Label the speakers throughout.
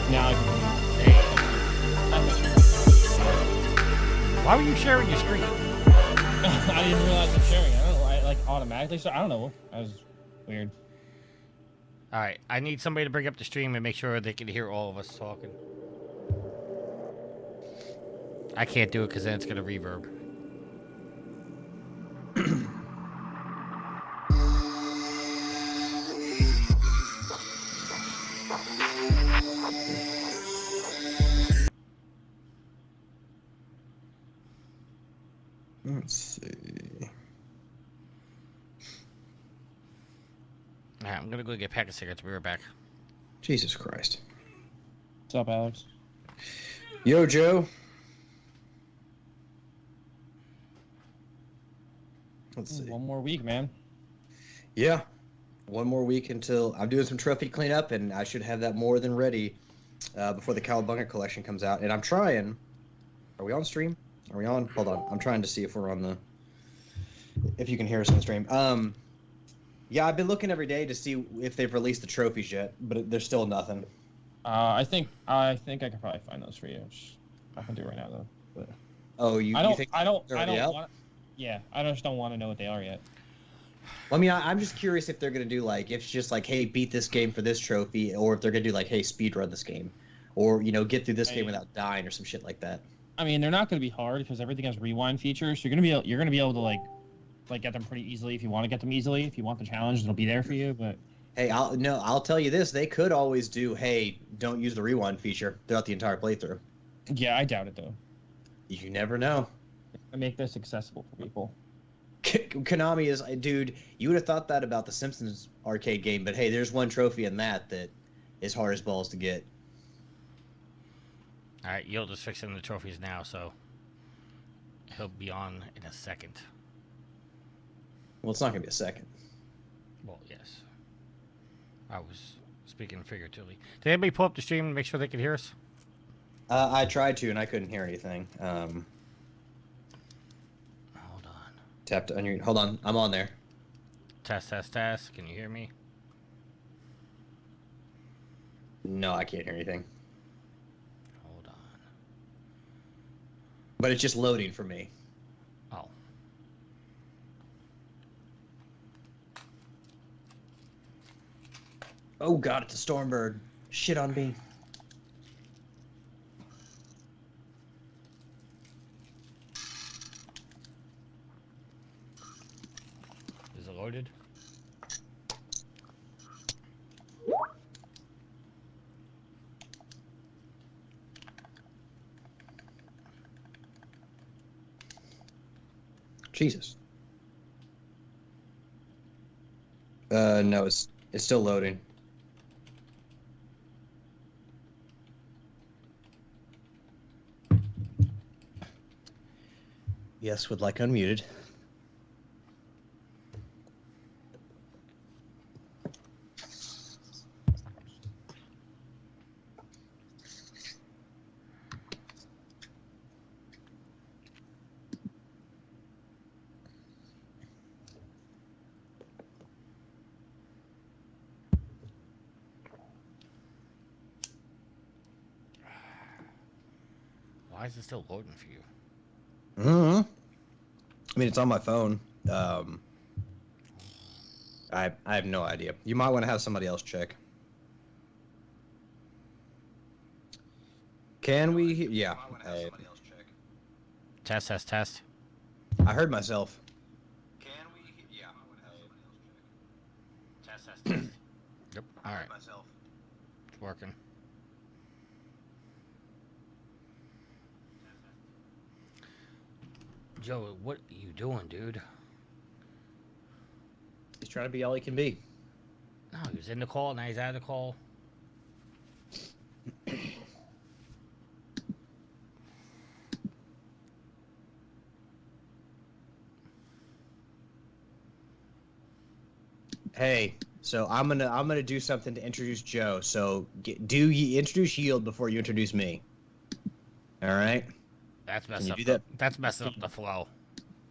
Speaker 1: Now I can.
Speaker 2: Hey,
Speaker 1: I
Speaker 2: why were you sharing your screen?
Speaker 1: didn't realize I'm sharing. I don't know. I like automatically. So I don't know. That was weird.
Speaker 2: All right, I need somebody to bring up the stream and make sure they can hear all of us talking. I can't do it because then it's gonna reverb.
Speaker 3: Let's see.
Speaker 2: All right, I'm gonna go get a pack of cigarettes. We'll be right back.
Speaker 3: Jesus Christ.
Speaker 1: What's up, Alex?
Speaker 3: Yo, Joe. Let's see.
Speaker 1: One more week, man.
Speaker 3: Yeah. One more week until I'm doing some trophy cleanup, and I should have that more than ready before the Cowabunga collection comes out. And I'm trying. Are we on stream? Are we on? Hold on. I'm trying to see if we're on the. If you can hear us on the stream. Yeah, I've been looking every day to see if they've released the trophies yet, but there's still nothing.
Speaker 1: I think I can probably find those for you. I can do it right now though. But
Speaker 3: Oh, you think
Speaker 1: I don't
Speaker 3: they're already out?
Speaker 1: want. Yeah, I just don't want to know what they are yet.
Speaker 3: I mean, I'm just curious if they're gonna do like, if it's just like, hey, beat this game for this trophy, or if they're gonna do like, hey, speed run this game, or get through this game without dying or some shit like that.
Speaker 1: I mean, they're not going to be hard because everything has rewind features. So you're gonna be able to like get them pretty easily if you want to get them easily. If you want the challenge, it'll be there for you. But
Speaker 3: Hey, I'll tell you this: they could always do, hey, don't use the rewind feature throughout the entire playthrough.
Speaker 1: yeah, I doubt it though.
Speaker 3: You never know.
Speaker 1: I make this accessible for people.
Speaker 3: Konami is, dude. You would have thought that about the Simpsons arcade game, but hey, there's one trophy in that is hard as balls to get.
Speaker 2: All right, Yield is fixing the trophies now, so he'll be on in a second.
Speaker 3: Well, it's not gonna be a second.
Speaker 2: Well, yes. I was speaking figuratively. Did anybody pull up the stream and make sure they could hear us?
Speaker 3: I tried to, and I couldn't hear anything.
Speaker 2: Hold on.
Speaker 3: Tapped on your. Hold on, I'm on there.
Speaker 2: Test, test, test. Can you hear me?
Speaker 3: No, I can't hear anything.
Speaker 2: Hold on.
Speaker 3: But it's just loading for me.
Speaker 2: Oh.
Speaker 3: Oh God, it's a Stormbird. Shit on me.
Speaker 2: Is it loaded?
Speaker 3: Jesus. No, it's still loading. Yes, would like unmuted.
Speaker 2: Why is it still loading for you?
Speaker 3: I mean, it's on my phone. I have no idea. You might want to have somebody else check. Can we? Yeah.
Speaker 2: Test, test, test.
Speaker 3: I heard myself.
Speaker 2: Can we? Yeah. Test, test, test. Yep. All right. It's working. Joe, what are you doing, dude?
Speaker 3: He's trying to be all he can be.
Speaker 2: No, he was in the call, now he's out of the call.
Speaker 3: Hey, so I'm gonna do something to introduce Joe. So do you introduce Yield before you introduce me? All right.
Speaker 2: That's messing up.
Speaker 3: do that?
Speaker 2: That's messing up the flow.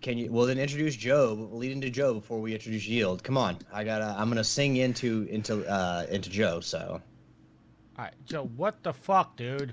Speaker 3: Can you? Well, then introduce Joe. Lead into Joe before we introduce Yield. Come on. I'm gonna sing into Joe. So.
Speaker 2: Alright, Joe, what the fuck, dude?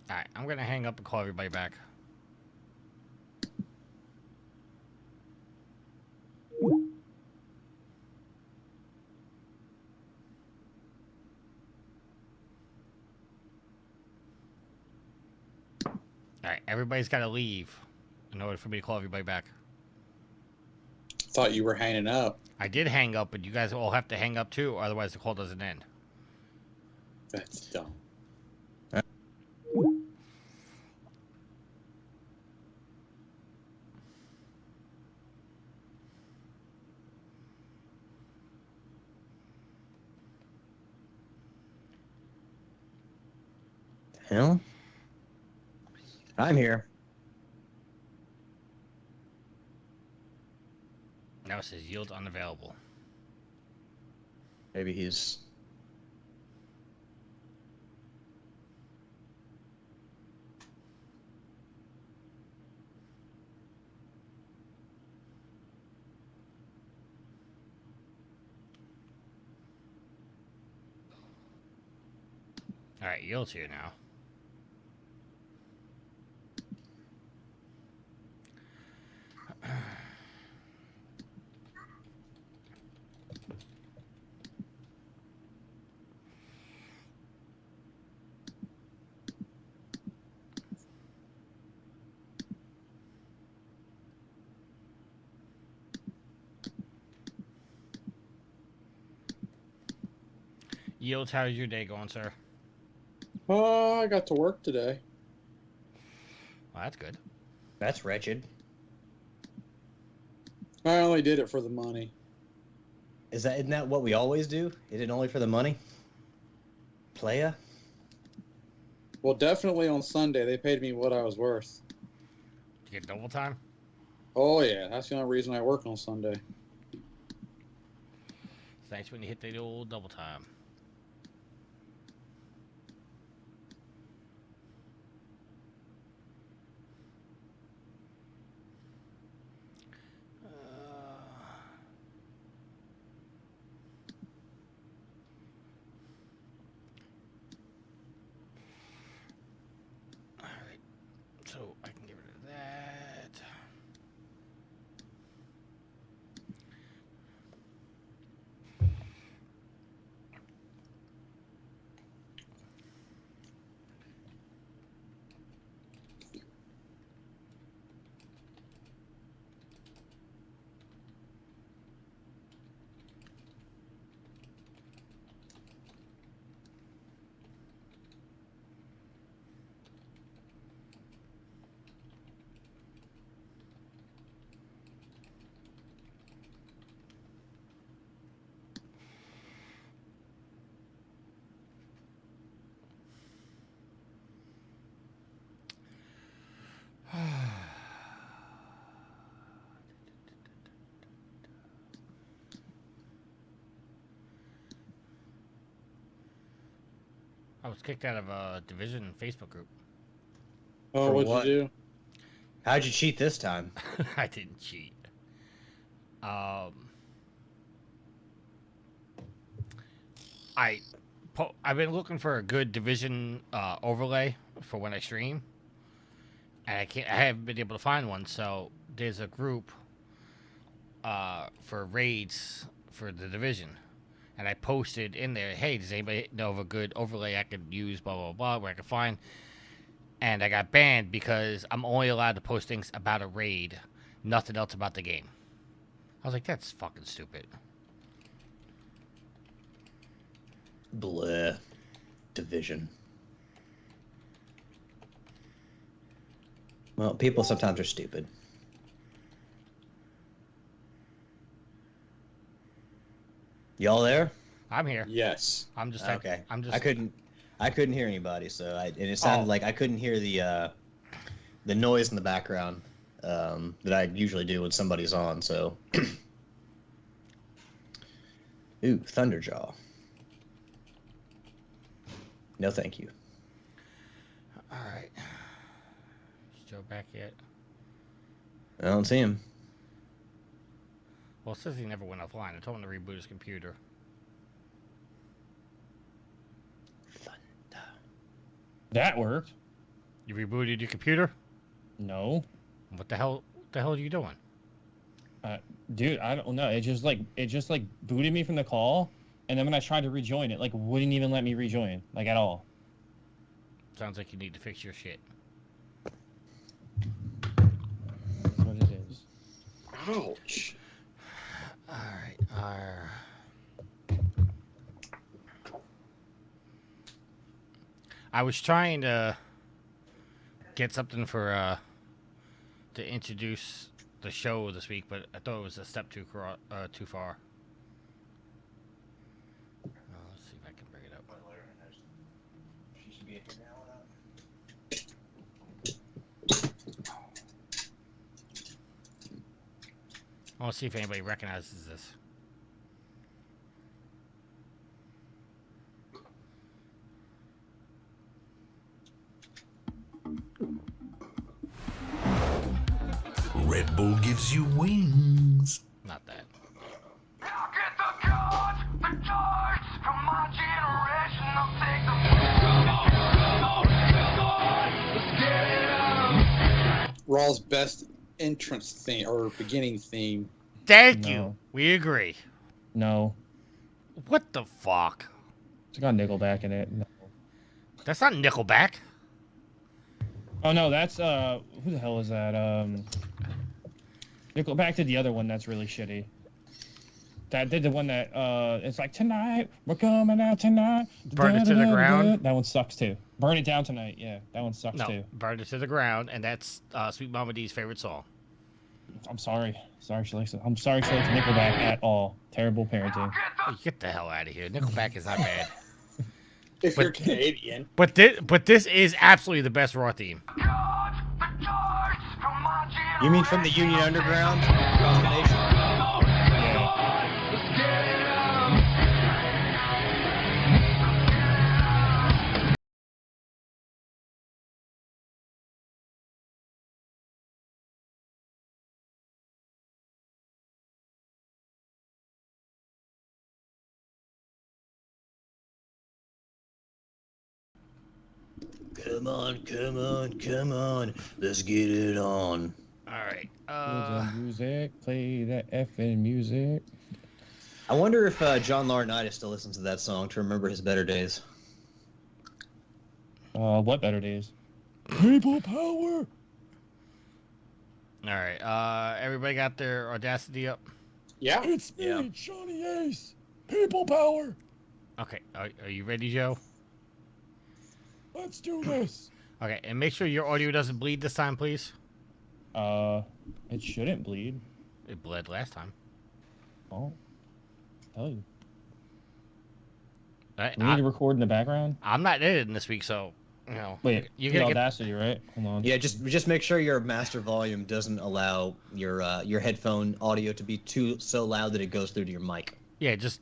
Speaker 2: Alright, I'm gonna hang up and call everybody back. Alright, everybody's gotta leave in order for me to call everybody back.
Speaker 4: Thought you were hanging up.
Speaker 2: I did hang up, but you guys all have to hang up too, otherwise the call doesn't end.
Speaker 4: That's dumb.
Speaker 3: Hell, I'm here.
Speaker 2: Now it says yield unavailable.
Speaker 3: Maybe he's.
Speaker 2: Alright, yield's here now. Yields, how's your day going, sir?
Speaker 4: Oh, I got to work today.
Speaker 2: Well, that's good.
Speaker 3: That's wretched.
Speaker 4: I only did it for the money.
Speaker 3: Isn't that what we always do? Is it only for the money? Playa?
Speaker 4: Well, definitely on Sunday they paid me what I was worth.
Speaker 2: You get double time?
Speaker 4: Oh yeah, that's the only reason I work on Sunday.
Speaker 2: It's nice when you hit the old double time. Alright, so I can get rid of that. I was kicked out of a Division Facebook group.
Speaker 4: Oh,
Speaker 3: For
Speaker 4: what'd
Speaker 3: what?
Speaker 4: you do?
Speaker 3: How'd you cheat this time?
Speaker 2: I didn't cheat. I've been looking for a good Division overlay for when I stream, and I haven't been able to find one. So there's a group for raids for the Division, and I posted in there, hey, does anybody know of a good overlay I could use, blah blah blah, where I could find. And I got banned because I'm only allowed to post things about a raid, nothing else about the game. I was like, that's fucking stupid.
Speaker 3: Bleh. Division. Well, people sometimes are stupid. Y'all there?
Speaker 2: I'm here.
Speaker 4: Yes.
Speaker 2: I'm just
Speaker 3: Okay.
Speaker 2: I'm just.
Speaker 3: I couldn't hear anybody, so and it sounded like I couldn't hear the the noise in the background that I usually do when somebody's on. So, ooh, Thunderjaw. No, thank you.
Speaker 2: All right. Is Joe back yet?
Speaker 3: I don't see him.
Speaker 2: Well, it says he never went offline. I told him to reboot his computer.
Speaker 1: That worked.
Speaker 2: You rebooted your computer?
Speaker 1: No.
Speaker 2: What the hell? What the hell are you doing?
Speaker 1: Dude, I don't know. It just like booted me from the call, and then when I tried to rejoin it, like wouldn't even let me rejoin, like at all.
Speaker 2: Sounds like you need to fix your shit.
Speaker 1: That's what it is.
Speaker 4: Ouch.
Speaker 2: All right. I was trying to get something for to introduce the show this week, but I thought it was a step too far. Let's see if I can bring it up. I want to see if anybody recognizes this.
Speaker 5: Red Bull gives you wings.
Speaker 2: Not that.
Speaker 6: Now get the cards, the darts from my generation. I'll take the
Speaker 4: Raw's best entrance theme or beginning theme.
Speaker 2: Thank
Speaker 1: No.
Speaker 2: you. We agree.
Speaker 1: No.
Speaker 2: What the fuck?
Speaker 1: It's got Nickelback in it. No.
Speaker 2: That's not Nickelback.
Speaker 1: Oh no, that's who the hell is that? Nickelback did the other one that's really shitty. That did the one that it's like tonight we're coming out tonight.
Speaker 2: Burn It to the Ground.
Speaker 1: That one sucks too. Burn It Down Tonight. Yeah, that one sucks
Speaker 2: No,
Speaker 1: too.
Speaker 2: Burned It to the Ground, and that's Sweet Mama D's favorite song.
Speaker 1: I'm sorry. Sorry, she likes it. I'm sorry she likes Nickelback at all. Terrible parenting.
Speaker 2: Oh, get the hell out of here. Nickelback is not bad.
Speaker 4: If
Speaker 2: But-
Speaker 4: you're Canadian.
Speaker 2: But this is absolutely the best Raw theme.
Speaker 6: cards, the darts from my generation.
Speaker 3: You mean from the Union Underground across the nation? Come on, come on, come on. Let's get it on.
Speaker 2: All right.
Speaker 1: Play the music. Play that effing music.
Speaker 3: I wonder if John Laurinaitis still listens to that song to remember his better days.
Speaker 1: What better days? People power.
Speaker 2: All right. Everybody got their Audacity up?
Speaker 4: Yeah.
Speaker 1: It's me,
Speaker 3: Yeah.
Speaker 1: Johnny Ace. People power.
Speaker 2: Okay. Are you ready, Joe?
Speaker 1: Let's do this.
Speaker 2: Okay. And make sure your audio doesn't bleed this time, please.
Speaker 1: It shouldn't bleed.
Speaker 2: It bled last time.
Speaker 1: Oh, tell you.
Speaker 2: All right,
Speaker 1: We need to record in the background.
Speaker 2: I'm not editing this week, so you know.
Speaker 1: Wait,
Speaker 2: you
Speaker 1: get
Speaker 2: gotta get.
Speaker 1: Audacity, right? Hold on.
Speaker 3: Yeah, just make sure your master volume doesn't allow your headphone audio to be so loud that it goes through to your mic.
Speaker 2: Yeah, just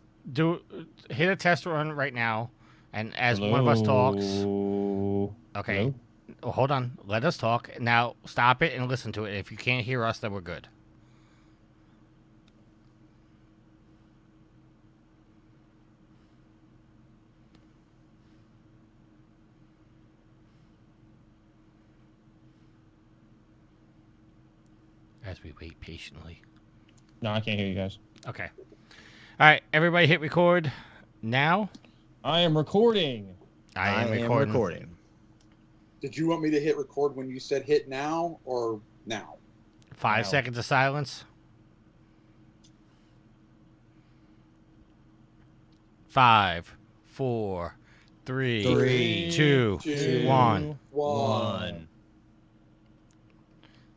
Speaker 2: hit a test run right now, and as one of us talks.
Speaker 1: Hello?
Speaker 2: Okay.
Speaker 1: Hello?
Speaker 2: Oh, hold on. Let us talk. Now stop it and listen to it. If you can't hear us, then we're good. As we wait patiently.
Speaker 1: No, I can't hear you guys.
Speaker 2: Okay. All right, everybody hit record now.
Speaker 1: I am recording.
Speaker 2: I am recording.
Speaker 4: Did you want me to hit record when you said hit now or now?
Speaker 2: 5
Speaker 1: No.
Speaker 2: seconds of silence. 5, 4, 3,
Speaker 3: Three,
Speaker 2: 2,
Speaker 4: two,
Speaker 2: 1.
Speaker 3: One.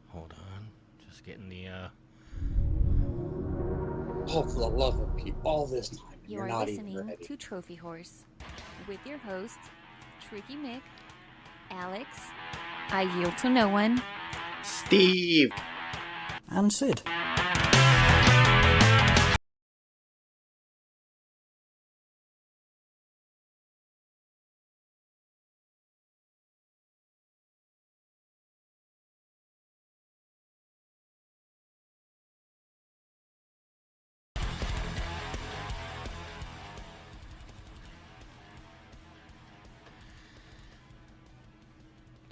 Speaker 2: Hold on. Just getting the
Speaker 4: Oh, for the love of Pete, all this time. and
Speaker 7: You
Speaker 4: You're
Speaker 7: are
Speaker 4: not even
Speaker 7: listening
Speaker 4: ready.
Speaker 7: to Trophy Horse with your hosts, Tricky Mick, Alex, I Yield to No One,
Speaker 8: Steve.
Speaker 9: And Sid.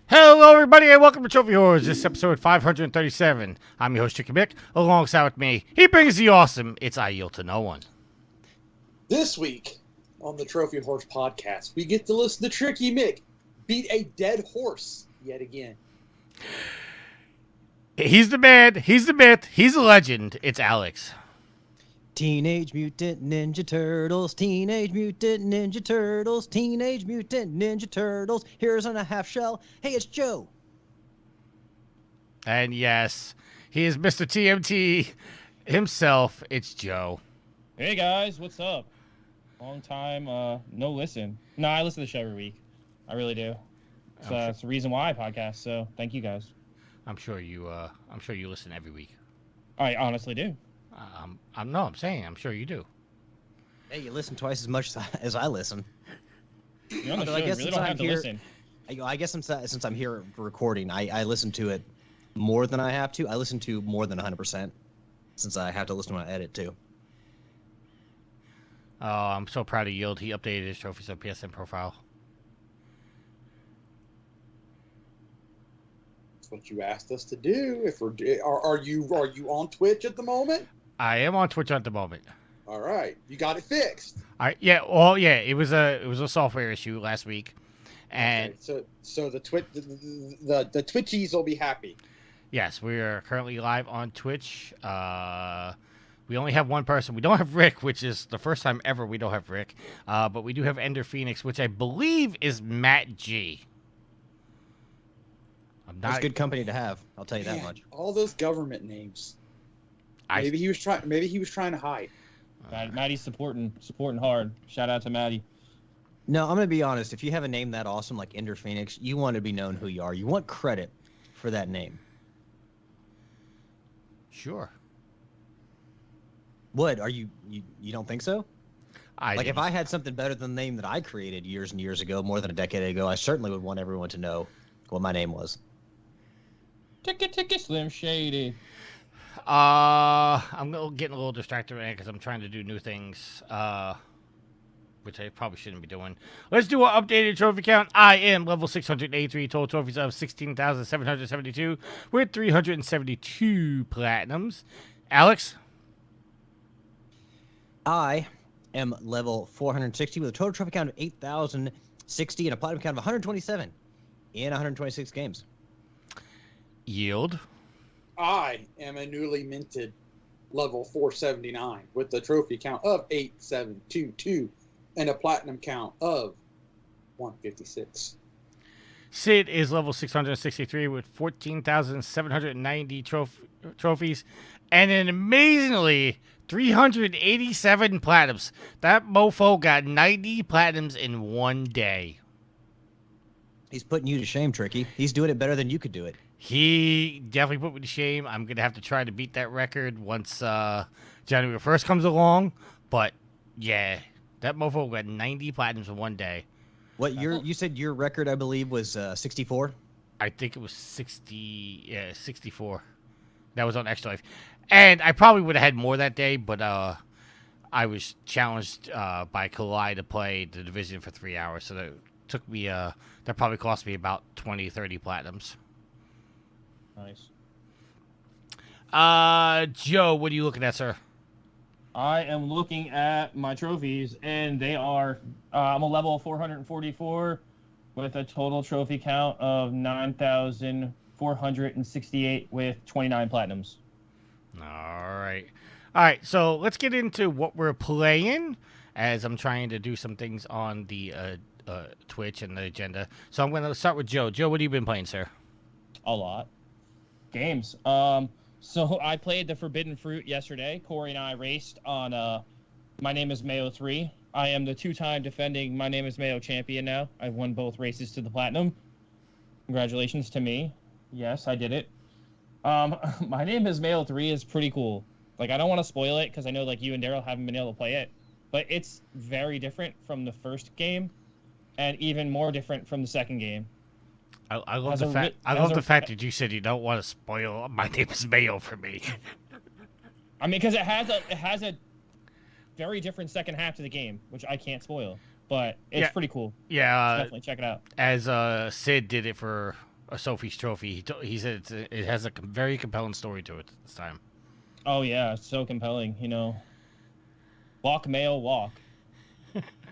Speaker 2: Hello, everybody, and welcome to Trophy Horrors. This is episode 537. I'm your host, Tricky Mick. Alongside with me, he brings the awesome. It's I Yield to No One.
Speaker 4: This week on the Trophy Horse podcast, we get to listen to Tricky Mick beat a dead horse yet again.
Speaker 2: He's the man, he's the myth, he's the legend. It's Alex.
Speaker 3: Teenage Mutant Ninja Turtles, Teenage Mutant Ninja Turtles, Teenage Mutant Ninja Turtles, Heroes on a Half Shell. Hey, it's Joe.
Speaker 2: And yes, he is Mr. TMT himself. It's Joe.
Speaker 1: Hey guys, what's up? Long time, no listen. No, I listen to the show every week. I really do. So it's the reason why I podcast. So thank you guys.
Speaker 2: I'm sure you listen every week.
Speaker 1: I honestly do.
Speaker 2: I'm saying I'm sure you do.
Speaker 3: Hey, you listen twice as much as I listen.
Speaker 1: You're on the show.
Speaker 3: I guess
Speaker 1: You really
Speaker 3: since
Speaker 1: don't
Speaker 3: I'm
Speaker 1: have to
Speaker 3: here,
Speaker 1: listen.
Speaker 3: I guess since I'm here recording, I listen to it more than I have to. I listen to more than 100% since I have to listen when I edit too.
Speaker 2: Oh, I'm so proud of Yield. He updated his Trophies on PSN profile.
Speaker 4: That's what you asked us to do. If are you on Twitch at the moment?
Speaker 2: I am on Twitch at the moment.
Speaker 4: All right, you got it fixed.
Speaker 2: It was a software issue last week, and
Speaker 4: okay, so the Twitchies will be happy.
Speaker 2: Yes, we are currently live on Twitch. We only have one person. We don't have Rick, which is the first time ever we don't have Rick. But we do have Ender Phoenix, which I believe is Matt G.
Speaker 3: That's good company to have. I'll tell you that much.
Speaker 4: All those government names. Maybe he was trying to hide.
Speaker 1: Maddie's supporting hard. Shout out to Maddie.
Speaker 3: No, I'm gonna be honest. If you have a name that awesome like Ender Phoenix, you want to be known who you are. You want credit for that name.
Speaker 2: Sure.
Speaker 3: What are you don't think so? If I had something better than the name that I created years and years ago, more than a decade ago, I certainly would want everyone to know what my name was.
Speaker 1: Ticket, Slim Shady.
Speaker 2: I'm getting a little distracted right now because I'm trying to do new things, which I probably shouldn't be doing. Let's do our updated trophy count. I am level 683, total trophies of 16,772 with 372 platinums. Alex?
Speaker 3: I am level 460 with a total trophy count of 8,060 and a platinum count of 127 in 126 games.
Speaker 2: Yield?
Speaker 4: I am a newly minted level 479 with a trophy count of 8722 and a platinum count of 156.
Speaker 2: Sid is level 663 with 14,790 trophies and an amazingly 387 platinums. That mofo got 90 platinums in one day.
Speaker 3: He's putting you to shame, Tricky. He's doing it better than you could do it.
Speaker 2: He definitely put me to shame. I'm going to have to try to beat that record once January 1st comes along. But, yeah, that mofo got 90 platinums in one day.
Speaker 3: What, you said your record, I believe, was 64?
Speaker 2: I think it was 64. That was on Extra Life. And I probably would have had more that day, but I was challenged by Kalai to play the Division for 3 hours. So that took me, that probably cost me about 20, 30 platinums.
Speaker 1: Nice.
Speaker 2: Joe, what are you looking at, sir?
Speaker 1: I am looking at my trophies, and they are, I'm a level 444 with a total trophy count of 9,468 with 29 platinums.
Speaker 2: All right, so let's get into what we're playing as I'm trying to do some things on the Twitch and the agenda. So I'm going to start with Joe. Joe, what have you been playing, sir?
Speaker 1: A lot. Games. So I played the Forbidden Fruit yesterday. Corey and I raced on My Name is Mayo 3. I am the two-time defending My Name is Mayo champion now. I've won both races to the platinum. Congratulations to me. Yes, I did it. My Name is Mail 3 is pretty cool. Like, I don't want to spoil it because I know like you and Daryl haven't been able to play it, but it's very different from the first game, and even more different from the second game.
Speaker 2: I love
Speaker 1: As
Speaker 2: the
Speaker 1: a
Speaker 2: fact.
Speaker 1: ri-
Speaker 2: I
Speaker 1: as
Speaker 2: love
Speaker 1: a-
Speaker 2: the fact that you said you don't want to spoil My Name is Mayo for me.
Speaker 1: I mean, because it has a very different second half to the game, which I can't spoil, but it's
Speaker 2: Yeah.
Speaker 1: pretty cool.
Speaker 2: Yeah.
Speaker 1: Definitely check it out.
Speaker 2: As Sid did it for a Sophie's Trophy, he said it has a very compelling story to it this time.
Speaker 1: Oh yeah, it's so compelling. You know, walk Mayo walk.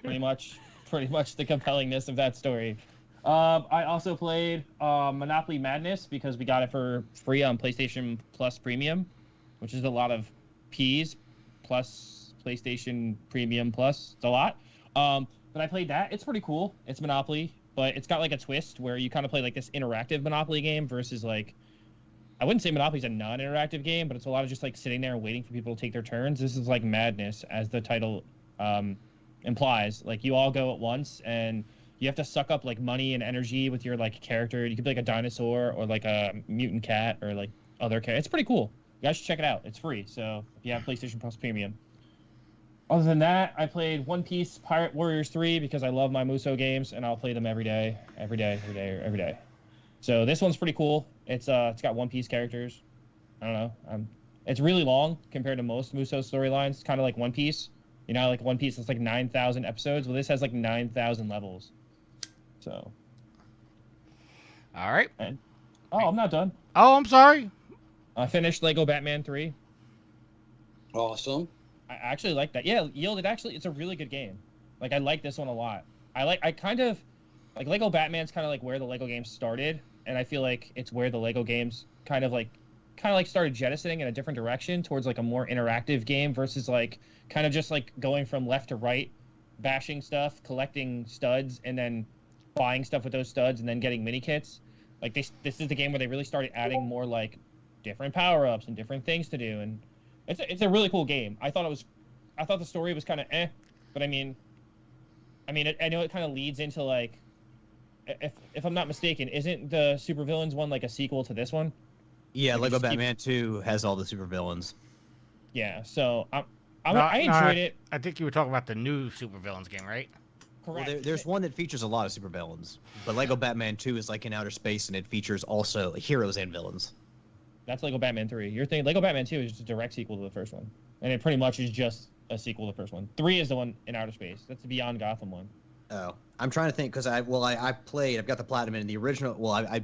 Speaker 1: pretty much the compellingness of that story. I also played Monopoly Madness because we got it for free on PlayStation Plus Premium, which is a lot of P's plus PlayStation Premium Plus. It's a lot. But I played that. It's pretty cool. It's Monopoly, but it's got like a twist where you kind of play like this interactive Monopoly game versus like, I wouldn't say Monopoly's a non-interactive game, but it's a lot of just like sitting there and waiting for people to take their turns. This is like Madness, as the title implies. Like you all go at once and you have to suck up like money and energy with your like character. You could be like a dinosaur or like a mutant cat or like other cat. It's pretty cool. You guys should check it out. It's free. So if you have PlayStation Plus Premium. Other than that, I played One Piece Pirate Warriors 3 because I love my Muso games and I'll play them every day. So this one's pretty cool. It's got One Piece characters. I don't know. It's really long compared to most Muso storylines. Kind of like One Piece. You know, like One Piece is like 9,000 episodes. Well, this has like 9,000 levels. So.
Speaker 2: All right.
Speaker 1: I'm not done.
Speaker 2: Oh, I'm sorry.
Speaker 1: I finished Lego Batman 3.
Speaker 4: Awesome.
Speaker 1: I actually like that. Yeah, Yield, it's a really good game. Like, I like this one a lot. I kind of, like, Lego Batman's kind of like where the Lego games started, and I feel like it's where the Lego games kind of like started jettisoning in a different direction towards, like, a more interactive game versus, like, kind of just, like, going from left to right, bashing stuff, collecting studs, and then buying stuff with those studs, and then getting mini kits. Like, this is the game where they really started adding more, like, different power-ups and different things to do, and it's a really cool game. I thought the story was kind of but I mean, I know it kind of leads into like, if I'm not mistaken, isn't the Supervillains one like a sequel to this one?
Speaker 3: Yeah,
Speaker 1: Like,
Speaker 3: Lego
Speaker 1: just keep-
Speaker 3: Batman 2 has all the supervillains.
Speaker 1: Yeah, so I
Speaker 2: No,
Speaker 1: enjoyed it.
Speaker 2: I think you were talking about the new supervillains game, right?
Speaker 1: Correct.
Speaker 3: Well, there's one that features a lot of supervillains, but Lego Batman 2 is like in outer space and it features also heroes and villains.
Speaker 1: That's Lego Batman 3. You're thinking Lego Batman 2 is just a direct sequel to the first one, and it pretty much is just a sequel to the first one. 3 is the one in outer space. That's the Beyond Gotham one.
Speaker 3: Oh, I'm trying to think because I've got the platinum in the original. Well, I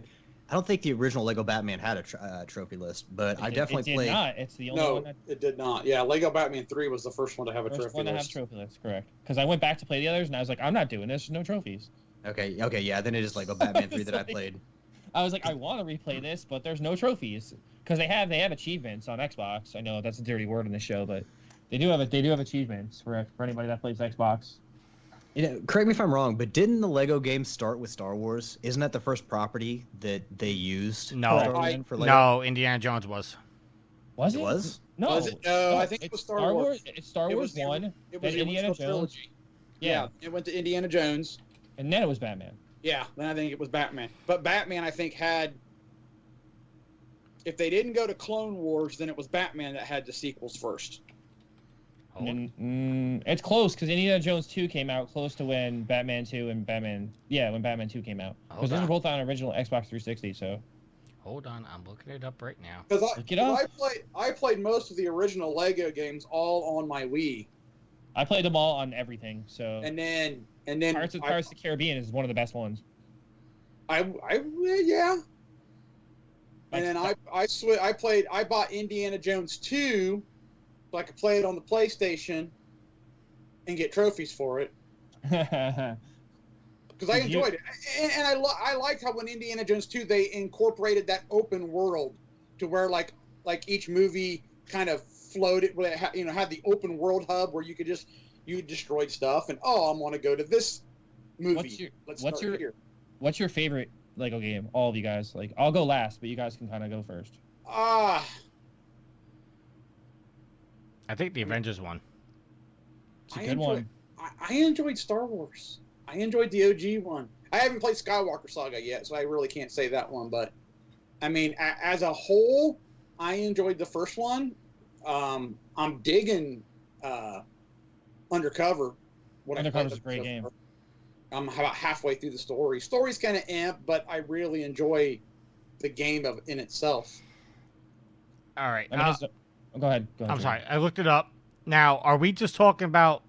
Speaker 3: don't think the original Lego Batman had a trophy list, but I definitely
Speaker 1: it did
Speaker 3: played.
Speaker 1: not. It's the only
Speaker 4: No,
Speaker 1: one that
Speaker 4: it did not. Yeah, Lego Batman 3 was the first one to have a
Speaker 1: first
Speaker 4: trophy
Speaker 1: one to have
Speaker 4: list.
Speaker 1: trophy list. Correct. Because I went back to play the others, and I was like, I'm not doing this. No trophies.
Speaker 3: Okay, yeah, then it is Lego Batman 3 that I played.
Speaker 1: I was like, I want to replay this, but there's no trophies because they have achievements on Xbox. I know that's a dirty word in the show, but they do have achievements for anybody that plays Xbox.
Speaker 3: You know, correct me if I'm wrong, but didn't the Lego games start with Star Wars? Isn't that the first property that they used?
Speaker 2: No.
Speaker 3: For Lego?
Speaker 2: No, Indiana Jones was.
Speaker 1: Was
Speaker 3: It
Speaker 1: it?
Speaker 3: was?
Speaker 1: No,
Speaker 4: Was it? No, I think it was
Speaker 1: it's
Speaker 4: Star Wars.
Speaker 1: It's Star
Speaker 4: It
Speaker 1: Wars
Speaker 4: was the-
Speaker 1: 1,
Speaker 4: It was
Speaker 1: then
Speaker 4: the
Speaker 1: Indiana
Speaker 4: original
Speaker 1: Jones.
Speaker 4: trilogy.
Speaker 1: Yeah,
Speaker 4: It went to Indiana Jones.
Speaker 1: and then it was Batman.
Speaker 4: Yeah, then I think it was Batman. But Batman, I think, had. If they didn't go to Clone Wars, then it was Batman that had the sequels first.
Speaker 1: It's close because Indiana Jones 2 came out close to when Batman 2 and when Batman 2 came out. Because
Speaker 2: Hold
Speaker 1: those
Speaker 2: on.
Speaker 1: were both on original Xbox 360. So
Speaker 2: Hold on, I'm looking it up right now.
Speaker 4: Because
Speaker 1: Look it up.
Speaker 4: I played most of the original Lego games all on my Wii,
Speaker 1: I played them all on everything. So
Speaker 4: and then
Speaker 1: Pirates of the Caribbean is one of the best ones.
Speaker 4: yeah. And then
Speaker 1: Like,
Speaker 4: I bought Indiana Jones 2 so I could play it on the PlayStation and get trophies for it because I
Speaker 1: Did you-
Speaker 4: enjoyed it. And I liked how when Indiana Jones 2 they incorporated that open world to where like each movie kind of floated, where it had the open world hub where you destroyed stuff and I want to go to this movie.
Speaker 1: What's
Speaker 4: Let's start
Speaker 1: your-
Speaker 4: here.
Speaker 1: What's your favorite Lego game? All of you guys. Like, I'll go last, but you guys can kind of go first.
Speaker 4: Ah.
Speaker 2: I think the Avengers one.
Speaker 1: It's a good one.
Speaker 4: I enjoyed Star Wars. I enjoyed the OG one. I haven't played Skywalker Saga yet, so I really can't say that one. But I mean, as a whole, I enjoyed the first one. I'm digging Undercover.
Speaker 1: Undercover's a great game.
Speaker 4: I'm about halfway through the story. Story's kind of amp, but I really enjoy the game in itself.
Speaker 2: All right.
Speaker 1: I mean, go ahead.
Speaker 2: I'm
Speaker 1: Jim.
Speaker 2: sorry. I looked it up. Now, are we just talking about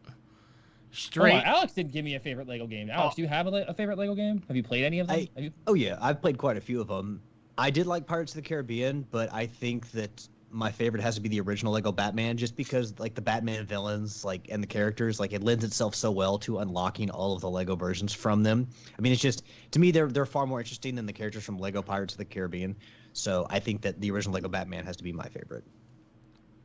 Speaker 2: straight?
Speaker 1: Hold on, Alex did give me a favorite Lego game. Alex, do you have a favorite Lego game? Have you played any of them?
Speaker 3: Oh yeah, I've played quite a few of them. I did like Pirates of the Caribbean, but I think that my favorite has to be the original Lego Batman, just because like the Batman villains, like, and the characters, like, it lends itself so well to unlocking all of the Lego versions from them. I mean, it's just, to me, they're far more interesting than the characters from Lego Pirates of the Caribbean. So I think that the original Lego Batman has to be my favorite.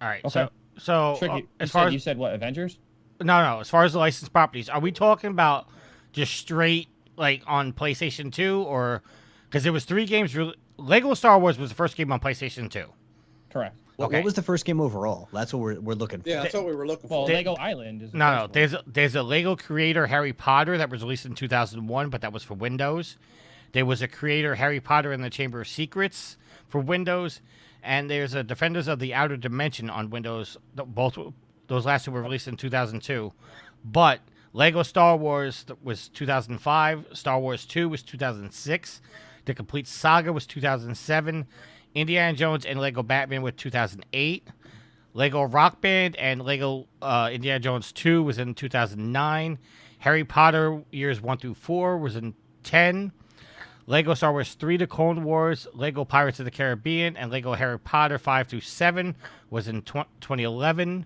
Speaker 2: All right.
Speaker 1: Okay.
Speaker 2: So
Speaker 1: Tricky. You said what, Avengers?
Speaker 2: No. As far as the licensed properties, are we talking about just straight like on PlayStation 2, or because there was 3 games? Lego Star Wars was the first game on PlayStation 2.
Speaker 1: Correct.
Speaker 2: Okay.
Speaker 3: What was the first game overall? That's what we're looking for.
Speaker 4: Yeah, that's what we were looking for.
Speaker 1: Well, Lego Island is.
Speaker 2: No. There's a Lego Creator Harry Potter that was released in 2001, but that was for Windows. There was a Creator Harry Potter and the Chamber of Secrets for Windows, and there's a Defenders of the Outer Dimension on Windows. Both those last two were released in 2002, but Lego Star Wars was 2005. Star Wars 2 was 2006. The Complete Saga was 2007. Indiana Jones and Lego Batman was 2008. Lego Rock Band and Lego Indiana Jones 2 was in 2009. Harry Potter Years 1 through 4 was in 10. Lego Star Wars 3 The Clone Wars, Lego Pirates of the Caribbean, and Lego Harry Potter 5 through 7 was in 2011.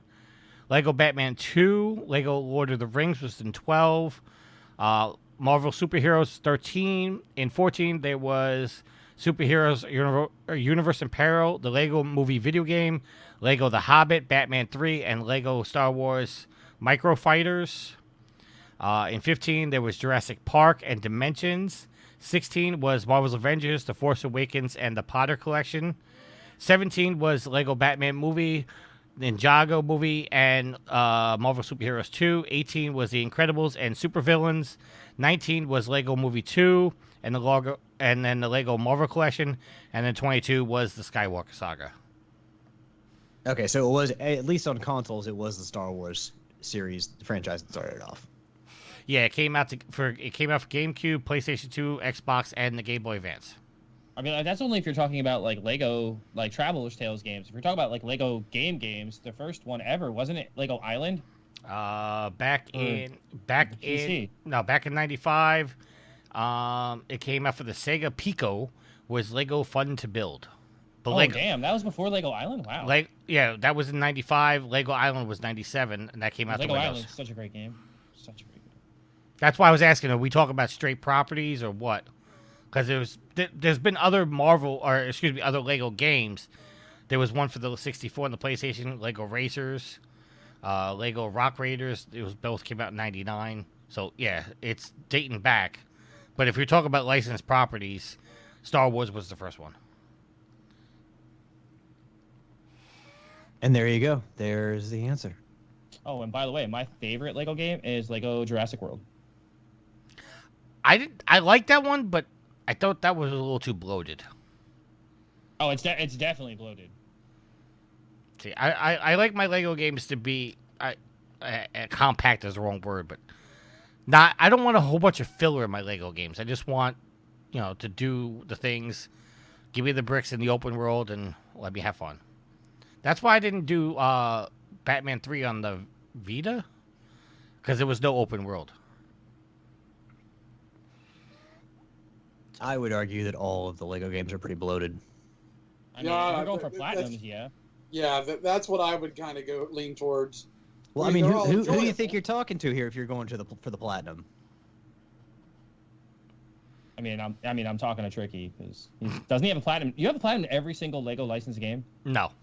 Speaker 2: Lego Batman 2, Lego Lord of the Rings was in 12. Marvel Superheroes 13. In 14, there was Superheroes Universe in Peril, the Lego Movie video game, Lego The Hobbit, Batman 3, and Lego Star Wars Micro Fighters. In 15, there was Jurassic Park and Dimensions. 16 was Marvel's Avengers, The Force Awakens, and the Potter Collection. 17 was Lego Batman movie, Ninjago movie, and Marvel Superheroes 2. 18 was The Incredibles and Supervillains. 19 was Lego Movie 2 and then the Lego Marvel Collection. And then 22 was the Skywalker Saga.
Speaker 3: Okay, so it was, at least on consoles, it was the Star Wars series franchise that started off.
Speaker 2: Yeah, it came out for GameCube, PlayStation 2, Xbox, and the Game Boy Advance.
Speaker 1: I mean, that's only if you're talking about like Lego, like Traveler's Tales games. If you're talking about like Lego games, the first one ever, wasn't it Lego Island?
Speaker 2: Back in '95, it came out for the Sega Pico. Was Lego Fun to Build? But
Speaker 1: damn, that was before Lego Island. Wow.
Speaker 2: Yeah, that was in '95. Lego Island was '97, and that came out.
Speaker 1: Lego
Speaker 2: to Windows.
Speaker 1: Island's such a great game. Such a great game.
Speaker 2: That's why I was asking: are we talking about straight properties or what? Because there's been other other Lego games. There was one for the 64 and the PlayStation, Lego Racers, Lego Rock Raiders. Both came out in '99. So yeah, it's dating back. But if you're talking about licensed properties, Star Wars was the first one.
Speaker 3: And there you go. There's the answer.
Speaker 1: Oh, and by the way, my favorite Lego game is Lego Jurassic World.
Speaker 2: I liked that one, but I thought that was a little too bloated.
Speaker 1: Oh, it's definitely bloated.
Speaker 2: See, I like my Lego games to be compact is the wrong word, but I don't want a whole bunch of filler in my Lego games. I just want, to do the things, give me the bricks in the open world, and let me have fun. That's why I didn't do Batman 3 on the Vita, because there was no open world.
Speaker 3: I would argue that all of the Lego games are pretty bloated.
Speaker 1: I mean, we're going for platinums, yeah.
Speaker 4: Yeah, that's what I would kind of lean towards.
Speaker 3: Well, I mean, who do you think you're talking to here if you're going for the platinum?
Speaker 1: I mean, I'm talking to Tricky because doesn't he have a platinum? You have a platinum in every single Lego licensed game?
Speaker 2: No.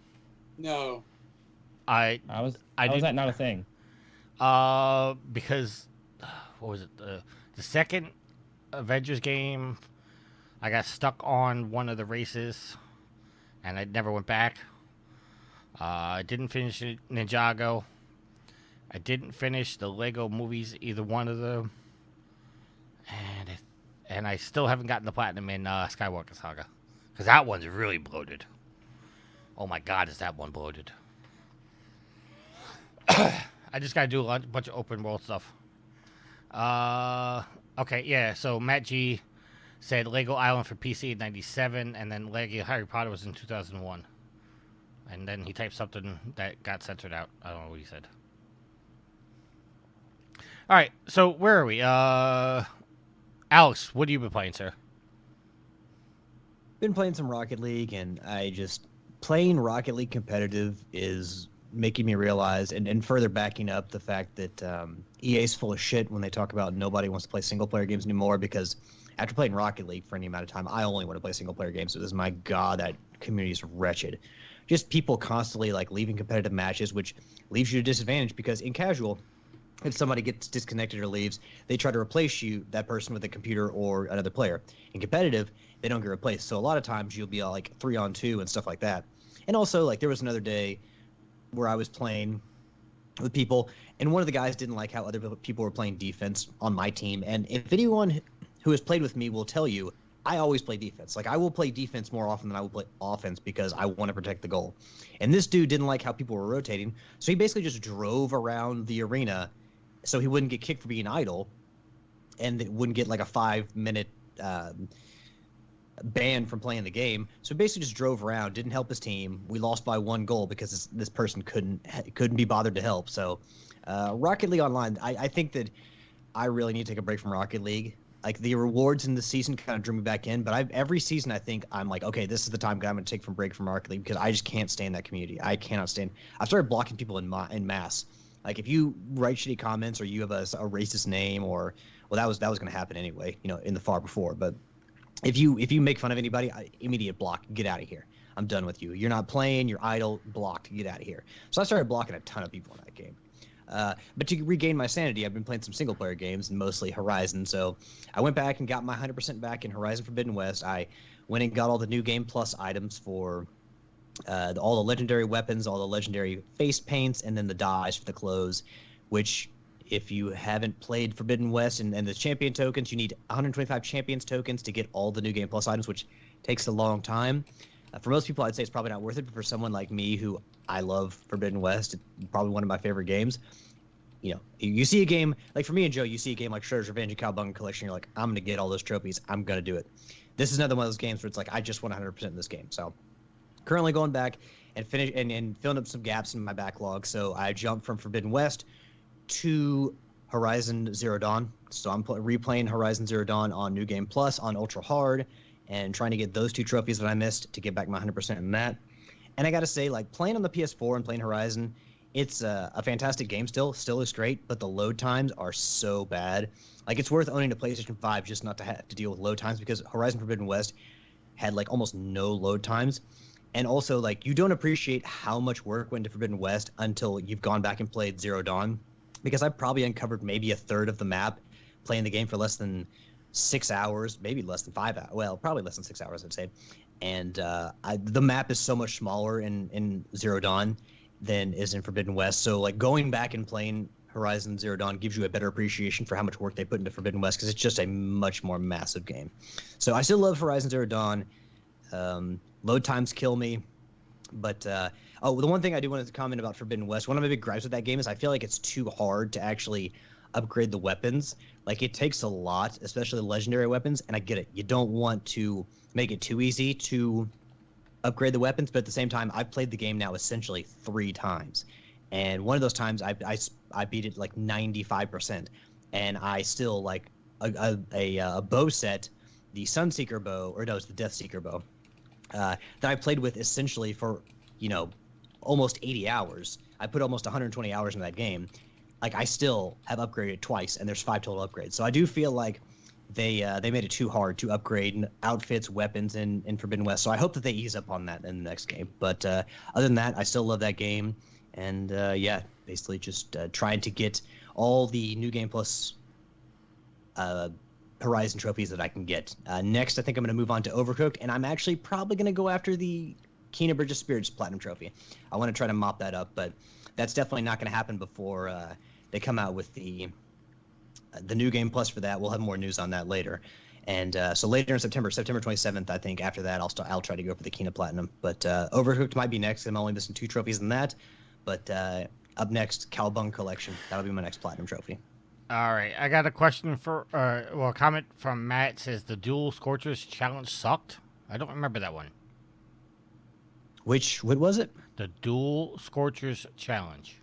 Speaker 1: How is that not a thing?
Speaker 2: Because what was it? The second Avengers game, I got stuck on one of the races, and I never went back. I didn't finish Ninjago. I didn't finish the Lego movies, either one of them, and I still haven't gotten the platinum in Skywalker Saga, Because that one's really bloated. Oh my god, is that one bloated. I just gotta do a bunch of open world stuff. Okay, yeah, so Matt G said Lego Island for PC in 97, and then Lego Harry Potter was in 2001. And then he typed something that got censored out. I don't know what he said. Alright, so where are we? Alex, what have you been playing, sir?
Speaker 3: Been playing some Rocket League, and playing Rocket League competitive is making me realize, and further backing up the fact that EA's full of shit when they talk about nobody wants to play single-player games anymore, because after playing Rocket League for any amount of time, I only want to play single-player games. So my god, that community is wretched. Just people constantly like leaving competitive matches, which leaves you at a disadvantage, because in casual, if somebody gets disconnected or leaves, they try to replace that person with a computer or another player. In competitive, they don't get replaced. So a lot of times you'll be like 3-on-2 and stuff like that. And also, like, there was another day where I was playing with people, and one of the guys didn't like how other people were playing defense on my team. And if anyone who has played with me will tell you, I always play defense. Like, I will play defense more often than I will play offense because I want to protect the goal. And this dude didn't like how people were rotating, so he basically just drove around the arena so he wouldn't get kicked for being idle, and it wouldn't get like a 5-minute ban from playing the game. So he basically just drove around, didn't help his team. We lost by 1 goal because this person couldn't be bothered to help. So Rocket League Online, I think that I really need to take a break from Rocket League. Like, the rewards in the season kind of drew me back in, but every season I think I'm like, okay, this is the time I'm going to take from break from Rocket League, because I just can't stand that community. I cannot stand. I've started blocking people in mass. Like, if you write shitty comments or you have a racist name, or that was going to happen anyway, in the far before. But if you make fun of anybody, immediate block, get out of here. I'm done with you. You're not playing. You're idle. Blocked. Get out of here. So I started blocking a ton of people in that game. But to regain my sanity, I've been playing some single-player games, and mostly Horizon. So I went back and got my 100% back in Horizon Forbidden West. I went and got all the new Game Plus items for all the legendary weapons, all the legendary face paints, and then the dyes for the clothes, which, if you haven't played Forbidden West and the champion tokens, you need 125 champions tokens to get all the new Game Plus items, which takes a long time. For most people, I'd say it's probably not worth it, but for someone like me, who I love Forbidden West, it's probably one of my favorite games. You see a game, like for me and Joe, you see a game like Shredder's Revenge and Cowabunga Collection, you're like, I'm going to get all those trophies, I'm going to do it. This is another one of those games where it's like, I just want 100% in this game. So currently going back and filling up some gaps in my backlog. So I jumped from Forbidden West to Horizon Zero Dawn. So I'm replaying Horizon Zero Dawn on New Game Plus on Ultra Hard, and trying to get those 2 trophies that I missed to get back my 100% in that. And I got to say, like, playing on the PS4 and playing Horizon, it's a fantastic game still is great, but the load times are so bad. Like, it's worth owning a PlayStation 5 just not to have to deal with load times, because Horizon Forbidden West had, like, almost no load times. And also, like, you don't appreciate how much work went into Forbidden West until you've gone back and played Zero Dawn, because I probably uncovered maybe a third of the map playing the game for less than 6 hours, maybe less than 5 hours. Well, probably less than 6 hours, I'd say. And the map is so much smaller in Zero Dawn than is in Forbidden West. So, like, going back and playing Horizon Zero Dawn gives you a better appreciation for how much work they put into Forbidden West, because it's just a much more massive game. So I still love Horizon Zero Dawn. Load times kill me. But, the one thing I do want to comment about Forbidden West, one of my big gripes with that game is I feel like it's too hard to actually upgrade the weapons. Like, it takes a lot, especially the legendary weapons, and I get it. You don't want to make it too easy to upgrade the weapons, but at the same time, I've played the game now essentially 3 times. And one of those times, I beat it like 95%. And I still, like, a bow set, the Sunseeker bow, or no, it's the Deathseeker bow, that I played with essentially for, almost 80 hours. I put almost 120 hours in that game. Like, I still have upgraded twice, and there's 5 total upgrades. So I do feel like they made it too hard to upgrade outfits, weapons in Forbidden West. So I hope that they ease up on that in the next game. But other than that, I still love that game. And basically just trying to get all the New Game Plus Horizon trophies that I can get. Next, I think I'm going to move on to Overcooked, and I'm actually probably going to go after the Kena Bridge of Spirits Platinum Trophy. I want to try to mop that up, but that's definitely not going to happen before they come out with the New Game Plus for that. We'll have more news on that later. And so later in September 27th, I think after that, I'll try to go for the Kena Platinum. But Overcooked might be next. I'm only missing 2 trophies in that. But up next, Cowabunga Collection. That'll be my next Platinum trophy.
Speaker 2: All right, I got a question for, a comment from Matt. It says the Dual Scorchers challenge sucked. I don't remember that one.
Speaker 3: What was it?
Speaker 2: The Dual Scorchers challenge.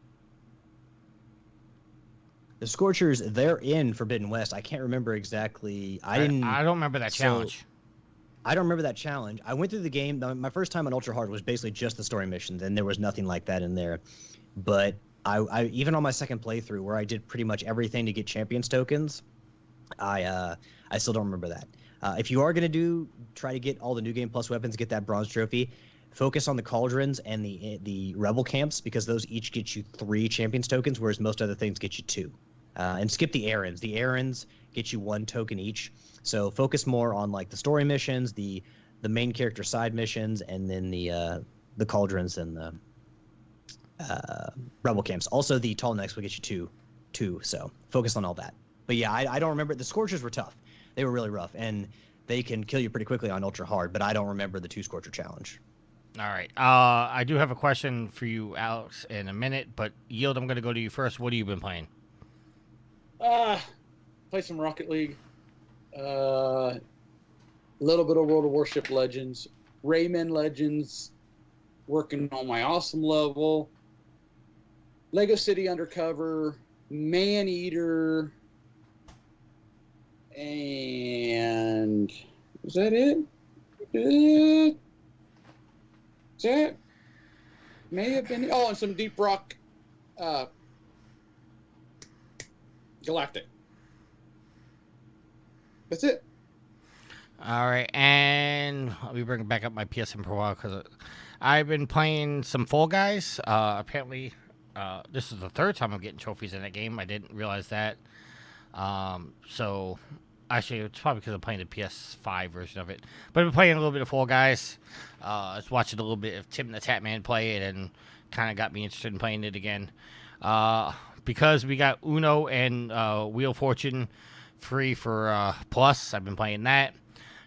Speaker 3: The Scorchers, they're in Forbidden West. I can't remember exactly. I
Speaker 2: don't remember that challenge.
Speaker 3: I don't remember that challenge. I went through the game. My first time on Ultra Hard was basically just the story missions, and there was nothing like that in there. But I even on my second playthrough, where I did pretty much everything to get Champions tokens, I still don't remember that. If you are gonna try to get all the New Game Plus weapons, get that bronze trophy, focus on the cauldrons and the rebel camps, because those each get you 3 Champions tokens, whereas most other things get you 2. And skip the errands. The errands get you 1 token each. So focus more on like the story missions, the main character side missions, and then the cauldrons and the rebel camps. Also, the tall necks will get you 2. So focus on all that. But yeah, I don't remember. The Scorchers were tough. They were really rough, and they can kill you pretty quickly on Ultra Hard. But I don't remember the 2 Scorcher challenge.
Speaker 2: All right. I do have a question for you, Alex, in a minute. But Yield, I'm going to go to you first. What have you been playing?
Speaker 4: Play some Rocket League. A little bit of World of Warship Legends. Rayman Legends. Working on my awesome level. Lego City Undercover. Man-Eater. And is that it? Is that? May have been. Oh, and some Deep Rock Galactic. That's it.
Speaker 2: All right, and let me bring back up my PSN for a while because I've been playing some Fall Guys. Apparently, this is the 3rd time I'm getting trophies in that game. I didn't realize that. So, actually, it's probably because I'm playing the PS5 version of it. But I've been playing a little bit of Fall Guys. I was watching a little bit of Tim the Tatman play it and kind of got me interested in playing it again. Because we got Uno and Wheel of Fortune free for Plus, I've been playing that.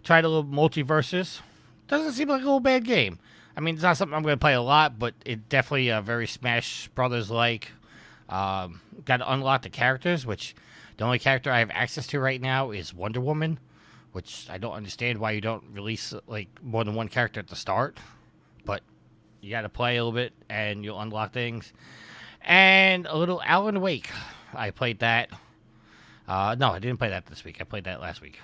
Speaker 2: Tried a little Multiverses. Doesn't seem like a little bad game. I mean, it's not something I'm going to play a lot, but it definitely very Smash Brothers-like. Got to unlock the characters, which the only character I have access to right now is Wonder Woman, which I don't understand why you don't release like more than 1 character at the start. But you got to play a little bit, and you'll unlock things. And a little Alan Wake. I played that. No, I didn't play that this week. I played that last week.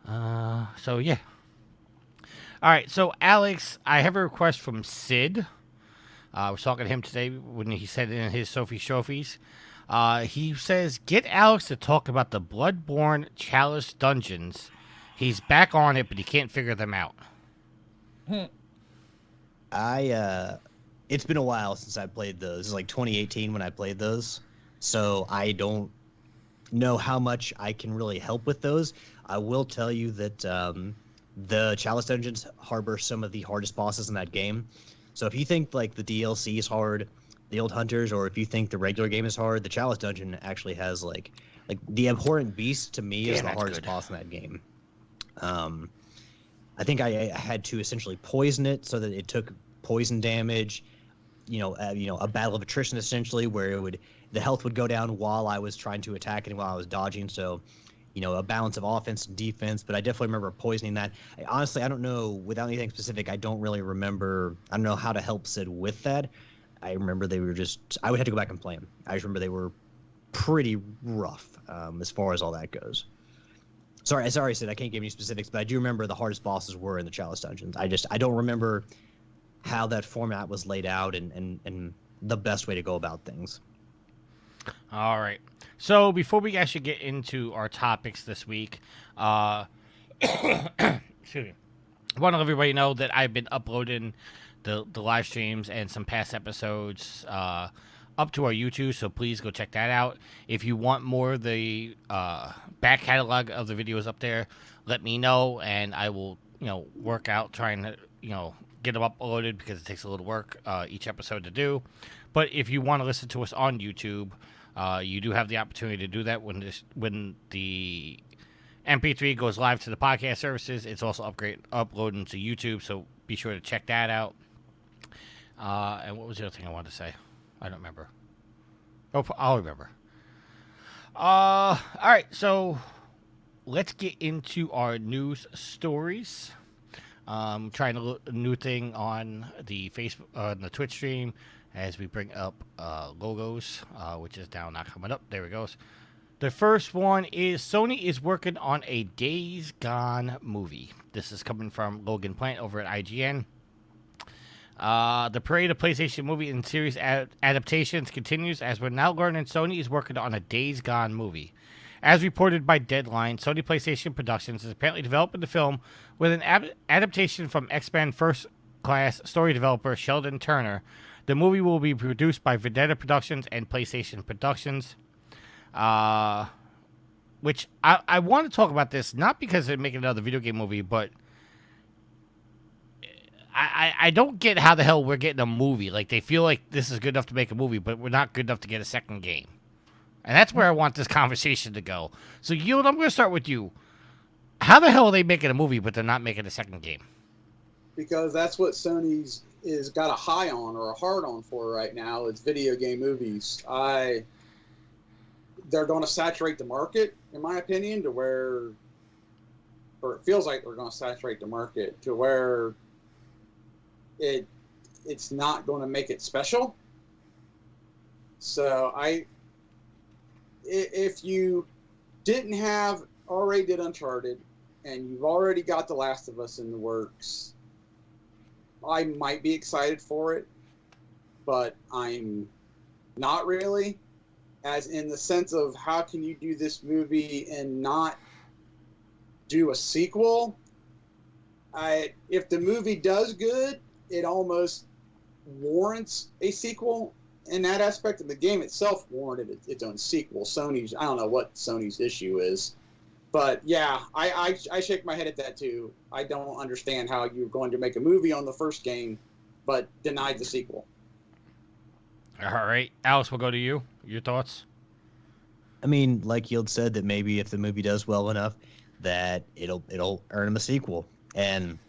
Speaker 2: So, yeah. All right, so, Alex, I have a request from Sid. I was talking to him today when he said in his Sophie's Trophies. He says, get Alex to talk about the Bloodborne Chalice dungeons. He's back on it, but he can't figure them out.
Speaker 3: It's been a while since I played those. It was like 2018 when I played those. So I don't know how much I can really help with those. I will tell you that the Chalice dungeons harbor some of the hardest bosses in that game. So if you think like the DLC is hard, the Old Hunters, or if you think the regular game is hard, the Chalice dungeon actually has like the Abhorrent Beast to me is the hardest boss in that game. I think I had to essentially poison it so that it took poison damage. A battle of attrition essentially, where the health would go down while I was trying to attack and while I was dodging. So, a balance of offense and defense. But I definitely remember poisoning that. Honestly, I don't know, without anything specific, I don't really remember. I don't know how to help Sid with that. I remember they were I would have to go back and play them. I just remember they were pretty rough as far as all that goes. Sorry, Sid, I can't give you specifics, but I do remember the hardest bosses were in the Chalice dungeons. I don't remember how that format was laid out and the best way to go about things.
Speaker 2: All right. So before we actually get into our topics this week, excuse me, I want to let everybody know that I've been uploading the live streams and some past episodes up to our YouTube, so please go check that out. If you want more of the back catalog of the videos up there, let me know, and I will, work out trying to, get them uploaded because it takes a little work each episode to do. But if you want to listen to us on YouTube, you do have the opportunity to do that when the MP3 goes live to the podcast services. It's also uploading to YouTube, so be sure to check that out. And what was the other thing I wanted to say? I don't remember. Oh, I'll remember. All right, so let's get into our news stories. Trying a new thing on the Facebook, the Twitch stream, as we bring up logos, which is now not coming up. There it goes. The first one is Sony is working on a Days Gone movie. This is coming from Logan Plant over at IGN. The parade of PlayStation movie and series adaptations continues as we're now learning Sony is working on a Days Gone movie. As reported by Deadline, Sony PlayStation Productions is apparently developing the film with an adaptation from X-Men First Class story developer Sheldon Turner. The movie will be produced by Vendetta Productions and PlayStation Productions. Which I want to talk about this, not because they're making another video game movie, but I don't get how the hell we're getting a movie. Like, they feel like this is good enough to make a movie, but we're not good enough to get a second game. And that's where I want this conversation to go. So, Yield, I'm going to start with you. How the hell are they making a movie, but they're not making a second game?
Speaker 4: Because that's what Sony's is got a high on or a hard on for right now. It's video game movies. They're going to saturate the market, in my opinion, to where, or it feels like they're going to saturate the market to where it's not going to make it special. So if you didn't have already did Uncharted and you've already got The Last of Us in the works, I might be excited for it, but I'm not really, as in the sense of how can you do this movie and not do a sequel? If the movie does good, it almost warrants a sequel. In that aspect of the game itself warranted its own sequel. I don't know what Sony's issue is, but yeah, I shake my head at that too. I don't understand how you're going to make a movie on the first game, but denied the sequel.
Speaker 2: All right, Alice, we'll go to you. Your thoughts?
Speaker 3: I mean, like Yield said, that maybe if the movie does well enough, that it'll earn him a sequel. And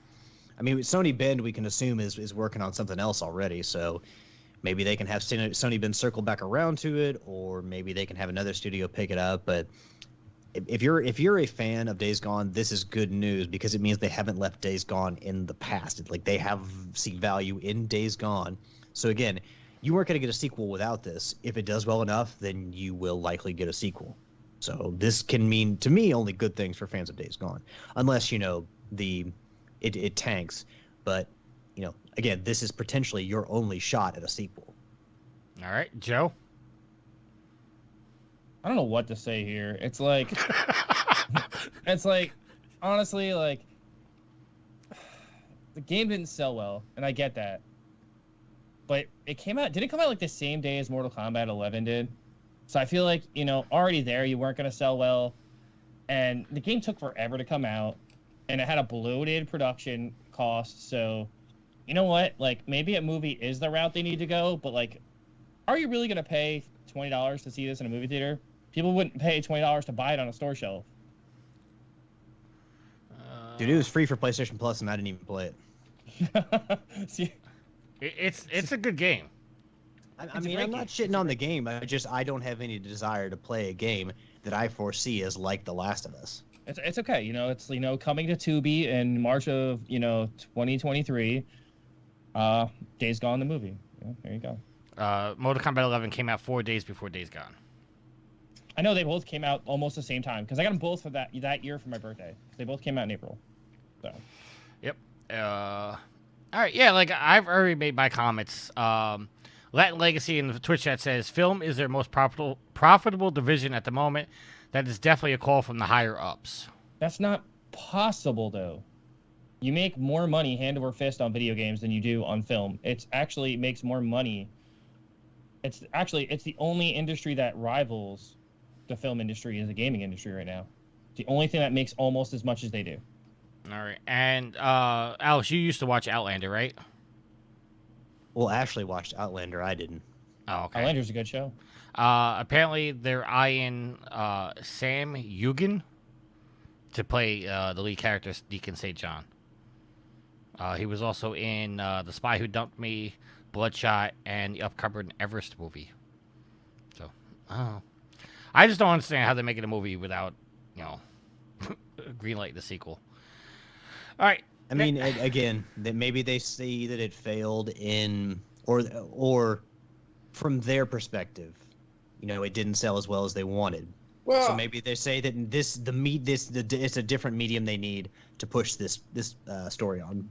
Speaker 3: I mean, Sony Bend, we can assume is working on something else already, so maybe they can have Sony Bend circle back around to it, or maybe they can have another studio pick it up. But if you're a fan of Days Gone, this is good news because it means they haven't left Days Gone in the past. Like, they have seen value in Days Gone. So again, you weren't going to get a sequel without this. If it does well enough, then you will likely get a sequel. So this can mean, to me, only good things for fans of Days Gone, unless it tanks. But again, this is potentially your only shot at a sequel.
Speaker 2: All right, Joe?
Speaker 1: I don't know what to say here. It's like, honestly, like, the game didn't sell well, and I get that. But did it come out like the same day as Mortal Kombat 11 did? So I feel like, already there, you weren't going to sell well. And the game took forever to come out, and it had a bloated production cost, so you know what? Like, maybe a movie is the route they need to go, but, like, are you really going to pay $20 to see this in a movie theater? People wouldn't pay $20 to buy it on a store shelf.
Speaker 3: Dude, it was free for PlayStation Plus, and I didn't even play it.
Speaker 1: See,
Speaker 2: it's a good game.
Speaker 3: I mean, I'm not shitting on the game. I don't have any desire to play a game that I foresee as like The Last of Us.
Speaker 1: It's okay. It's coming to Tubi in March of 2023. Days Gone the movie. There you go.
Speaker 2: Mortal Kombat 11 came out 4 days before Days Gone.
Speaker 1: I know they both came out almost the same time because I got them both for that year for my birthday. They both came out in April. So.
Speaker 2: Yep. All right. Yeah, like I've already made my comments. Latin Legacy in the Twitch chat says film is their most profitable division at the moment. That is definitely a call from the higher ups.
Speaker 1: That's not possible though. You make more money hand over fist on video games than you do on film. It actually makes more money. It's the only industry that rivals the film industry is the gaming industry right now. It's the only thing that makes almost as much as they do.
Speaker 2: All right. And Alex, you used to watch Outlander, right?
Speaker 3: Well, Ashley watched Outlander. I didn't.
Speaker 2: Oh, okay.
Speaker 1: Outlander's a good show.
Speaker 2: Apparently, they're eyeing Sam Heughan to play the lead character, Deacon St. John. He was also in The Spy Who Dumped Me, Bloodshot, and the upcoming Everest movie. So, I just don't understand how they're making a movie without, greenlight the sequel. All right.
Speaker 8: I mean, again, that maybe they see that it failed or from their perspective, it didn't sell as well as they wanted.
Speaker 4: Well,
Speaker 8: so maybe they say that it's a different medium they need to push this story on.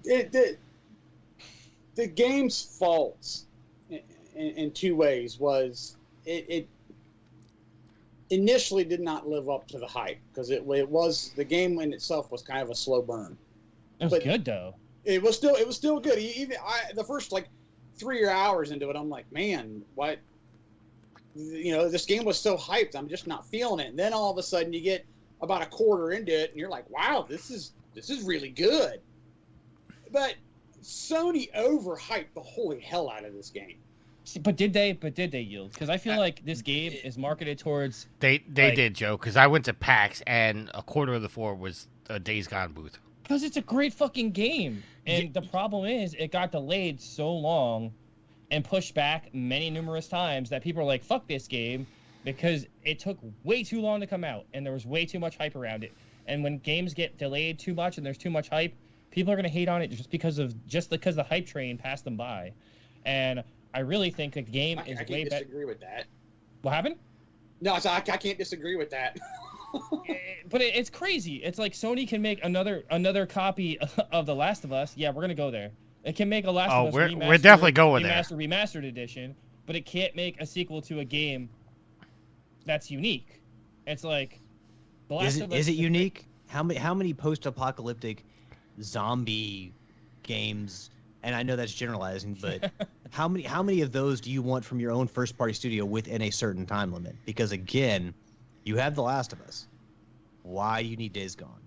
Speaker 4: The game's faults in two ways was it initially did not live up to the hype because the game in itself was kind of a slow burn.
Speaker 1: It was good though.
Speaker 4: It was still good. The first 3 hours into it, I'm like, man, what? This game was so hyped. I'm just not feeling it. And then all of a sudden, you get about a quarter into it, and you're like, wow, this is really good. But Sony overhyped the holy hell out of this game.
Speaker 1: But did they yield? Because I feel like this game is marketed towards.
Speaker 2: They did, Joe. Because I went to PAX and a quarter of the floor was a Days Gone booth.
Speaker 1: Because it's a great fucking game, and the problem is it got delayed so long, and pushed back numerous times that people are like, "Fuck this game," because it took way too long to come out, and there was way too much hype around it. And when games get delayed too much and there's too much hype, people are gonna hate on it just because the hype train passed them by. And I really think the game is way better.
Speaker 4: I can't disagree with that.
Speaker 1: What happened?
Speaker 4: No, I can't disagree with that.
Speaker 1: But it's crazy. It's like Sony can make another copy of The Last of Us. Yeah, we're gonna go there. It can make a Last of Us
Speaker 2: we're definitely going there.
Speaker 1: Remastered edition, but it can't make a sequel to a game that's unique. It's like The Last of Us.
Speaker 8: Is it unique? How many post-apocalyptic zombie games? And I know that's generalizing, but how many of those do you want from your own first-party studio within a certain time limit? Because again, you have The Last of Us. Why do you need Days Gone?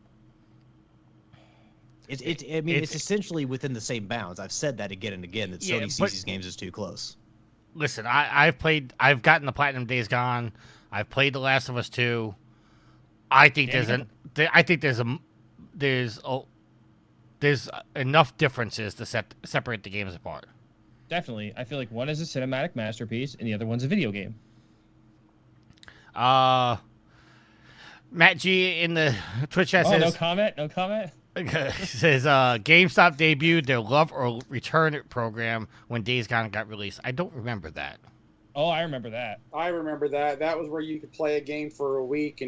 Speaker 8: It's essentially within the same bounds. I've said that again and again that Sony sees these games as too close.
Speaker 2: Listen, I've gotten the Platinum Days Gone. I've played The Last of Us 2. I think there's enough differences to separate the games apart.
Speaker 1: Definitely. I feel like one is a cinematic masterpiece and the other one's a video game.
Speaker 2: Matt G in the Twitch chat says...
Speaker 1: No comment?
Speaker 2: says, GameStop debuted their Love or Return It program when Days Gone got released. I don't remember that.
Speaker 1: Oh, I remember that.
Speaker 4: I remember that. That was where you could play a game for a week,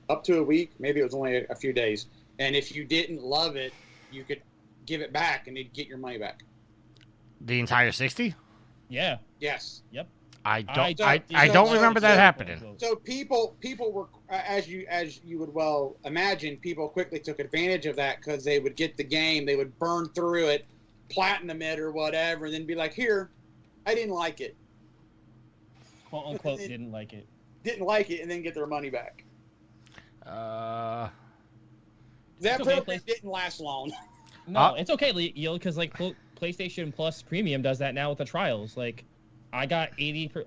Speaker 4: up to a week. Maybe it was only a few days. And if you didn't love it, you could give it back and you'd get your money back.
Speaker 2: The entire 60?
Speaker 1: Yeah.
Speaker 4: Yes.
Speaker 1: Yep.
Speaker 2: I don't remember that happening.
Speaker 4: So people were, as you would well imagine, people quickly took advantage of that because they would get the game, they would burn through it, platinum it or whatever, and then be like, "Here, I didn't like it."
Speaker 1: "Quote unquote," didn't like it.
Speaker 4: Didn't like it, and then get their money back.
Speaker 2: That
Speaker 4: program didn't last long.
Speaker 1: No, it's okay, Yield, because PlayStation Plus Premium does that now with the trials. I got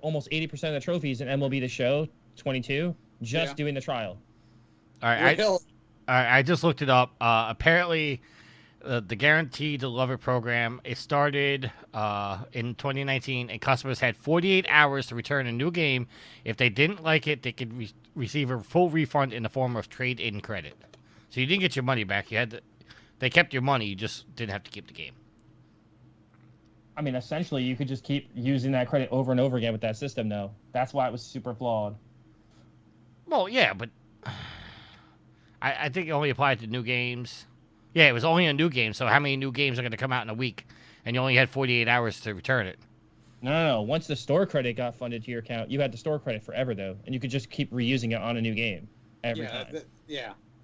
Speaker 1: almost 80% of the trophies in MLB The Show 22 doing the trial.
Speaker 2: All right, I just looked it up. Apparently, the Guaranteed to Love It program, it started in 2019, and customers had 48 hours to return a new game. If they didn't like it, they could receive a full refund in the form of trade-in credit. So you didn't get your money back. They kept your money. You just didn't have to keep the game.
Speaker 1: I mean, essentially, you could just keep using that credit over and over again with that system, though. That's why it was super flawed.
Speaker 2: Well, yeah, but I think it only applied to new games. Yeah, it was only a new game, so how many new games are going to come out in a week? And you only had 48 hours to return it.
Speaker 1: No. Once the store credit got funded to your account, you had the store credit forever, though. And you could just keep reusing it on a new game every time.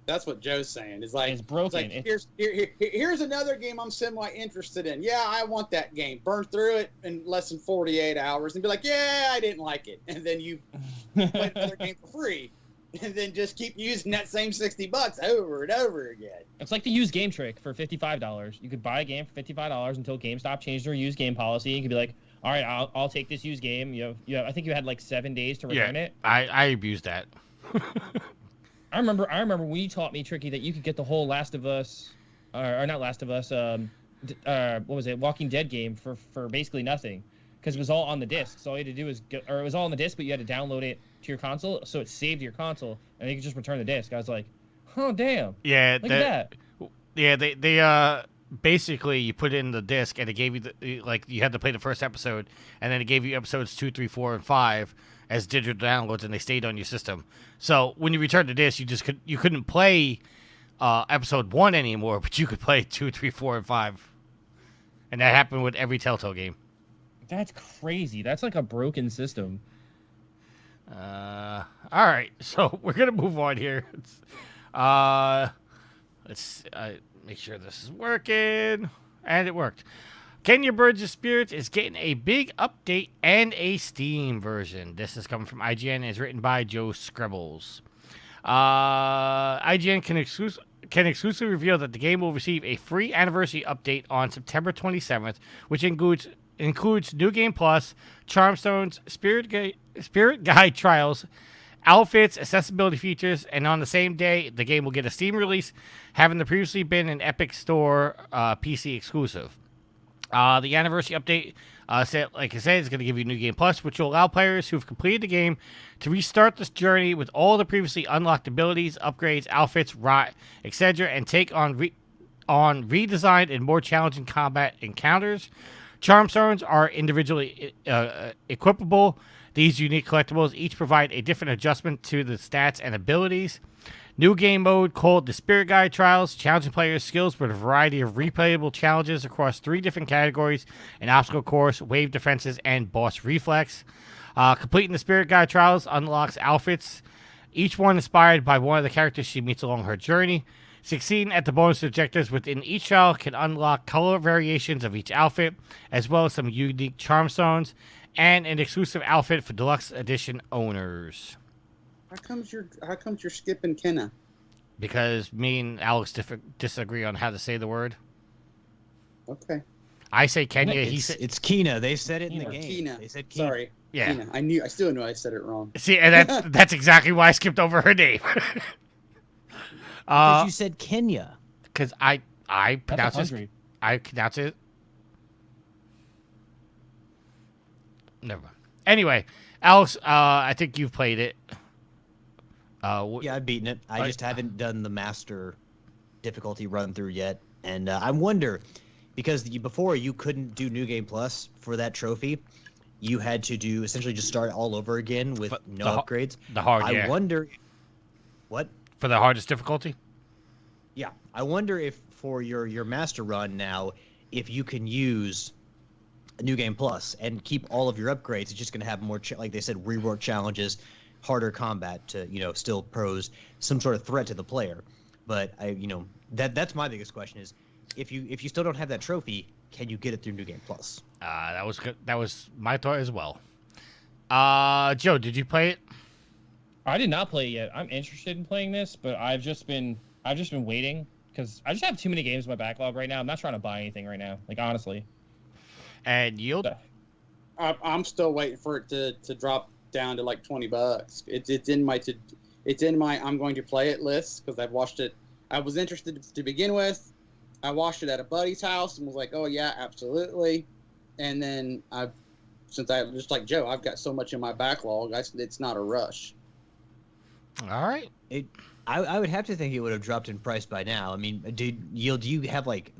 Speaker 4: That's what Joe's saying. It's
Speaker 1: broken.
Speaker 4: Here's another game I'm semi-interested in. Yeah, I want that game. Burn through it in less than 48 hours and be like, yeah, I didn't like it. And then you play another game for free. And then just keep using that same $60 over and over again.
Speaker 1: It's like the used game trick for $55. You could buy a game for $55 until GameStop changed their used game policy. You could be like, all right, I'll take this used game. I think you had 7 days to return it.
Speaker 2: I abused that.
Speaker 1: I remember when you taught me, Tricky, that you could get the whole Last of Us, or not Last of Us, what was it, Walking Dead game for basically nothing, because it was all on the disc. So all you had to do was, or it was all on the disc, but you had to download it to your console, so it saved your console, and you could just return the disc. I was like, oh damn,
Speaker 2: Yeah,
Speaker 1: look at that.
Speaker 2: Yeah, they basically you put it in the disc and it gave you you had to play the first episode, and then it gave you episodes 2, 3, 4, and 5 as digital downloads, and they stayed on your system. So when you returned the disc, you couldn't play episode 1 anymore, but you could play 2, 3, 4, and 5, and that happened with every Telltale game.
Speaker 1: That's crazy. That's like a broken system.
Speaker 2: All right, so we're gonna move on here. Let's make sure this is working, and it worked. Kenya Birds of Spirits is getting a big update and a Steam version. This is coming from IGN and is written by Joe Screbbles. IGN can exclusively reveal that the game will receive a free anniversary update on September 27th, which includes New Game Plus, Charmstones, Spirit Guide Trials, outfits, accessibility features, and on the same day, the game will get a Steam release, having the previously been an Epic Store PC exclusive. The anniversary update, like I said, is going to give you New Game Plus, which will allow players who have completed the game to restart this journey with all the previously unlocked abilities, upgrades, outfits, etc., and take on redesigned and more challenging combat encounters. Charmstones are individually equipable. These unique collectibles each provide a different adjustment to the stats and abilities. New game mode called the Spirit Guide Trials, challenging players' skills with a variety of replayable challenges across 3 different categories: an obstacle course, wave defenses, and boss reflex. Completing the Spirit Guide Trials unlocks outfits, each one inspired by one of the characters she meets along her journey. Succeeding at the bonus objectives within each trial can unlock color variations of each outfit, as well as some unique charmstones, and an exclusive outfit for deluxe edition owners.
Speaker 4: How comes you're skipping Kenna?
Speaker 2: Because me and Alex disagree on how to say the word.
Speaker 4: Okay.
Speaker 2: I say Kenya.
Speaker 8: It's Kina. They said it in the game.
Speaker 4: Kina.
Speaker 8: They said Kina.
Speaker 4: Sorry.
Speaker 2: Yeah.
Speaker 4: Kina. I still knew I said it wrong.
Speaker 2: See, and that's exactly why I skipped over her name.
Speaker 8: Because you said Kenya.
Speaker 2: Because I pronounce it. I pronounce it. Never mind. Anyway, Alex, I think you've played it.
Speaker 8: Yeah, I've beaten it. I just haven't done the master difficulty run through yet, and I wonder because before you couldn't do New Game Plus for that trophy, you had to do essentially just start all over again with no upgrades. I wonder what
Speaker 2: for the hardest difficulty.
Speaker 8: Yeah, I wonder if for your master run now, if you can use New Game Plus and keep all of your upgrades. It's just going to have more, like they said, rework challenges, harder combat to still pose some sort of threat to the player. But that's my biggest question is if you still don't have that trophy, can you get it through New Game Plus?
Speaker 2: That was good. That was my thought as well. Joe, did you play it?
Speaker 1: I did not play it yet. I'm interested in playing this, but I've just been waiting because I just have too many games in my backlog right now. I'm not trying to buy anything right now, like honestly.
Speaker 2: And yield?
Speaker 4: I'm still waiting for it to drop down to like $20. It's in my I'm going to play it list because I've watched it. I was interested to begin with. I watched it at a buddy's house and was like, oh yeah, absolutely. And then since I just like Joe, I've got so much in my backlog. It's not a rush.
Speaker 2: All right.
Speaker 8: I would have to think it would have dropped in price by now. I mean, do you have like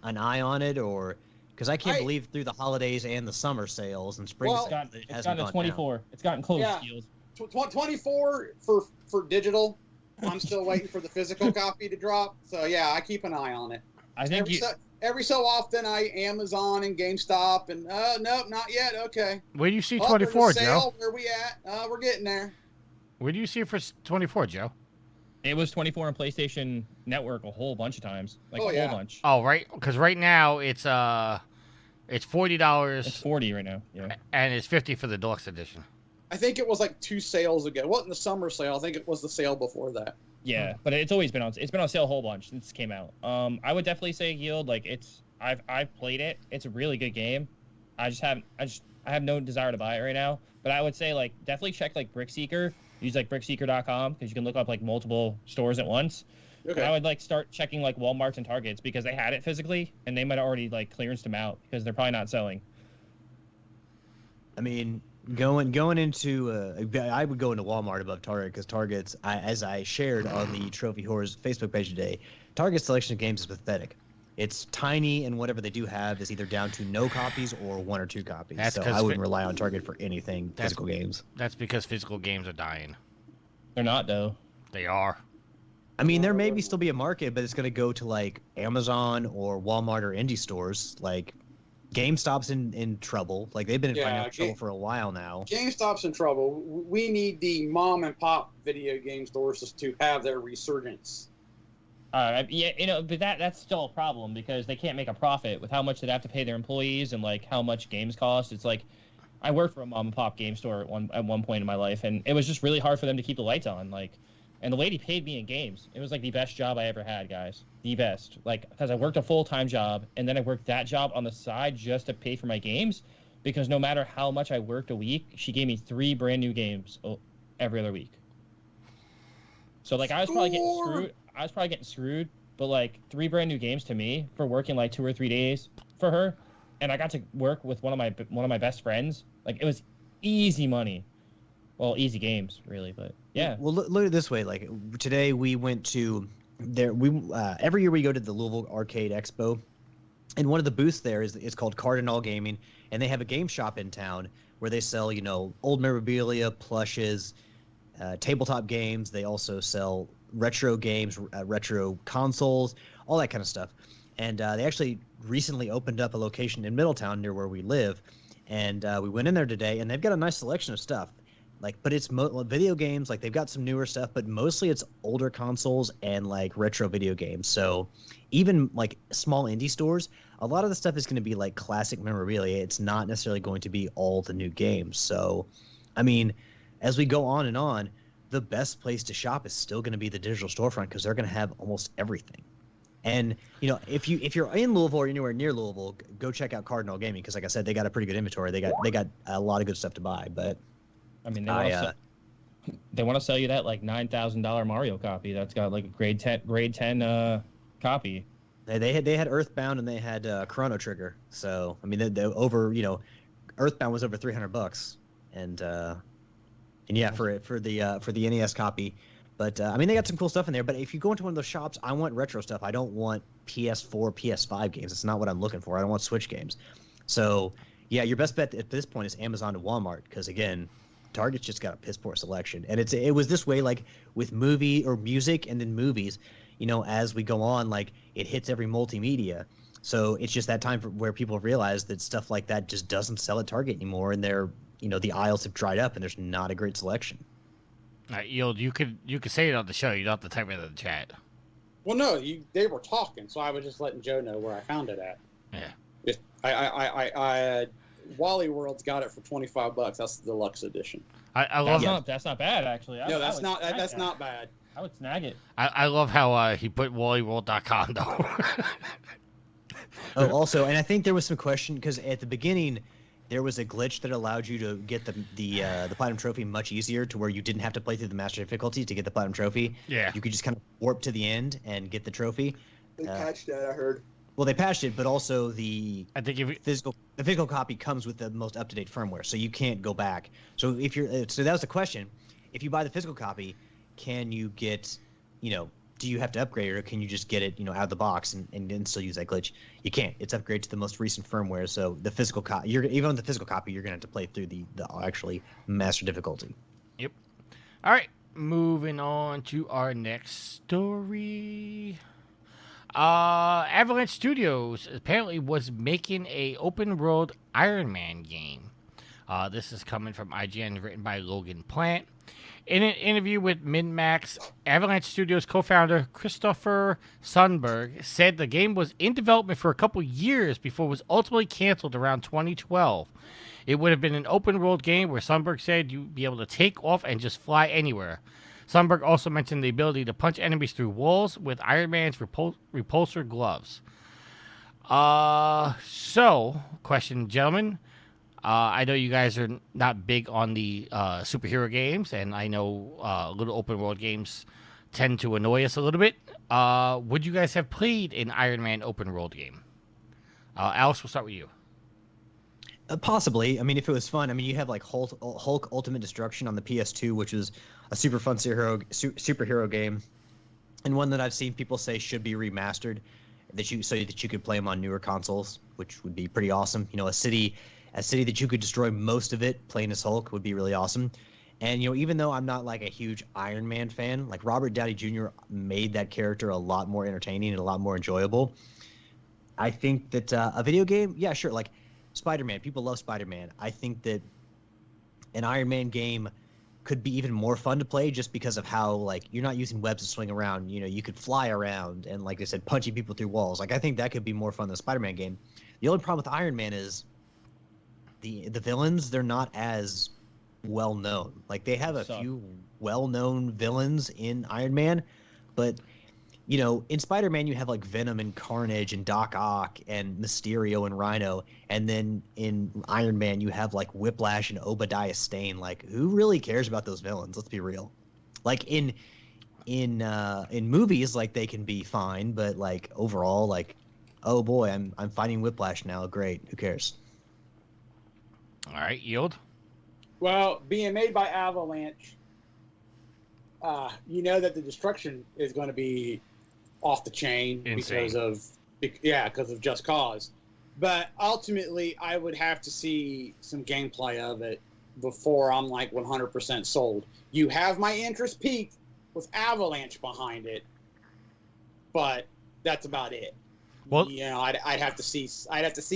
Speaker 8: an eye on it or? Because I can't believe through the holidays and the summer sales and spring,
Speaker 1: it's gotten to 24. It's gotten close. Yeah,
Speaker 4: 24 for digital. I'm still waiting for the physical copy to drop. So yeah, I keep an eye on it.
Speaker 1: I think
Speaker 4: every so often I Amazon and GameStop and nope, not yet. Okay.
Speaker 2: Where do you see 24, Joe?
Speaker 4: Where we at? We're getting there.
Speaker 2: Where do you see it for 24, Joe?
Speaker 1: It was 24 on PlayStation Network a whole bunch of times, like a whole bunch.
Speaker 2: Oh, right, because right now it's $40.
Speaker 1: It's $40 right now. Yeah,
Speaker 2: and it's $50 for the deluxe edition.
Speaker 4: I think it was like 2 sales ago. It wasn't the summer sale. I think it was the sale before that.
Speaker 1: Yeah, but it's always been on. It's been on sale a whole bunch since it came out. I would definitely say Yield. Like I've played it. It's a really good game. I have no desire to buy it right now. But I would say like definitely check like Brickseeker. use like brickseeker.com because you can look up like multiple stores at once.
Speaker 4: Okay.
Speaker 1: And I would like start checking like Walmarts and Targets because they had it physically and they might have already like clearanced them out because they're probably not selling.
Speaker 8: I mean, going into I would go into Walmart above Target because Target's as I shared on the Trophy Horrors Facebook page today, Target's selection of games is pathetic. It's tiny, and whatever they do have is either down to no copies or 1 or 2 copies.
Speaker 2: That's
Speaker 8: so
Speaker 2: 'cause
Speaker 8: I wouldn't rely on Target for anything
Speaker 2: That's-
Speaker 8: physical games.
Speaker 2: That's because physical games are dying.
Speaker 1: They're not though.
Speaker 2: They are.
Speaker 8: I mean, there may still be a market, but it's going to go to like Amazon or Walmart or indie stores. Like GameStop's in trouble. Like they've been in financial trouble for a while now.
Speaker 4: GameStop's in trouble. We need the mom and pop video game stores to have their resurgence.
Speaker 1: Yeah, you know, but that's still a problem because they can't make a profit with how much they'd have to pay their employees and like how much games cost. It's like I worked for a mom and pop game store at one point in my life, and it was just really hard for them to keep the lights on. Like, and the lady paid me in games. It was like the best job I ever had, guys. The best. Like, because I worked a full-time job and then I worked that job on the side just to pay for my games. Because no matter how much I worked a week, she gave me 3 brand new games every other week. So like I was probably getting screwed, but like 3 brand new games to me for working like 2 or 3 days for her, and I got to work with one of my best friends. Like it was easy money, well, easy games really, but yeah.
Speaker 8: Well, look at it this way. Like today we went to there. Every year we go to the Louisville Arcade Expo, and one of the booths there is called Cardinal Gaming, and they have a game shop in town where they sell old memorabilia, plushes, tabletop games. They also sell retro games, retro consoles, all that kind of stuff. And they actually recently opened up a location in Middletown near where we live, and we went in there today, and they've got a nice selection of stuff. Like, but it's video games. Like they've got some newer stuff, but mostly it's older consoles and like retro video games. So even like small indie stores, a lot of the stuff is going to be like classic memorabilia. It's not necessarily going to be all the new games. So, I mean, as we go on and on, the best place to shop is still going to be the digital storefront because they're going to have almost everything. And if you're in Louisville or anywhere near Louisville, go check out Cardinal Gaming because, like I said, they got a pretty good inventory. They got a lot of good stuff to buy. But
Speaker 1: I mean, they want to sell you that like $9,000 Mario copy that's got like a grade 10 copy.
Speaker 8: They had Earthbound and they had Chrono Trigger. So I mean, they over Earthbound was over $300, and yeah, for the NES copy. But I mean, they got some cool stuff in there. But if you go into one of those shops, I want retro stuff. I don't want PS4, PS5 games. It's not what I'm looking for. I don't want Switch games. So yeah, your best bet at this point is Amazon to Walmart because again, Target's just got a piss poor selection, and it was this way like with movie or music and then movies. As we go on, like it hits every multimedia. So it's just that time where people realize that stuff like that just doesn't sell at Target anymore, and the aisles have dried up, and there's not a great selection.
Speaker 2: Yield, you could say it on the show. You don't have to type it in the chat.
Speaker 4: Well, no, they were talking, so I was just letting Joe know where I found it at.
Speaker 2: Yeah.
Speaker 4: I Wally World's got it for $25. That's the deluxe edition.
Speaker 2: I love
Speaker 1: that's not bad actually.
Speaker 4: That's not bad.
Speaker 1: I would snag it.
Speaker 2: I love how he put wallyworld.com though.
Speaker 8: Oh, also, and I think there was some question because at the beginning there was a glitch that allowed you to get the platinum trophy much easier to where you didn't have to play through the master difficulty to get the platinum trophy.
Speaker 2: Yeah.
Speaker 8: You could just kind of warp to the end and get the trophy.
Speaker 4: They patched that, I heard.
Speaker 8: Well, they patched it, but also the physical copy comes with the most up-to-date firmware, so you can't go back. So that was the question. If you buy the physical copy, can you get, do you have to upgrade it, or can you just get it, out of the box and still use that glitch? You can't. It's upgraded to the most recent firmware. So the physical copy, even on the physical copy, you're gonna have to play through the actually master difficulty.
Speaker 2: Yep. All right, moving on to our next story. Avalanche Studios apparently was making a open world Iron Man game. This is coming from IGN, written by Logan Plant. In an interview with MinMax, Avalanche Studios co-founder Christopher Sundberg said the game was in development for a couple years before it was ultimately canceled around 2012. It would have been an open world game where Sundberg said you'd be able to take off and just fly anywhere. Sundberg also mentioned the ability to punch enemies through walls with Iron Man's repulsor gloves. So, question, gentlemen. I know you guys are not big on the superhero games, and I know little open world games tend to annoy us a little bit. Would you guys have played an Iron Man open world game? Alice, we'll start with you.
Speaker 8: Possibly. I mean, if it was fun. I mean, you have like Hulk Ultimate Destruction on the PS2, which is a super fun superhero game, and one that I've seen people say should be remastered, so that you could play them on newer consoles, which would be pretty awesome. You know, a city that you could destroy most of it playing as Hulk would be really awesome. And you know, even though I'm not like a huge Iron Man fan, like Robert Downey Jr. made that character a lot more entertaining and a lot more enjoyable. I think that a video game, yeah, sure, like Spider-Man. People love Spider-Man. I think that an Iron Man game could be even more fun to play just because of how, like, you're not using webs to swing around. You know, you could fly around and, like I said, punching people through walls. Like, I think that could be more fun than a Spider-Man game. The only problem with Iron Man is the villains, they're not as well known. Like, they have a few well-known villains in Iron Man, but you know, in Spider-Man, you have like Venom and Carnage and Doc Ock and Mysterio and Rhino, and then in Iron Man, you have like Whiplash and Obadiah Stane. Like, who really cares about those villains? Let's be real. Like in movies, like they can be fine, but like overall, like, oh boy, I'm fighting Whiplash now. Great, who cares?
Speaker 2: All right, Yield.
Speaker 4: Well, being made by Avalanche, you know that the destruction is going to be off the chain
Speaker 2: Insane.
Speaker 4: because of Just Cause. But ultimately, I would have to see some gameplay of it before I'm like 100% sold. You have my interest peaked with Avalanche behind it, but that's about it.
Speaker 2: Well,
Speaker 4: you know, I'd have to see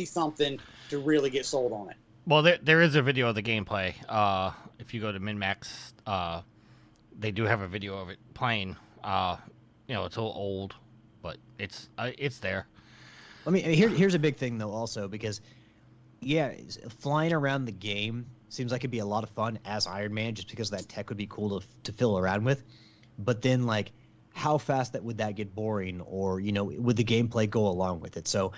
Speaker 4: something to really get sold on it.
Speaker 2: Well, there is a video of the gameplay. If you go to MinMax, they do have a video of it playing. You know, it's a little old, but it's there.
Speaker 8: I mean, here's a big thing though, also, because yeah, flying around the game seems like it'd be a lot of fun as Iron Man, just because that tech would be cool to fill around with. But then, like, how fast would that get boring, or you know, would the gameplay go along with it? So,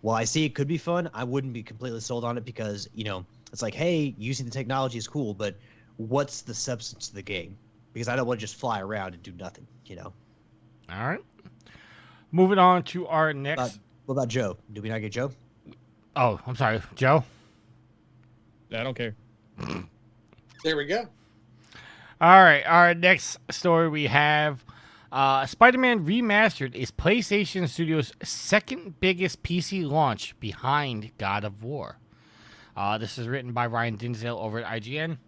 Speaker 8: while I see it could be fun, I wouldn't be completely sold on it because you know, it's like, hey, using the technology is cool, but what's the substance of the game? Because I don't want to just fly around and do nothing, you know.
Speaker 2: All right. Moving on to our next.
Speaker 8: What about Joe? Did we not get Joe?
Speaker 2: Oh, I'm sorry, Joe.
Speaker 1: I don't care.
Speaker 4: There we go.
Speaker 2: All right. Our next story we have Spider-Man Remastered is PlayStation Studios' second biggest PC launch behind God of War. This is written by Ryan Dinsdale over at IGN.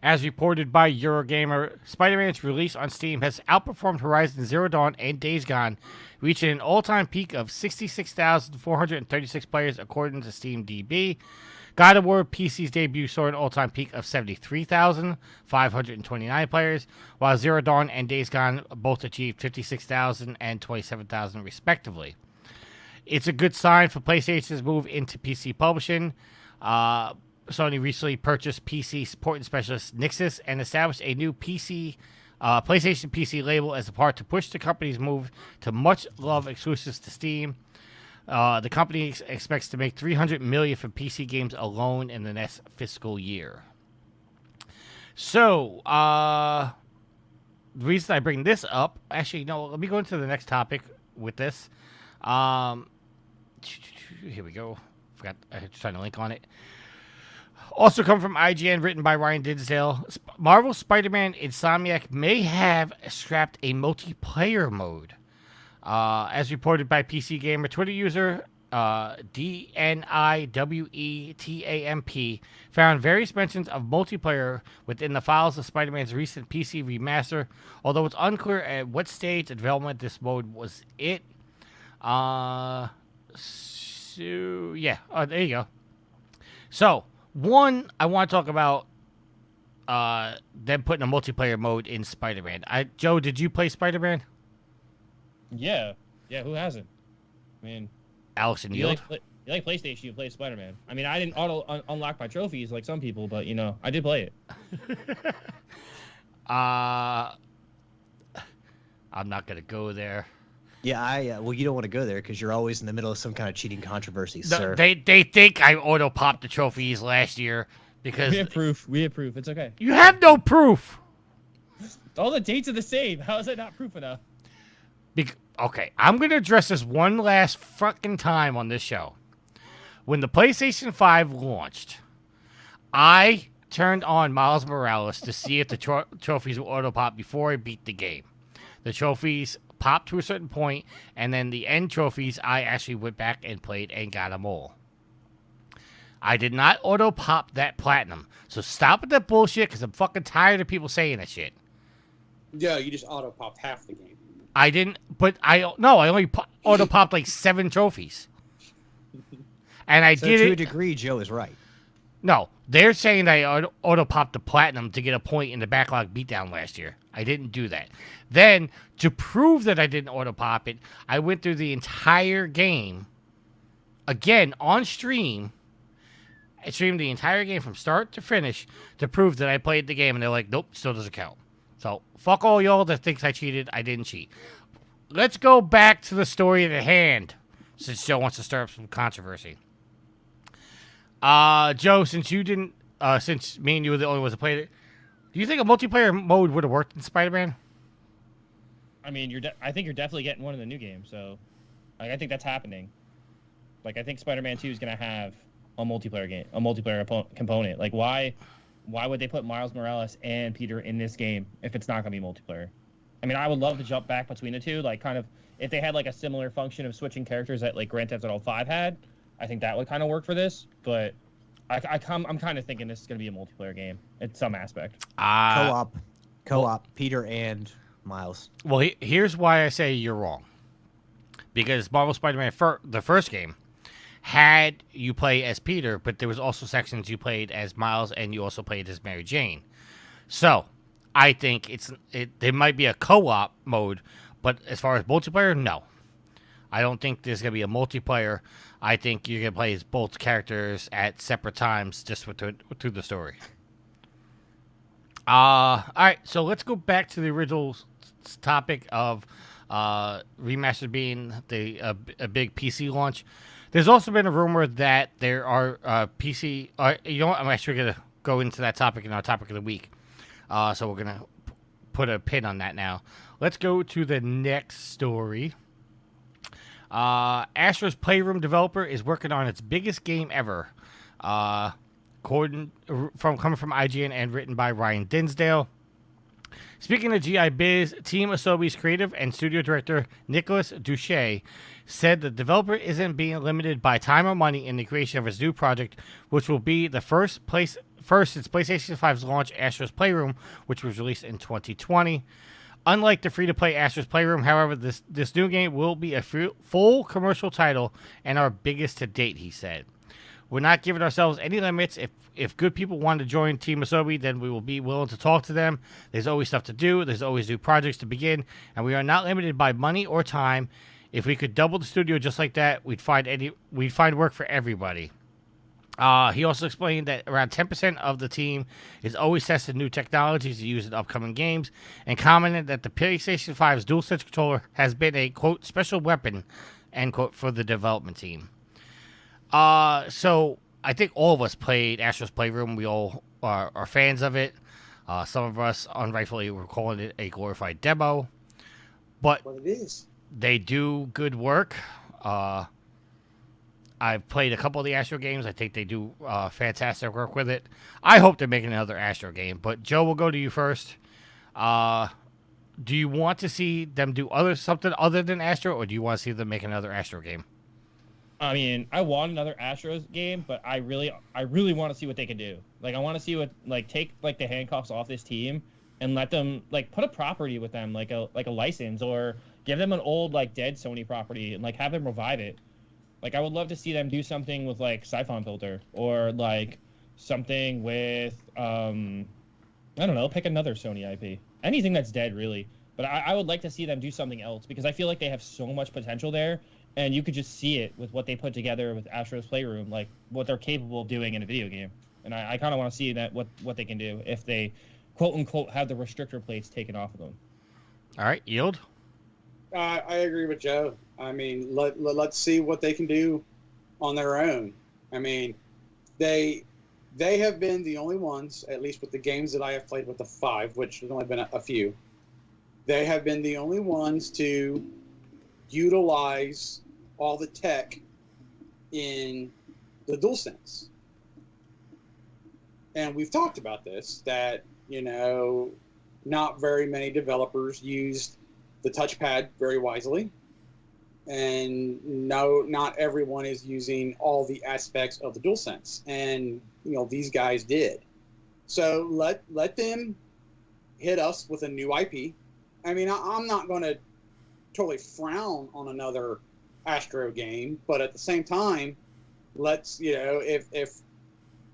Speaker 2: As reported by Eurogamer, Spider-Man's release on Steam has outperformed Horizon Zero Dawn and Days Gone, reaching an all-time peak of 66,436 players according to SteamDB. God of War PC's debut saw an all-time peak of 73,529 players, while Zero Dawn and Days Gone both achieved 56,000 and 27,000 respectively. It's a good sign for PlayStation's move into PC publishing. Sony recently purchased PC support and specialist Nixxes and established a new PlayStation PC label as a part to push the company's move to much-loved exclusives to Steam. The company expects to make $300 million from PC games alone in the next fiscal year. So, the reason I bring this up, actually, no, let me go into the next topic with this. Here we go. Forgot, I was trying to link on it. Also come from IGN, written by Ryan Dinsdale. Marvel's Spider-Man Insomniac may have scrapped a multiplayer mode. As reported by PC Gamer Twitter user DNIWETAMP, found various mentions of multiplayer within the files of Spider-Man's recent PC remaster, although it's unclear at what stage of development this mode was it. There you go. So, one, I want to talk about them putting a multiplayer mode in Spider-Man. Joe, did you play Spider-Man?
Speaker 1: Yeah, who hasn't? I mean,
Speaker 2: Alex and
Speaker 1: you
Speaker 2: Yield?
Speaker 1: you like PlayStation, you play Spider-Man. I mean, I didn't unlock my trophies like some people, but, you know, I did play it.
Speaker 2: I'm not going to go there.
Speaker 8: Yeah, well, you don't want to go there because you're always in the middle of some kind of cheating controversy, sir.
Speaker 2: They think I auto popped the trophies last year because
Speaker 1: We have proof. We have proof. It's okay.
Speaker 2: you have no proof.
Speaker 1: All the dates are the same. How is that not proof enough?
Speaker 2: Okay, I'm gonna address this one last fucking time on this show. When the PlayStation 5 launched, I turned on Miles Morales to see if the trophies would auto pop before I beat the game. The trophies popped to a certain point, and then the end trophies, I actually went back and played and got them all. I did not auto pop that platinum, so stop with that bullshit because I'm fucking tired of people saying that shit.
Speaker 4: Yeah, you just auto popped half the game.
Speaker 2: I didn't, but I only auto popped like 7 trophies. And I
Speaker 8: So
Speaker 2: did
Speaker 8: to
Speaker 2: it.
Speaker 8: a degree, Joe is right.
Speaker 2: No, they're saying that I auto popped the platinum to get a point in the backlog beatdown last year. I didn't do that. Then, to prove that I didn't auto pop it, I went through the entire game again on stream. I streamed the entire game from start to finish to prove that I played the game, and they're like, nope, still doesn't count. So, fuck all y'all that thinks I cheated. I didn't cheat. Let's go back to the story at hand, since Joe wants to stir up some controversy. Joe, since you didn't, since me and you were the only ones that played it, do you think a multiplayer mode would have worked in Spider-Man?
Speaker 1: I mean, I think you're definitely getting one in the new game. So, like, I think that's happening. Like, I think Spider-Man 2 is gonna have a multiplayer component. Like, why would they put Miles Morales and Peter in this game if it's not gonna be multiplayer? I mean, I would love to jump back between the two, like, kind of, if they had like a similar function of switching characters that like Grand Theft Auto 5 had. I think that would kind of work for this, but I'm kind of thinking this is going to be a multiplayer game in some aspect.
Speaker 8: Co-op, Peter and Miles.
Speaker 2: Well, here's why I say you're wrong. Because Marvel Spider-Man, the first game, had you play as Peter, but there was also sections you played as Miles and you also played as Mary Jane. So, I think there might be a co-op mode, but as far as multiplayer, no. I don't think there's going to be a multiplayer. I think you're going to play as both characters at separate times just through the story. All right, so let's go back to the original topic of Remastered being a big PC launch. There's also been a rumor that there are PC... you know what? I'm actually going to go into that topic in our topic of the week. So we're going to put a pin on that now. Let's go to the next story. Astro's Playroom developer is working on its biggest game ever. Coming from IGN and written by Ryan Dinsdale. Speaking of GI Biz, Team Asobi's creative and studio director Nicholas Duche said the developer isn't being limited by time or money in the creation of its new project, which will be the first since PlayStation 5's launch, Astro's Playroom, which was released in 2020. Unlike the free-to-play Astro's Playroom, however, this new game will be a full commercial title and our biggest to date, he said. We're not giving ourselves any limits. If good people want to join Team Asobi, then we will be willing to talk to them. There's always stuff to do. There's always new projects to begin, and we are not limited by money or time. If we could double the studio just like that, we'd find work for everybody. He also explained that around 10% of the team is always testing new technologies to use in upcoming games, and commented that the PlayStation 5's DualSense controller has been a, quote, special weapon, end quote, for the development team. So I think all of us played Astro's Playroom. We all are fans of it. Some of us, unrightfully, were calling it a glorified demo. But
Speaker 4: What it is.
Speaker 2: they do good work. I've played a couple of the Astro games. I think they do fantastic work with it. I hope they're making another Astro game. But Joe, we'll go to you first. Do you want to see them do something other than Astro, or do you want to see them make another Astro game?
Speaker 1: I mean, I want another Astros game, but I really want to see what they can do. Like, I want to see what, like, take like the handcuffs off this team and let them, like, put a property with them, like a license, or give them an old, like, dead Sony property and, like, have them revive it. Like, I would love to see them do something with, like, Siphon Filter, or, like, something with, I don't know, pick another Sony IP. Anything that's dead, really. But I would like to see them do something else, because I feel like they have so much potential there, and you could just see it with what they put together with Astro's Playroom, like, what they're capable of doing in a video game. And I kind of want to see that what they can do if they, quote-unquote, have the restrictor plates taken off of them.
Speaker 2: All right, Yield?
Speaker 4: I agree with Joe. I mean, let's see what they can do on their own. I mean, they have been the only ones, at least with the games that I have played with the 5, which has only been a few. They have been the only ones to utilize all the tech in the DualSense. And we've talked about this, that, not very many developers used the touchpad very wisely. And no, not everyone is using all the aspects of the DualSense. And, these guys did. So let them hit us with a new IP. I mean, I'm not going to totally frown on another Astro game, but at the same time, let's, if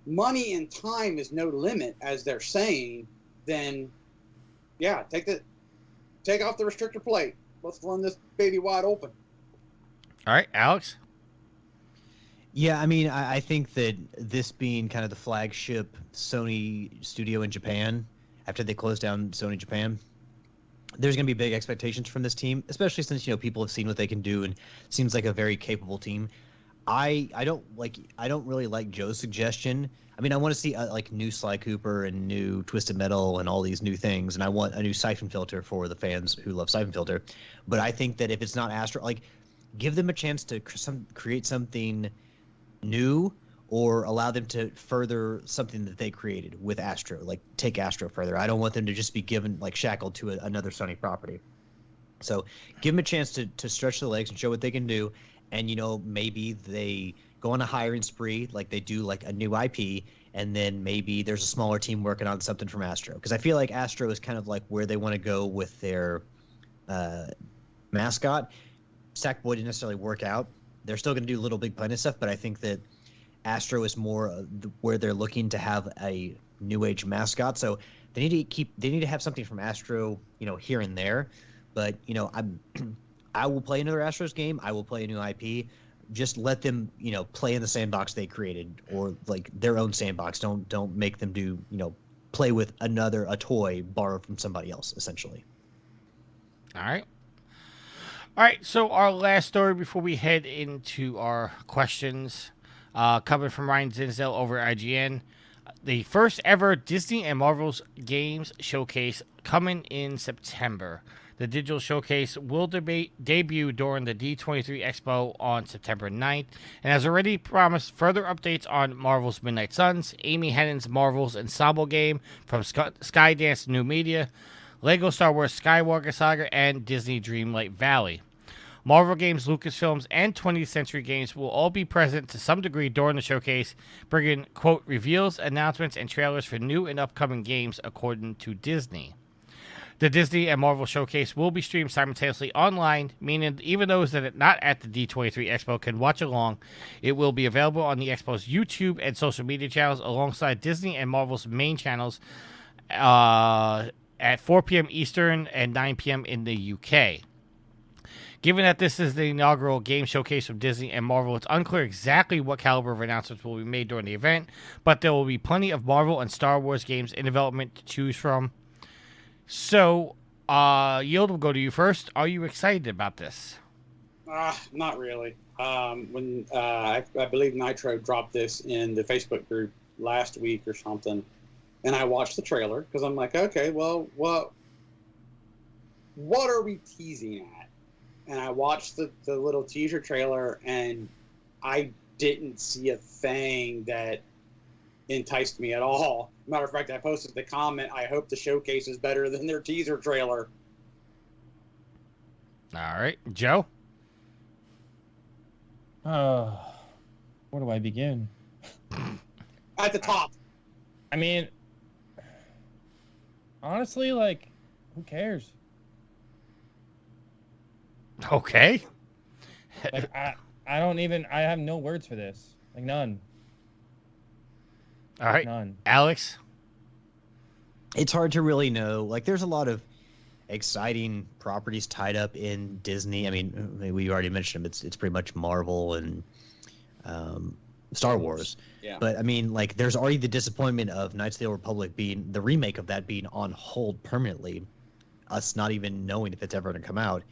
Speaker 4: money and time is no limit, as they're saying, then yeah, take off the restrictor plate. Let's run this baby wide open.
Speaker 2: All right, Alex.
Speaker 8: Yeah, I mean, I think that this being kind of the flagship Sony studio in Japan, after they closed down Sony Japan, there's going to be big expectations from this team, especially since people have seen what they can do and seems like a very capable team. I don't really like Joe's suggestion. I mean, I want to see like new Sly Cooper and new Twisted Metal and all these new things, and I want a new Siphon Filter for the fans who love Siphon Filter. But I think that if it's not Astro, like, give them a chance to create something new, or allow them to further something that they created with Astro, like take Astro further. I don't want them to just be given, like, shackled to another Sony property. So give them a chance to stretch the legs and show what they can do. And, maybe they go on a hiring spree, like they do, like a new IP, and then maybe there's a smaller team working on something from Astro. Because I feel like Astro is kind of like where they want to go with their mascot. Sackboy didn't necessarily work out. They're still going to do Little Big Planet stuff, but I think that Astro is more where they're looking to have a new age mascot. So they need to have something from Astro, here and there. But I will play another Astros game. I will play a new IP. Just let them, play in the sandbox they created, or like their own sandbox. Don't make them do, play with a toy borrowed from somebody else, essentially.
Speaker 2: All right. So our last story before we head into our questions, coming from Ryan Zinzel over at IGN. The first ever Disney and Marvel's games showcase coming in September. The digital showcase will debut during the D23 Expo on September 9th, and has already promised further updates on Marvel's Midnight Suns, Amy Hennon's Marvel's Ensemble game from Skydance New Media, Lego Star Wars Skywalker Saga, and Disney Dreamlight Valley. Marvel Games, Lucasfilms, and 20th Century Games will all be present to some degree during the showcase, bringing, quote, reveals, announcements, and trailers for new and upcoming games, according to Disney. The Disney and Marvel showcase will be streamed simultaneously online, meaning even those that are not at the D23 Expo can watch along. It will be available on the Expo's YouTube and social media channels alongside Disney and Marvel's main channels at 4 p.m. Eastern and 9 p.m. in the UK. Given that this is the inaugural game showcase from Disney and Marvel, it's unclear exactly what caliber of announcements will be made during the event, but there will be plenty of Marvel and Star Wars games in development to choose from. So, Yield, will go to you first. Are you excited about this?
Speaker 4: Not really. When I believe Nitro dropped this in the Facebook group last week or something, and I watched the trailer because I'm like, okay, well, what are we teasing at? And I watched the little teaser trailer, and I didn't see a thing that enticed me at all. Matter of fact, I posted the comment, I hope the showcase is better than their teaser trailer.
Speaker 2: All right. Joe?
Speaker 1: Where do I begin?
Speaker 4: At the top.
Speaker 1: I mean, honestly, like, who cares?
Speaker 2: Okay.
Speaker 1: Like, I have no words for this. Like, none.
Speaker 2: All right.
Speaker 1: None.
Speaker 2: Alex?
Speaker 8: It's hard to really know. Like, there's a lot of exciting properties tied up in Disney. I mean, we already mentioned them. It's pretty much Marvel and Star Wars.
Speaker 4: Yeah.
Speaker 8: But I mean, like, there's already the disappointment of Knights of the Old Republic being the remake of that being on hold permanently, us not even knowing if it's ever going to come out.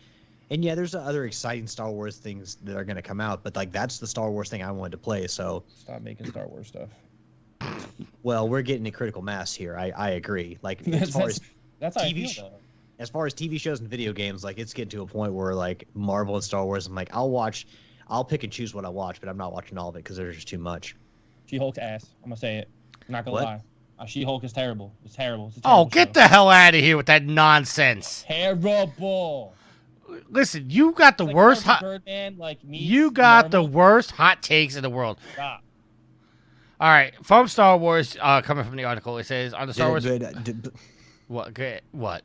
Speaker 8: And yeah, there's other exciting Star Wars things that are going to come out, but like that's the Star Wars thing I wanted to play. So
Speaker 1: Stop making Star Wars stuff.
Speaker 8: well, we're getting a critical mass here. I agree. Like as far as
Speaker 1: That's how I
Speaker 8: TV
Speaker 1: feel, though.
Speaker 8: as far as TV shows and video games, like it's getting to a point where like Marvel and Star Wars, I'm like, I'll pick and choose what I watch, but I'm not watching all of it because there's just too much.
Speaker 1: She-Hulk's ass. I'm gonna say it. I'm not gonna
Speaker 8: What?
Speaker 1: lie. She-Hulk is terrible. It's terrible. It's a
Speaker 2: Oh,
Speaker 1: terrible
Speaker 2: get
Speaker 1: show.
Speaker 2: the hell out of here with that nonsense.
Speaker 1: Terrible.
Speaker 2: Listen, you got the
Speaker 1: It's like
Speaker 2: worst
Speaker 1: Harvey
Speaker 2: hot.
Speaker 1: Birdman, like me.
Speaker 2: You got the
Speaker 1: normal.
Speaker 2: worst hot takes in the world.
Speaker 1: Stop.
Speaker 2: All right, from Star Wars, coming from the article, it says on the Star Wars. What? What?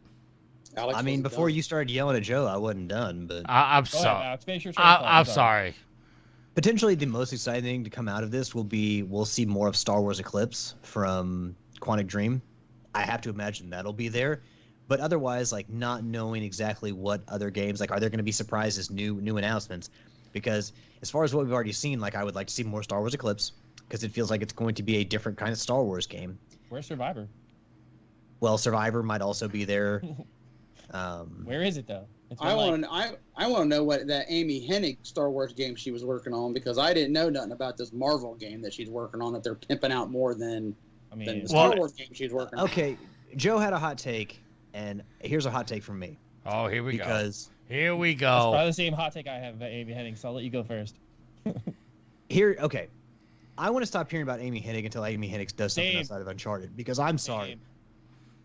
Speaker 4: Alex
Speaker 8: I mean,
Speaker 4: wasn't
Speaker 8: before
Speaker 4: done.
Speaker 8: you started yelling at Joe, I wasn't done, but
Speaker 2: I'm
Speaker 1: Go ahead,
Speaker 2: sorry.
Speaker 1: Alex. Finish your train of thought.
Speaker 2: I'm sorry.
Speaker 8: potentially the most exciting thing to come out of this will be we'll see more of Star Wars Eclipse from Quantic Dream. I have to imagine that'll be there. But otherwise, like not knowing exactly what other games, like are there going to be surprises, new announcements? Because as far as what we've already seen, like I would like to see more Star Wars Eclipse because it feels like it's going to be a different kind of Star Wars game.
Speaker 1: Where's Survivor?
Speaker 8: Well, Survivor might also be there.
Speaker 1: Where is it though? It's
Speaker 4: I
Speaker 1: been,
Speaker 4: want to know what that Amy Hennig Star Wars game she was working on because I didn't know nothing about this Marvel game that she's working on that they're pimping out more than the Star Wars game she's working on.
Speaker 8: Okay, Joe had a hot take, and here's a hot take from me.
Speaker 2: Oh, here we
Speaker 8: go.
Speaker 2: Here we
Speaker 1: That's
Speaker 2: go.
Speaker 1: probably the same hot take I have about Amy Hennig, so I'll let you go first.
Speaker 8: Okay. I want to stop hearing about Amy Hennig until Amy Hennig does something outside of Uncharted, because I'm sorry.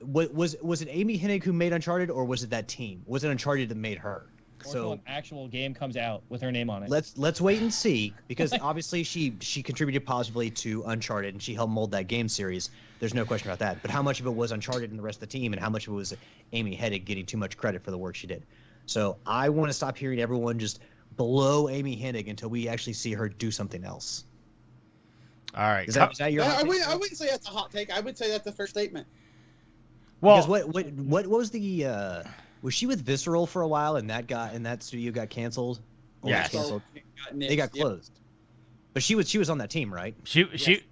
Speaker 8: Was it Amy Hennig who made Uncharted, or was it that team? Was it Uncharted that made her?
Speaker 1: Or so an actual game comes out with her name on it.
Speaker 8: Let's wait and see, because obviously she contributed positively to Uncharted and she helped mold that game series. There's no question about that. But how much of it was Uncharted and the rest of the team, and how much of it was Amy Hennig getting too much credit for the work she did? So I want to stop hearing everyone just below Amy Hennig until we actually see her do something else.
Speaker 2: All right.
Speaker 8: Is that your hot take?
Speaker 4: I wouldn't say that's a hot take. I would say that's a fair statement.
Speaker 2: Well,
Speaker 8: because what was the was she with Visceral for a while and that studio got canceled? Or
Speaker 2: Yes.
Speaker 8: canceled? They got closed. But she was on that team, right?
Speaker 2: She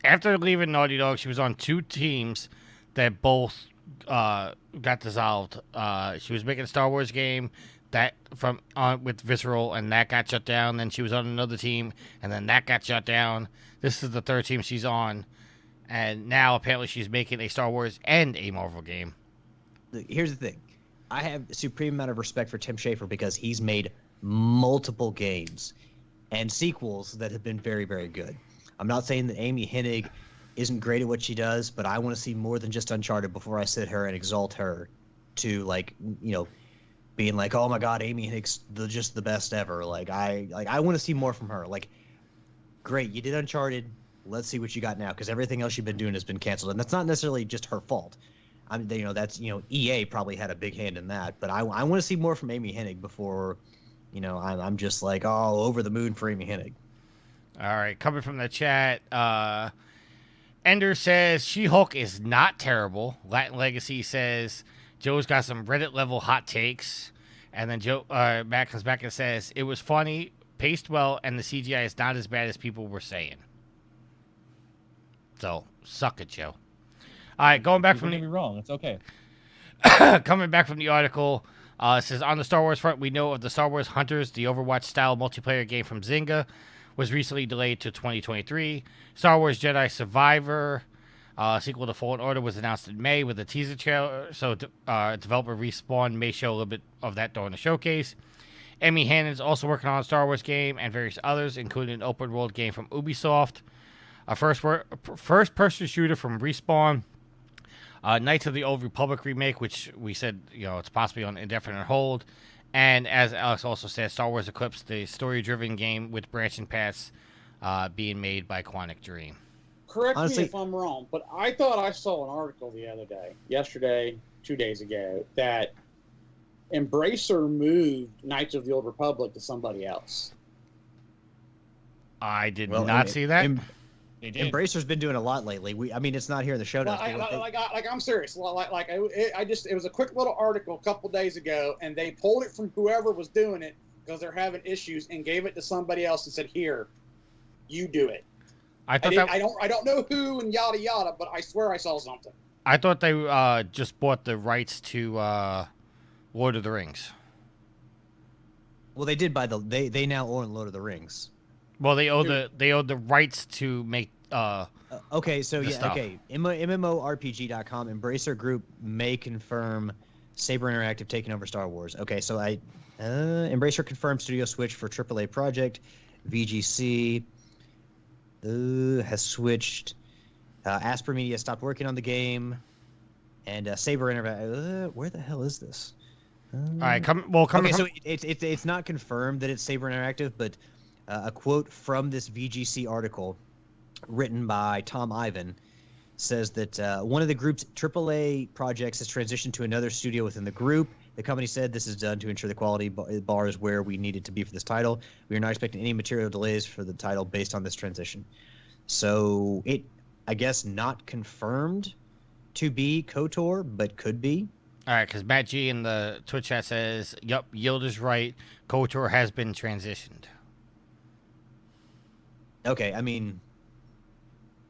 Speaker 2: after leaving Naughty Dog, she was on two teams that both got dissolved. She was making a Star Wars game that with Visceral, and that got shut down. Then she was on another team, and then that got shut down. This is the third team she's on, and now apparently she's making a Star Wars and a Marvel game.
Speaker 8: Here's the thing. I have a supreme amount of respect for Tim Schafer because he's made multiple games and sequels that have been very, very good. I'm not saying that Amy Hennig isn't great at what she does, but I want to see more than just Uncharted before I sit her and exalt her to, like, you know, being like, oh my God, Amy Hennig's just the best ever. I want to see more from her. Like, great, you did Uncharted. Let's see what you got now, because everything else you've been doing has been canceled, and that's not necessarily just her fault. I mean, that's EA probably had a big hand in that, but I want to see more from Amy Hennig before, I'm just like, oh, over the moon for Amy Hennig.
Speaker 2: All right, coming from the chat, Ender says She-Hulk is not terrible. Latin Legacy says Joe's got some Reddit level hot takes, and then Matt comes back and says it was funny, paced well, and the CGI is not as bad as people were saying. So suck it, Joe. All right, going back from
Speaker 1: Don't get me wrong, it's okay.
Speaker 2: coming back from the article, it says on the Star Wars front, we know of the Star Wars Hunters, the Overwatch-style multiplayer game from Zynga, was recently delayed to 2023. Star Wars Jedi Survivor, sequel to Fallen Order, was announced in May with a teaser trailer, so developer Respawn may show a little bit of that during the showcase. Amy Hannon's also working on a Star Wars game and various others, including an open-world game from Ubisoft, a first-person shooter from Respawn, Knights of the Old Republic remake, which we said, it's possibly on indefinite hold. And as Alex also said, Star Wars Eclipse, the story-driven game with branching paths being made by Quantic Dream.
Speaker 4: Correct me if I'm wrong, but I thought I saw an article the other day, yesterday, 2 days ago, that Embracer moved Knights of the Old Republic to somebody else.
Speaker 2: I did not see that.
Speaker 8: Embracer's been doing a lot lately. It's not here in the show notes.
Speaker 4: I'm serious. It was a quick little article a couple days ago, and they pulled it from whoever was doing it because they're having issues, and gave it to somebody else and said, "Here, you do it." I don't know who and yada yada, but I swear I saw something.
Speaker 2: I thought they just bought the rights to Lord of the Rings.
Speaker 8: Well, they did buy they now own Lord of the Rings.
Speaker 2: Well, they owe the rights to make
Speaker 8: Okay, so
Speaker 2: the
Speaker 8: yeah,
Speaker 2: stuff.
Speaker 8: okay. MMORPG.com, Embracer Group may confirm Saber Interactive taking over Star Wars. Okay, so Embracer confirmed Studio Switch for AAA project. VGC has switched. Asper Media stopped working on the game, and Saber Interactive. Where the hell is this?
Speaker 2: All right, come.
Speaker 8: So it's not confirmed that it's Saber Interactive, but a quote from this VGC article, written by Tom Ivan, says that one of the group's AAA projects has transitioned to another studio within the group. The company said this is done to ensure the quality bar is where we need it to be for this title. We are not expecting any material delays for the title based on this transition. So I guess, not confirmed to be KOTOR, but could be.
Speaker 2: All right, because Matt G in the Twitch chat says, "Yup, Yield is right. KOTOR has been transitioned."
Speaker 8: Okay, I mean,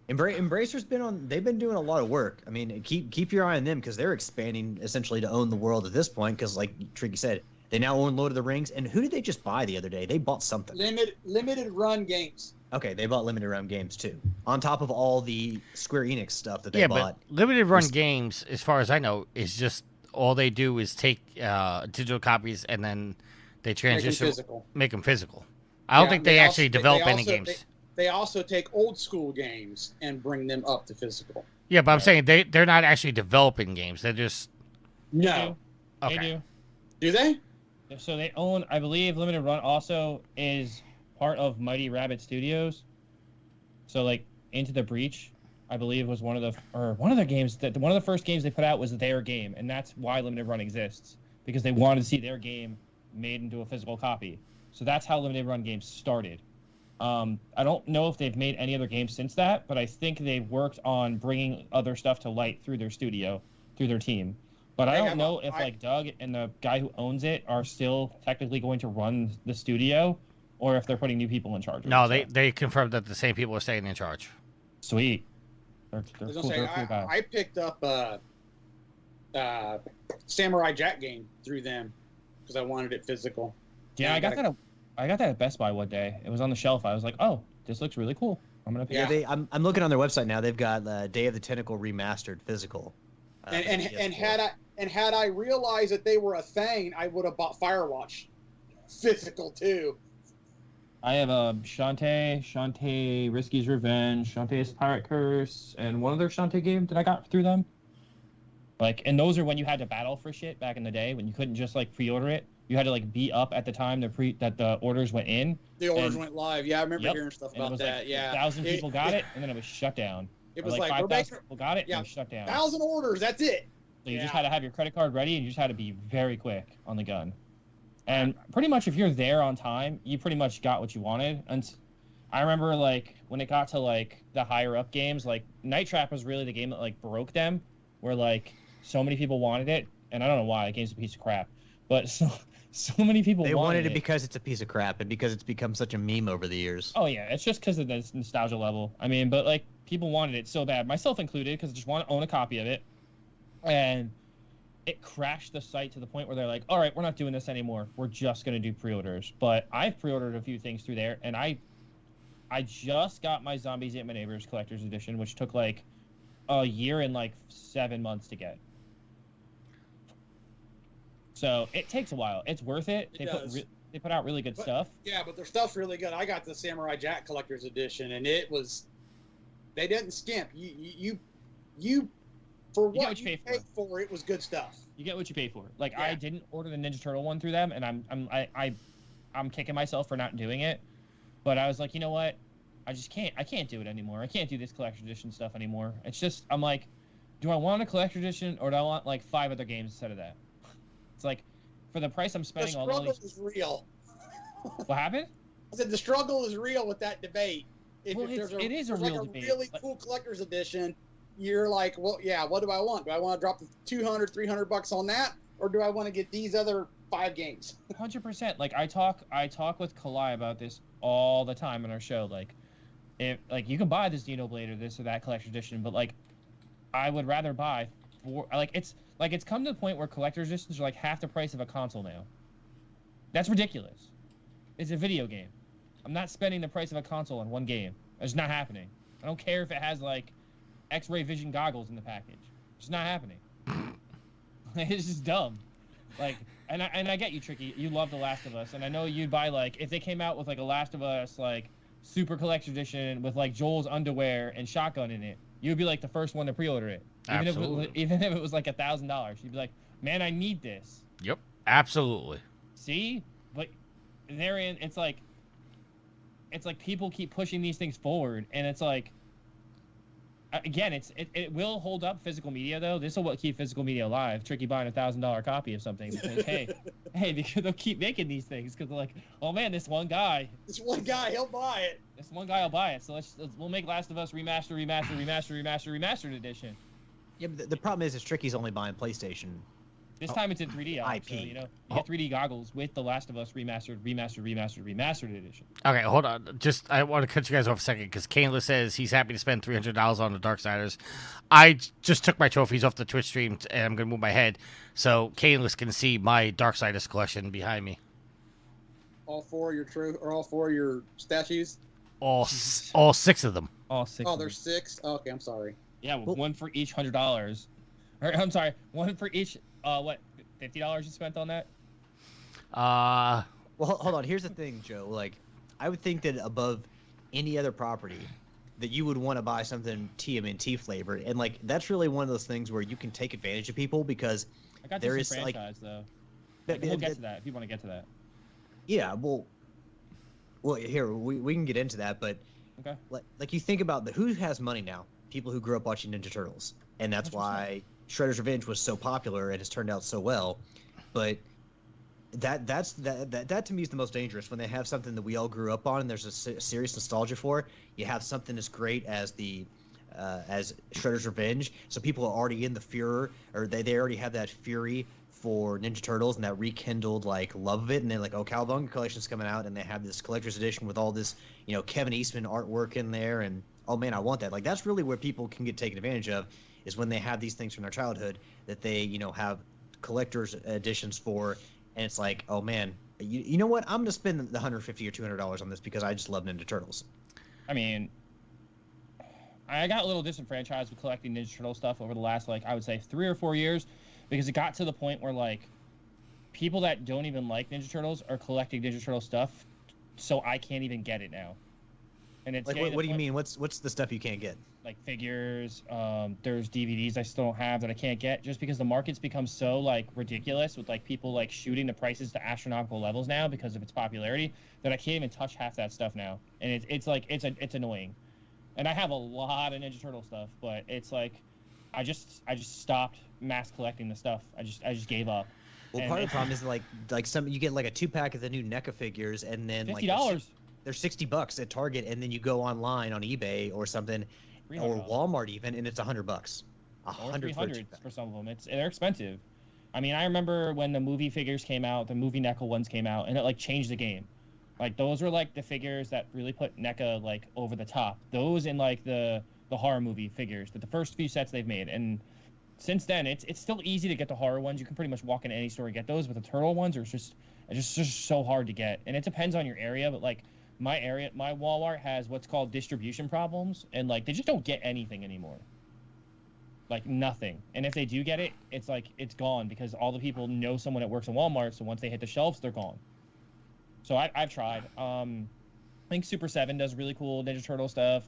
Speaker 8: Embracer's they've been doing a lot of work. I mean, keep your eye on them because they're expanding essentially to own the world at this point. Because, like Tricky said, they now own Lord of the Rings. And who did they just buy the other day? They bought something.
Speaker 4: Limited run games.
Speaker 8: Okay, they bought limited run games too, on top of all the Square Enix stuff that they bought.
Speaker 2: But limited run games, as far as I know, is just all they do is take digital copies and then they transition, make them physical. I don't think they actually develop any games.
Speaker 4: They also take old school games and bring them up to physical.
Speaker 2: Yeah, but I'm saying they're not actually developing games. They're just
Speaker 4: no.
Speaker 1: They do.
Speaker 4: Do they?
Speaker 1: So they own, I believe, Limited Run also is part of Mighty Rabbit Studios. So like Into the Breach, I believe, was one of their games that one of the first games they put out was their game, and that's why Limited Run exists, because they wanted to see their game made into a physical copy. So that's how Limited Run games started. I don't know if they've made any other games since that, but I think they've worked on bringing other stuff to light through their studio, through their team. But I don't know if like Doug and the guy who owns it are still technically going to run the studio, or if they're putting new people in charge.
Speaker 2: No, they confirmed that the same people are staying in charge.
Speaker 1: Sweet. They're cool guys.
Speaker 4: I picked up Samurai Jack game through them because I wanted it physical.
Speaker 1: Yeah, I got that at Best Buy one day. It was on the shelf. I was like, oh, this looks really cool. I'm gonna pick it.
Speaker 8: I'm looking on their website now. They've got Day of the Tentacle remastered physical.
Speaker 4: And had I realized that they were a thing, I would have bought Firewatch physical too.
Speaker 1: I have Shantae Risky's Revenge, Shantae's Pirate Curse, and one other Shantae game that I got through them. Like, and those are when you had to battle for shit back in the day, when you couldn't just like pre-order it. You had to like be up at the time that the orders went in.
Speaker 4: The orders went live. Yeah, I remember hearing stuff about that.
Speaker 1: Like,
Speaker 4: yeah,
Speaker 1: 1,000 people got it, and then it was shut down.
Speaker 4: It was like
Speaker 1: 5,000 people got it, and it was shut down.
Speaker 4: 1,000 orders. That's it.
Speaker 1: So you just had to have your credit card ready, and you just had to be very quick on the gun. And pretty much, if you're there on time, you pretty much got what you wanted. And I remember like when it got to like the higher up games, like Night Trap was really the game that like broke them, where like so many people wanted it, and I don't know why. The game's a piece of crap, but so many people
Speaker 8: wanted it because it's a piece of crap and because it's become such a meme over the years.
Speaker 1: Oh yeah, it's just because of the nostalgia level. I mean, but like people wanted it so bad, myself included, because I just want to own a copy of it, and it crashed the site to the point where they're like, all right, we're not doing this anymore. We're just going to do pre-orders. But I've pre-ordered a few things through there, and I just got my Zombies Ate My Neighbors Collector's Edition, which took like a year and like 7 months to get. So it takes a while. It's worth it. They put out really good stuff.
Speaker 4: Yeah, but their stuff's really good. I got the Samurai Jack Collector's Edition, and it was... They didn't skimp. You for what you paid for, it was good stuff.
Speaker 1: You get what you pay for. Like, yeah. I didn't order the Ninja Turtle one through them, and I'm kicking myself for not doing it. But I was like, you know what? I can't do it anymore. I can't do this collector's edition stuff anymore. It's just, I'm like, do I want a collector's edition, or do I want like 5 other games instead of that? It's like, for the price I'm spending on all these...
Speaker 4: The struggle is real.
Speaker 1: What happened?
Speaker 4: I said the struggle is real with that debate.
Speaker 1: It is a real debate.
Speaker 4: Really cool collector's edition, you're like, well, yeah, what do I want? Do I want to drop the $200-$300 on that, or do I want to get these other 5 games?
Speaker 1: 100%. Like I talk with Kalai about this all the time on our show. Like, if like you can buy this Xenoblade or this or that collector's edition, but like, I would rather buy 4. Like it's come to the point where collector's editions are like half the price of a console now. That's ridiculous. It's a video game. I'm not spending the price of a console on one game. It's not happening. I don't care if it has like X-ray vision goggles in the package. It's not happening. It's just dumb. Like, and I get you, Tricky. You love The Last of Us, and I know you'd buy like if they came out with like a Last of Us like super collector's edition with like Joel's underwear and shotgun in it. You'd be like the first one to pre-order it.
Speaker 2: Absolutely.
Speaker 1: Even if it was like $1,000, you'd be like, man, I need this.
Speaker 2: Yep. Absolutely.
Speaker 1: See, but therein, it's like people keep pushing these things forward, and it's like, again, it will hold up physical media though. This will what keep physical media alive. Tricky buying $1,000 copy of something because hey, they'll keep making these things because they're like, oh man, this one guy,
Speaker 4: he'll buy it.
Speaker 1: This one guy will buy it. So we'll make Last of Us remastered edition.
Speaker 8: Yeah, but the problem is Tricky's only buying PlayStation.
Speaker 1: This time it's in 3D.
Speaker 8: IP.
Speaker 1: So, you get 3D goggles with The Last of Us remastered edition.
Speaker 2: Okay, hold on. I want to cut you guys off a second because Kanelis says he's happy to spend $300 on the Darksiders. I just took my trophies off the Twitch stream and I'm going to move my head so Kanelis can see my Darksiders collection behind me.
Speaker 4: All four of your statues?
Speaker 2: All 6 of them.
Speaker 1: All 6.
Speaker 4: Oh, there's 6? Oh, okay, I'm sorry.
Speaker 1: Yeah, well, one for each $100. Or, I'm sorry, one for each. What? $50 you spent on that?
Speaker 8: Well, hold on. Here's the thing, Joe. Like, I would think that above any other property, that you would want to buy something TMNT flavored, and like that's really one of those things where you can take advantage of people because
Speaker 1: I got
Speaker 8: there
Speaker 1: this
Speaker 8: is
Speaker 1: franchise
Speaker 8: like.
Speaker 1: Though. We'll get to that if you want to get to that.
Speaker 8: Yeah, well, here we can get into that, but
Speaker 1: okay.
Speaker 8: Like you think about who has money now? People who grew up watching Ninja Turtles, and that's why Shredder's Revenge was so popular and has turned out so well. But that to me is the most dangerous when they have something that we all grew up on and there's a serious nostalgia for. You have something as great as as Shredder's Revenge, so people are already in the furor, or they already have that fury for Ninja Turtles and that rekindled like love of it, and then like Cowabunga Collection's coming out and they have this collector's edition with all this Kevin Eastman artwork in there, and oh man, I want that. Like that's really where people can get taken advantage of, is when they have these things from their childhood that they have collector's editions for, and it's like, oh man, you know what? I'm gonna spend the $150 or $200 on this because I just love Ninja Turtles.
Speaker 1: I mean, I got a little disenfranchised with collecting Ninja Turtle stuff over the last I would say 3 or 4 years, because it got to the point where people that don't even like Ninja Turtles are collecting Ninja Turtle stuff, so I can't even get it now. And it's
Speaker 8: what do you mean? What's the stuff you can't get?
Speaker 1: Like figures, there's DVDs I still don't have that I can't get just because the market's become so ridiculous with people shooting the prices to astronomical levels now because of its popularity that I can't even touch half that stuff now, and it's annoying. And I have a lot of Ninja Turtle stuff, but it's I just stopped mass collecting the stuff. I just gave up.
Speaker 8: Well, part of the problem is like some you get a 2-pack of the new NECA figures, and then
Speaker 1: $50.
Speaker 8: They're $60 at Target, and then you go online on eBay or something, or Walmart even, and it's $100. $100
Speaker 1: for some of them. They're expensive. I mean, I remember when the movie figures came out, the movie NECA ones came out, and it changed the game. Those were the figures that really put NECA over the top. Those and the horror movie figures, the first few sets they've made, and since then it's still easy to get the horror ones. You can pretty much walk into any store and get those, but the turtle ones are just so hard to get, and it depends on your area. But my area, my Walmart has what's called distribution problems, and they just don't get anything anymore. Nothing. And if they do get it, it's it's gone because all the people know someone that works in Walmart, so once they hit the shelves, they're gone. So I've tried. I think Super 7 does really cool Ninja Turtle stuff.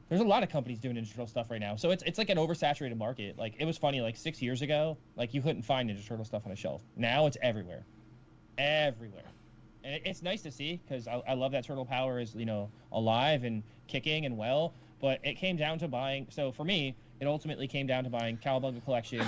Speaker 1: There's a lot of companies doing Ninja Turtle stuff right now. So it's an oversaturated market. It was funny, 6 years ago, you couldn't find Ninja Turtle stuff on a shelf. Now it's everywhere. Everywhere. And it's nice to see because I love that Turtle Power is, alive and kicking and well. But it came down to buying. So for me, it ultimately came down to buying Cowabunga Collection.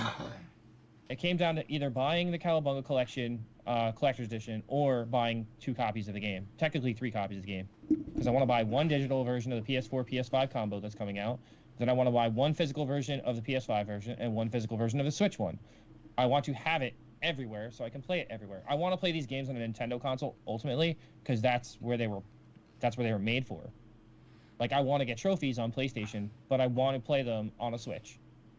Speaker 1: It came down to either buying the Cowabunga Collection Collector's Edition or buying 2 copies of the game. Technically 3 copies of the game. Because I want to buy 1 digital version of the PS4, PS5 combo that's coming out. Then I want to buy 1 physical version of the PS5 version and 1 physical version of the Switch one. I want to have it everywhere so I can play it everywhere. I want to play these games on a Nintendo console ultimately because that's where they were made for. I want to get trophies on PlayStation, but I want to play them on a Switch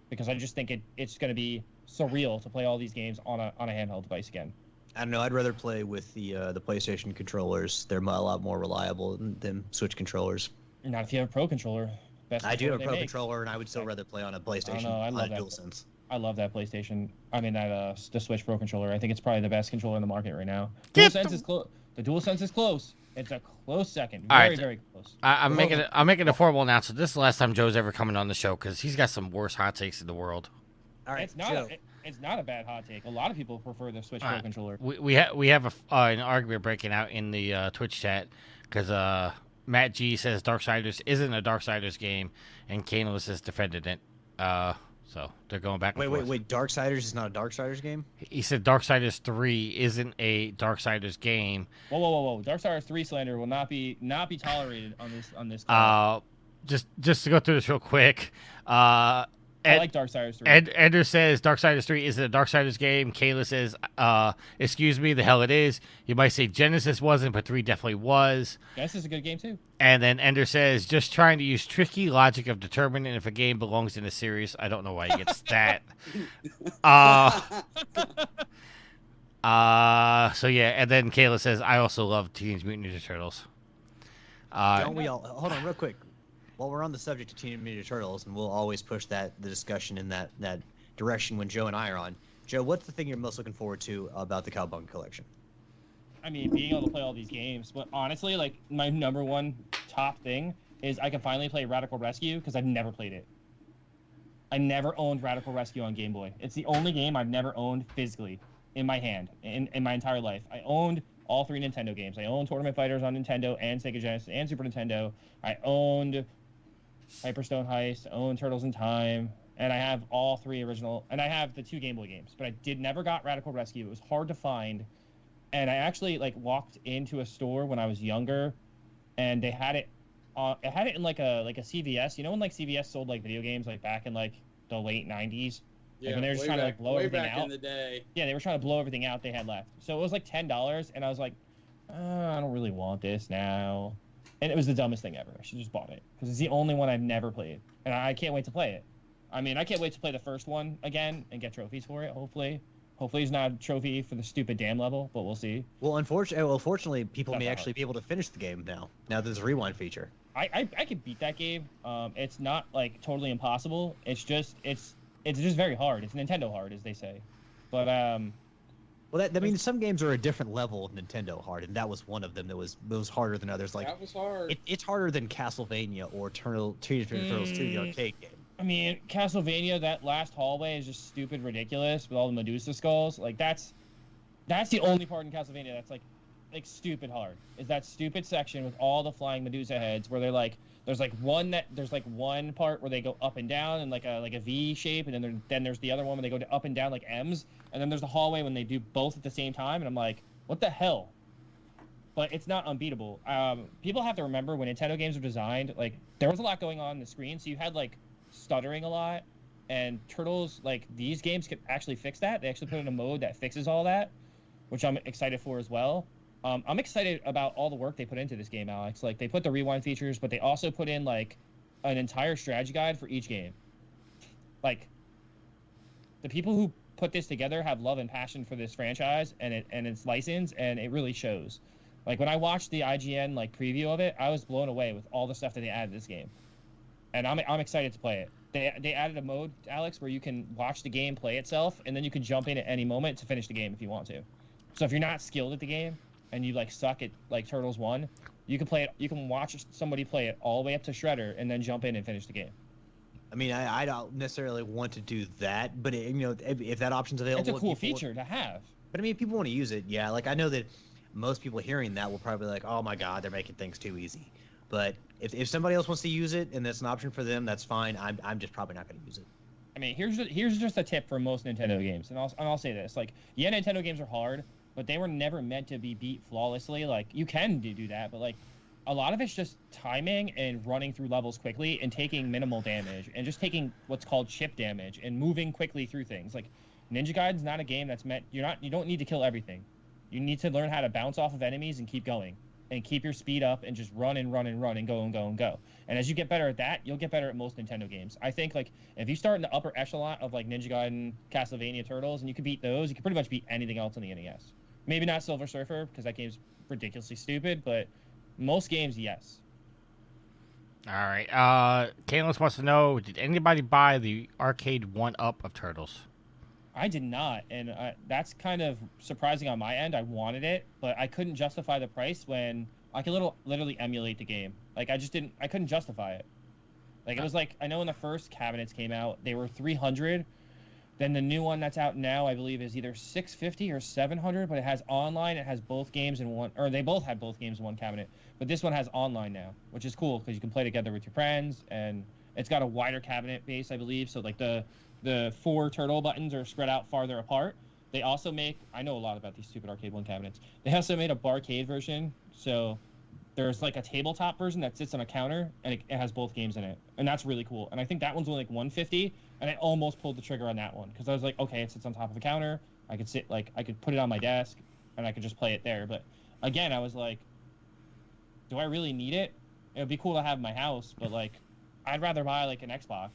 Speaker 1: because I just think it's going to be surreal to play all these games on a handheld device again.
Speaker 8: I don't know. I'd rather play with the PlayStation controllers. They're a lot more reliable than Switch controllers.
Speaker 1: Not if you have a Pro controller. Best
Speaker 8: I do have a
Speaker 1: controller
Speaker 8: Pro
Speaker 1: they make.
Speaker 8: controller, and I would still rather play on a
Speaker 1: I don't
Speaker 8: PlayStation
Speaker 1: know. I
Speaker 8: on
Speaker 1: love
Speaker 8: a
Speaker 1: that.
Speaker 8: DualSense.
Speaker 1: I love that PlayStation. I mean the Switch Pro controller. I think it's probably the best controller in the market right now.
Speaker 2: Get
Speaker 1: DualSense is close. The DualSense is close. It's a close second.
Speaker 2: All right.
Speaker 1: Very close.
Speaker 2: I'm making a formal announcement. This is the last time Joe's ever coming on the show because he's got some worst hot takes in the world.
Speaker 8: All right,
Speaker 1: It's not.
Speaker 8: Joe.
Speaker 1: It's not a bad hot take. A lot of people prefer the Switch Pro
Speaker 2: Alright.
Speaker 1: controller.
Speaker 2: We have an argument breaking out in the Twitch chat because Matt G says Darksiders isn't a Darksiders game, and Caneless has defended it. So they're going back and forth.
Speaker 8: Wait. Darksiders is not a Darksiders game?
Speaker 2: He said Darksiders 3 isn't a Darksiders game.
Speaker 1: Whoa! Darksiders 3 slander will not be tolerated on this.
Speaker 2: Just to go through this real quick.
Speaker 1: I like Darksiders 3.
Speaker 2: Ender says Darksiders 3 isn't a Darksiders game. Kayla says, excuse me, the hell it is. You might say Genesis wasn't, but 3 definitely was.
Speaker 1: Genesis is a good game too.
Speaker 2: And then Ender says, just trying to use tricky logic of determining if a game belongs in a series. I don't know why he gets that. So yeah, and then Kayla says, I also love Teenage Mutant Ninja Turtles.
Speaker 8: Don't we all? Hold on, real quick. While we're on the subject of Teenage Mutant Ninja Turtles, and we'll always push the discussion in that direction when Joe and I are on. Joe, what's the thing you're most looking forward to about the Cowabunga collection?
Speaker 1: I mean, being able to play all these games, but honestly, like my number one top thing is I can finally play Radical Rescue because I've never played it. I never owned Radical Rescue on Game Boy. It's the only game I've never owned physically in my hand in my entire life. I owned all 3 Nintendo games. I owned Tournament Fighters on Nintendo and Sega Genesis and Super Nintendo. I owned Hyperstone Heist, I owned Turtles in Time, and I have all 3 original, and I have the 2 Game Boy games, but I never got Radical Rescue. It was hard to find, and I actually walked into a store when I was younger, and they had it. It had it in like a CVS. You know when CVS sold video games back in the late 90s.
Speaker 4: Yeah,
Speaker 1: when they were just trying to blow
Speaker 4: way
Speaker 1: everything
Speaker 4: back
Speaker 1: out.
Speaker 4: in the day.
Speaker 1: Yeah, they were trying to blow everything out they had left. So it was $10, and I was like, I don't really want this now. And it was the dumbest thing ever. I should just bought it because it's the only one I've never played, and I can't wait to play it. I mean, I can't wait to play the first one again and get trophies for it. Hopefully it's not a trophy for the stupid dam level, but we'll see.
Speaker 8: Well, unfortunately, people may
Speaker 1: That's
Speaker 8: actually be able to finish the game now. Now there's a rewind feature.
Speaker 1: I could beat that game. It's not totally impossible. It's just very hard. It's Nintendo hard, as they say. But
Speaker 8: Well, that means some games are a different level of Nintendo hard, and that was one of them that was harder than others.
Speaker 4: That was hard.
Speaker 8: It's harder than Castlevania or Teenage Mutant Turtles 2, the arcade game.
Speaker 1: I mean, Castlevania, that last hallway is just stupid ridiculous with all the Medusa skulls. That's the only part in Castlevania that's stupid hard. Is that stupid section with all the flying Medusa heads where they're there's one part where they go up and down in like a V shape, and then there's the other one where they go up and down like M's, and then there's the hallway when they do both at the same time, and I'm like, what the hell? But it's not unbeatable. People have to remember when Nintendo games were designed, there was a lot going on the screen, so you had stuttering a lot, and Turtles, these games could actually fix that. They actually put in a mode that fixes all that, which I'm excited for as well. I'm excited about all the work they put into this game, Alex. They put the rewind features, but they also put in an entire strategy guide for each game. The people who put this together have love and passion for this franchise and its license, and it really shows. When I watched the IGN preview of it, I was blown away with all the stuff that they added to this game, and I'm excited to play it. They added a mode, Alex, where you can watch the game play itself, and then you can jump in at any moment to finish the game if you want to. So if you're not skilled at the game and you suck at Turtles 1, you can play it. You can watch somebody play it all the way up to Shredder and then jump in and finish the game.
Speaker 8: I mean, I don't necessarily want to do that, but if that option's available,
Speaker 1: It's a cool feature to have.
Speaker 8: But I mean, if people want to use it, yeah. I know that most people hearing that will probably be like, "Oh my God, they're making things too easy." But if somebody else wants to use it and that's an option for them, that's fine. I'm just probably not going to use it.
Speaker 1: I mean, here's just a tip for most Nintendo games, and I'll say this: Nintendo games are hard, but they were never meant to be beat flawlessly. You can do that, but a lot of it's just timing and running through levels quickly and taking minimal damage and just taking what's called chip damage and moving quickly through things. Ninja Gaiden's not a game that's meant you don't need to kill everything. You need to learn how to bounce off of enemies and keep going and keep your speed up and just run and run and run and go and go and go. And as you get better at that, you'll get better at most Nintendo games. I think if you start in the upper echelon of Ninja Gaiden, Castlevania, Turtles, and you can beat those, you can pretty much beat anything else on the NES. Maybe not Silver Surfer because that game's ridiculously stupid, but most games, yes.
Speaker 2: All right. Kaylin wants to know: did anybody buy the arcade 1-up of Turtles?
Speaker 1: I did not, and that's kind of surprising on my end. I wanted it, but I couldn't justify the price when I could literally emulate the game. Like I couldn't justify it. Like it was like I know when the first cabinets came out, they were 300. Then the new one that's out now, I believe, is either 650 or 700, but it has online. It has both games in one, or they both have both games in one cabinet. But this one has online now, which is cool because you can play together with your friends, and it's got a wider cabinet base, I believe. So like the 4 turtle buttons are spread out farther apart. They also make, I know a lot about these stupid arcade one cabinets. They also made a barcade version, so there's like a tabletop version that sits on a counter, and it has both games in it, and that's really cool. And I think that one's only like 150, and I almost pulled the trigger on that one because I was like, okay, it sits on top of a counter. I could put it on my desk, and I could just play it there. But again, I was like, do I really need it? It would be cool to have in my house, but like, I'd rather buy like an Xbox.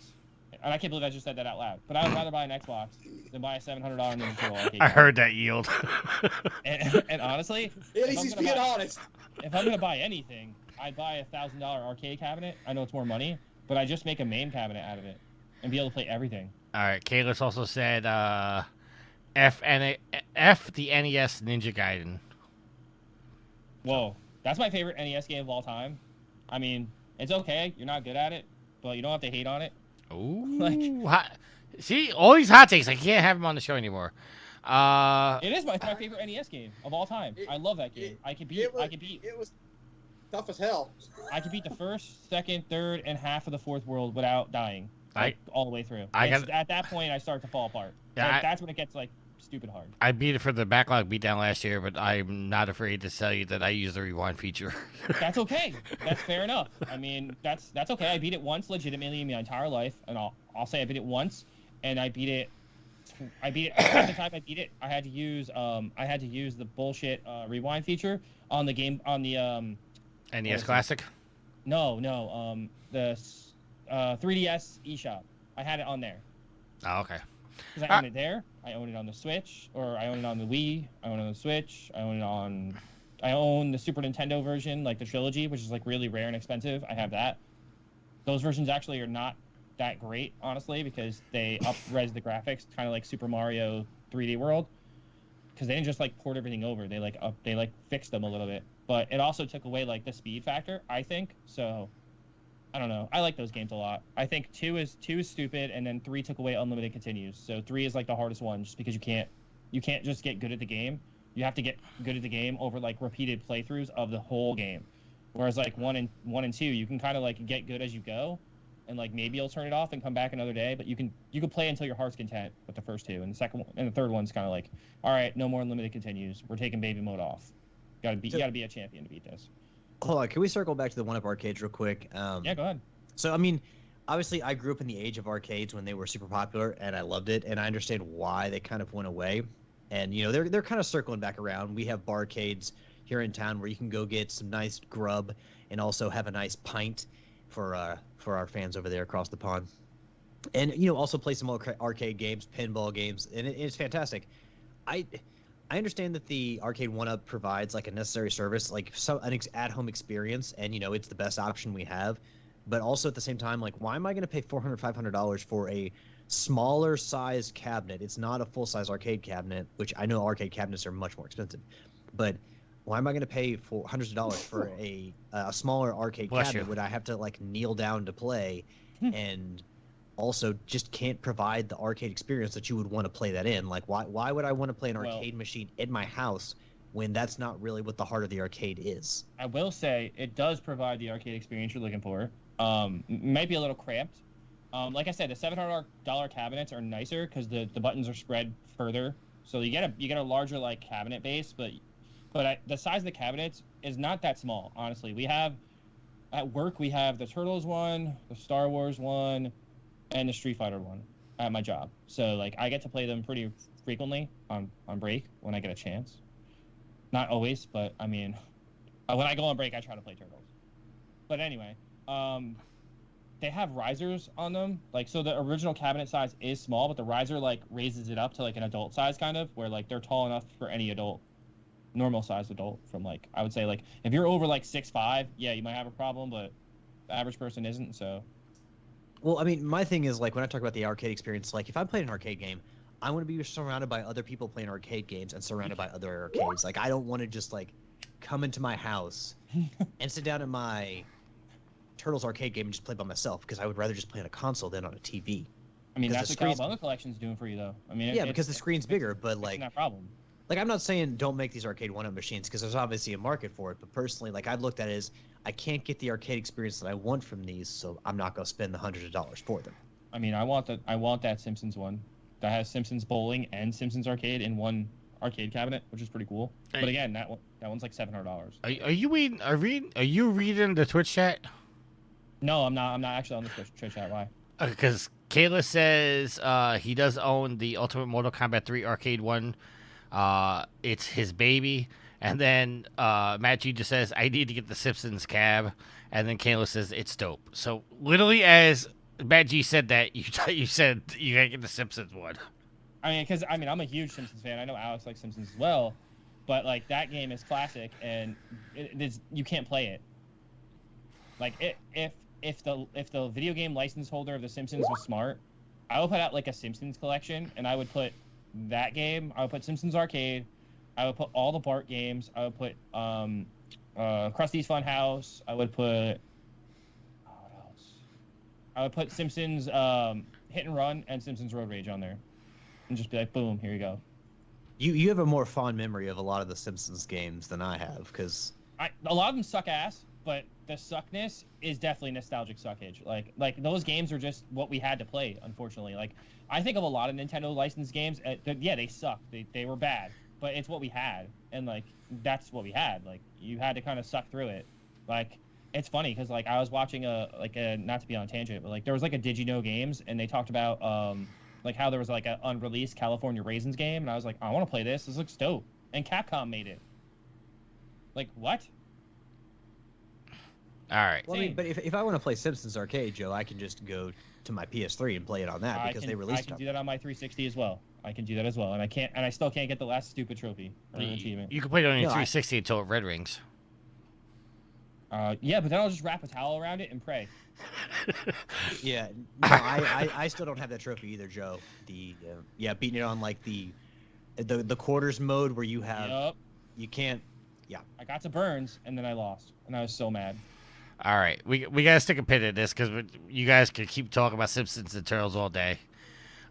Speaker 1: And I can't believe I just said that out loud. But I would rather buy an Xbox than buy a $700 Ninja Turtle arcade.
Speaker 2: I heard that yield.
Speaker 1: and honestly,
Speaker 4: At least he's being honest.
Speaker 1: If I'm gonna buy anything, I'd buy a $1,000 arcade cabinet. I know it's more money, but I just make a main cabinet out of it and be able to play everything.
Speaker 2: All right. Kalis also said F the NES Ninja Gaiden.
Speaker 1: Whoa, that's my favorite NES game of all time. I mean, it's okay. You're not good at it, but you don't have to hate on it.
Speaker 2: Ooh, see, all these hot takes, I can't have them on the show anymore.
Speaker 1: It is my favorite NES game of all time. I love that game. I could beat.
Speaker 4: It was tough as hell.
Speaker 1: I could beat the first, second, third, and half of the fourth world without dying. All the way through. At that point, I start to fall apart.
Speaker 2: Yeah,
Speaker 1: that's when it gets like stupid hard.
Speaker 2: I beat it for the backlog beatdown last year, but I'm not afraid to tell you that I use the rewind feature.
Speaker 1: That's okay. That's fair enough. I mean, that's okay. I beat it once legitimately in my entire life, and I'll say I beat it once, and I beat it. At the time I beat it, I had to use the bullshit rewind feature on the game on the
Speaker 2: NES Classic.
Speaker 1: No, the 3DS eShop. I had it on there.
Speaker 2: Oh, okay.
Speaker 1: Because I own it there. I own it on the Switch, or I own it on the Wii. I own it on the Switch. I own the Super Nintendo version, like the trilogy, which is like really rare and expensive. I have that. Those versions actually are not that great, honestly, because they up-res the graphics, kind of like Super Mario 3D World. Because they didn't just like port everything over; they fixed them a little bit. But it also took away like the speed factor, I think. So I don't know. I like those games a lot. I think 2 is stupid, and then 3 took away unlimited continues. So 3 is like the hardest one, just because you can't just get good at the game. You have to get good at the game over like repeated playthroughs of the whole game. Whereas like 1 and 2, you can kind of like get good as you go, and like maybe you'll turn it off and come back another day. But you can play until your heart's content with the first 2, and the second one and the third one's kind of like, all right, no more unlimited continues. We're taking baby mode off. You gotta be a champion to beat this.
Speaker 8: Hold on, can we circle back to the 1-up arcades real quick?
Speaker 1: Yeah, go ahead.
Speaker 8: So, I mean, obviously, I grew up in the age of arcades when they were super popular, and I loved it, and I understand why they kind of went away. And, you know, they're kind of circling back around. We have barcades here in town where you can go get some nice grub and also have a nice pint for our fans over there across the pond. And, you know, also play some arcade games, pinball games, and it's fantastic. I understand that the arcade 1-up provides like a necessary service, like an at-home experience, and you know it's the best option we have. But also at the same time, like, why am I going to pay $400, $500 for a smaller size cabinet? It's not a full-size arcade cabinet, which I know arcade cabinets are much more expensive. But why am I going to pay for hundreds of dollars for a smaller arcade cabinet? Would I have to like kneel down to play, and also just can't provide the arcade experience that you would want to play that in? Like, why would I want to play an arcade machine in my house when that's not really what the heart of the arcade is?
Speaker 1: I will say it does provide the arcade experience you're looking for. Might be a little cramped. Like I said, the $700 cabinets are nicer because the buttons are spread further, so you get a larger like cabinet base. But the size of the cabinets is not that small. Honestly, at work we have the Turtles one, the Star Wars one, and the Street Fighter one at my job. So like I get to play them pretty frequently on break when I get a chance. Not always, but I mean, when I go on break, I try to play Turtles. But anyway, they have risers on them. Like, so the original cabinet size is small, but the riser like raises it up to like an adult size kind of, where like they're tall enough for any adult normal sized adult. From like, I would say like if you're over like 6'5", yeah, you might have a problem, but the average person isn't. So
Speaker 8: Well, I mean, my thing is like when I talk about the arcade experience, like if I'm playing an arcade game, I want to be surrounded by other people playing arcade games and surrounded by other arcades. Like I don't want to just like come into my house and sit down at my Turtles arcade game and just play by myself because I would rather just play on a console than on a TV.
Speaker 1: I mean,
Speaker 8: Because
Speaker 1: that's
Speaker 8: the
Speaker 1: what
Speaker 8: screen's-
Speaker 1: Cowabunga Collection's doing for you, though. I mean,
Speaker 8: Yeah, because the screen's bigger, but like
Speaker 1: that problem.
Speaker 8: like I'm not saying don't make these arcade one-up machines because there's obviously a market for it, but personally, like I've looked at it as I can't get the arcade experience that I want from these, so I'm not gonna spend the hundreds of dollars for them.
Speaker 1: I mean, I want that Simpsons one that has Simpsons Bowling and Simpsons Arcade in one arcade cabinet, which is pretty cool.
Speaker 2: Hey.
Speaker 1: But again, that one's like $700.
Speaker 2: Are you reading? Are you reading the Twitch chat?
Speaker 1: No, I'm not actually on the Twitch chat. Why?
Speaker 2: Because Kayla says he does own the Ultimate Mortal Kombat 3 arcade one. It's his baby. And then Matt G just says, I need to get the Simpsons cab. And then Kayla says, it's dope. So literally as Matt G said that, you said you gotta get the Simpsons one.
Speaker 1: I mean, because I'm a huge Simpsons fan. I know Alex likes Simpsons as well, but like that game is classic, and you can't play it. Like if the video game license holder of the Simpsons was smart, I would put out like a Simpsons collection, and I would put that game. I would put Simpsons Arcade. I would put all the Bart games. I would put Krusty's Fun House. I would put what else? I would put Simpsons Hit and Run and Simpsons Road Rage on there, and just be like, boom, here you go.
Speaker 8: You have a more fond memory of a lot of the Simpsons games than I have, because
Speaker 1: A lot of them suck ass, but the suckness is definitely nostalgic suckage. Like those games are just what we had to play, unfortunately. Like I think of a lot of Nintendo licensed games. Yeah, they suck. They were bad, but it's what we had, and like that's what we had. Like you had to kind of suck through it. Like it's funny because like I was watching a not to be on a tangent, but like there was like a Did You Know Games, and they talked about like how there was like an unreleased California Raisins game, and I was like, I want to play this. This looks dope, and Capcom made it. Like what?
Speaker 2: All right.
Speaker 8: well, I mean, but if I want to play Simpsons Arcade, Joe, I can just go to my PS3 and play it on that because they released
Speaker 1: I can do that on my 360 as well. I can do that as well, and I still can't get the last stupid trophy or achievement.
Speaker 2: You can play it on your
Speaker 8: No,
Speaker 2: 360 until it red rings.
Speaker 1: Yeah, but then I'll just wrap a towel around it and pray.
Speaker 8: Yeah, no, I still don't have that trophy either, Joe. Yeah, beating it on like the quarters mode where you have
Speaker 1: Yup.
Speaker 8: you can't.
Speaker 1: I got to Burns, and then I lost, and I was so mad.
Speaker 2: All right, we gotta stick a pin in this because you guys can keep talking about Simpsons and Turtles all day.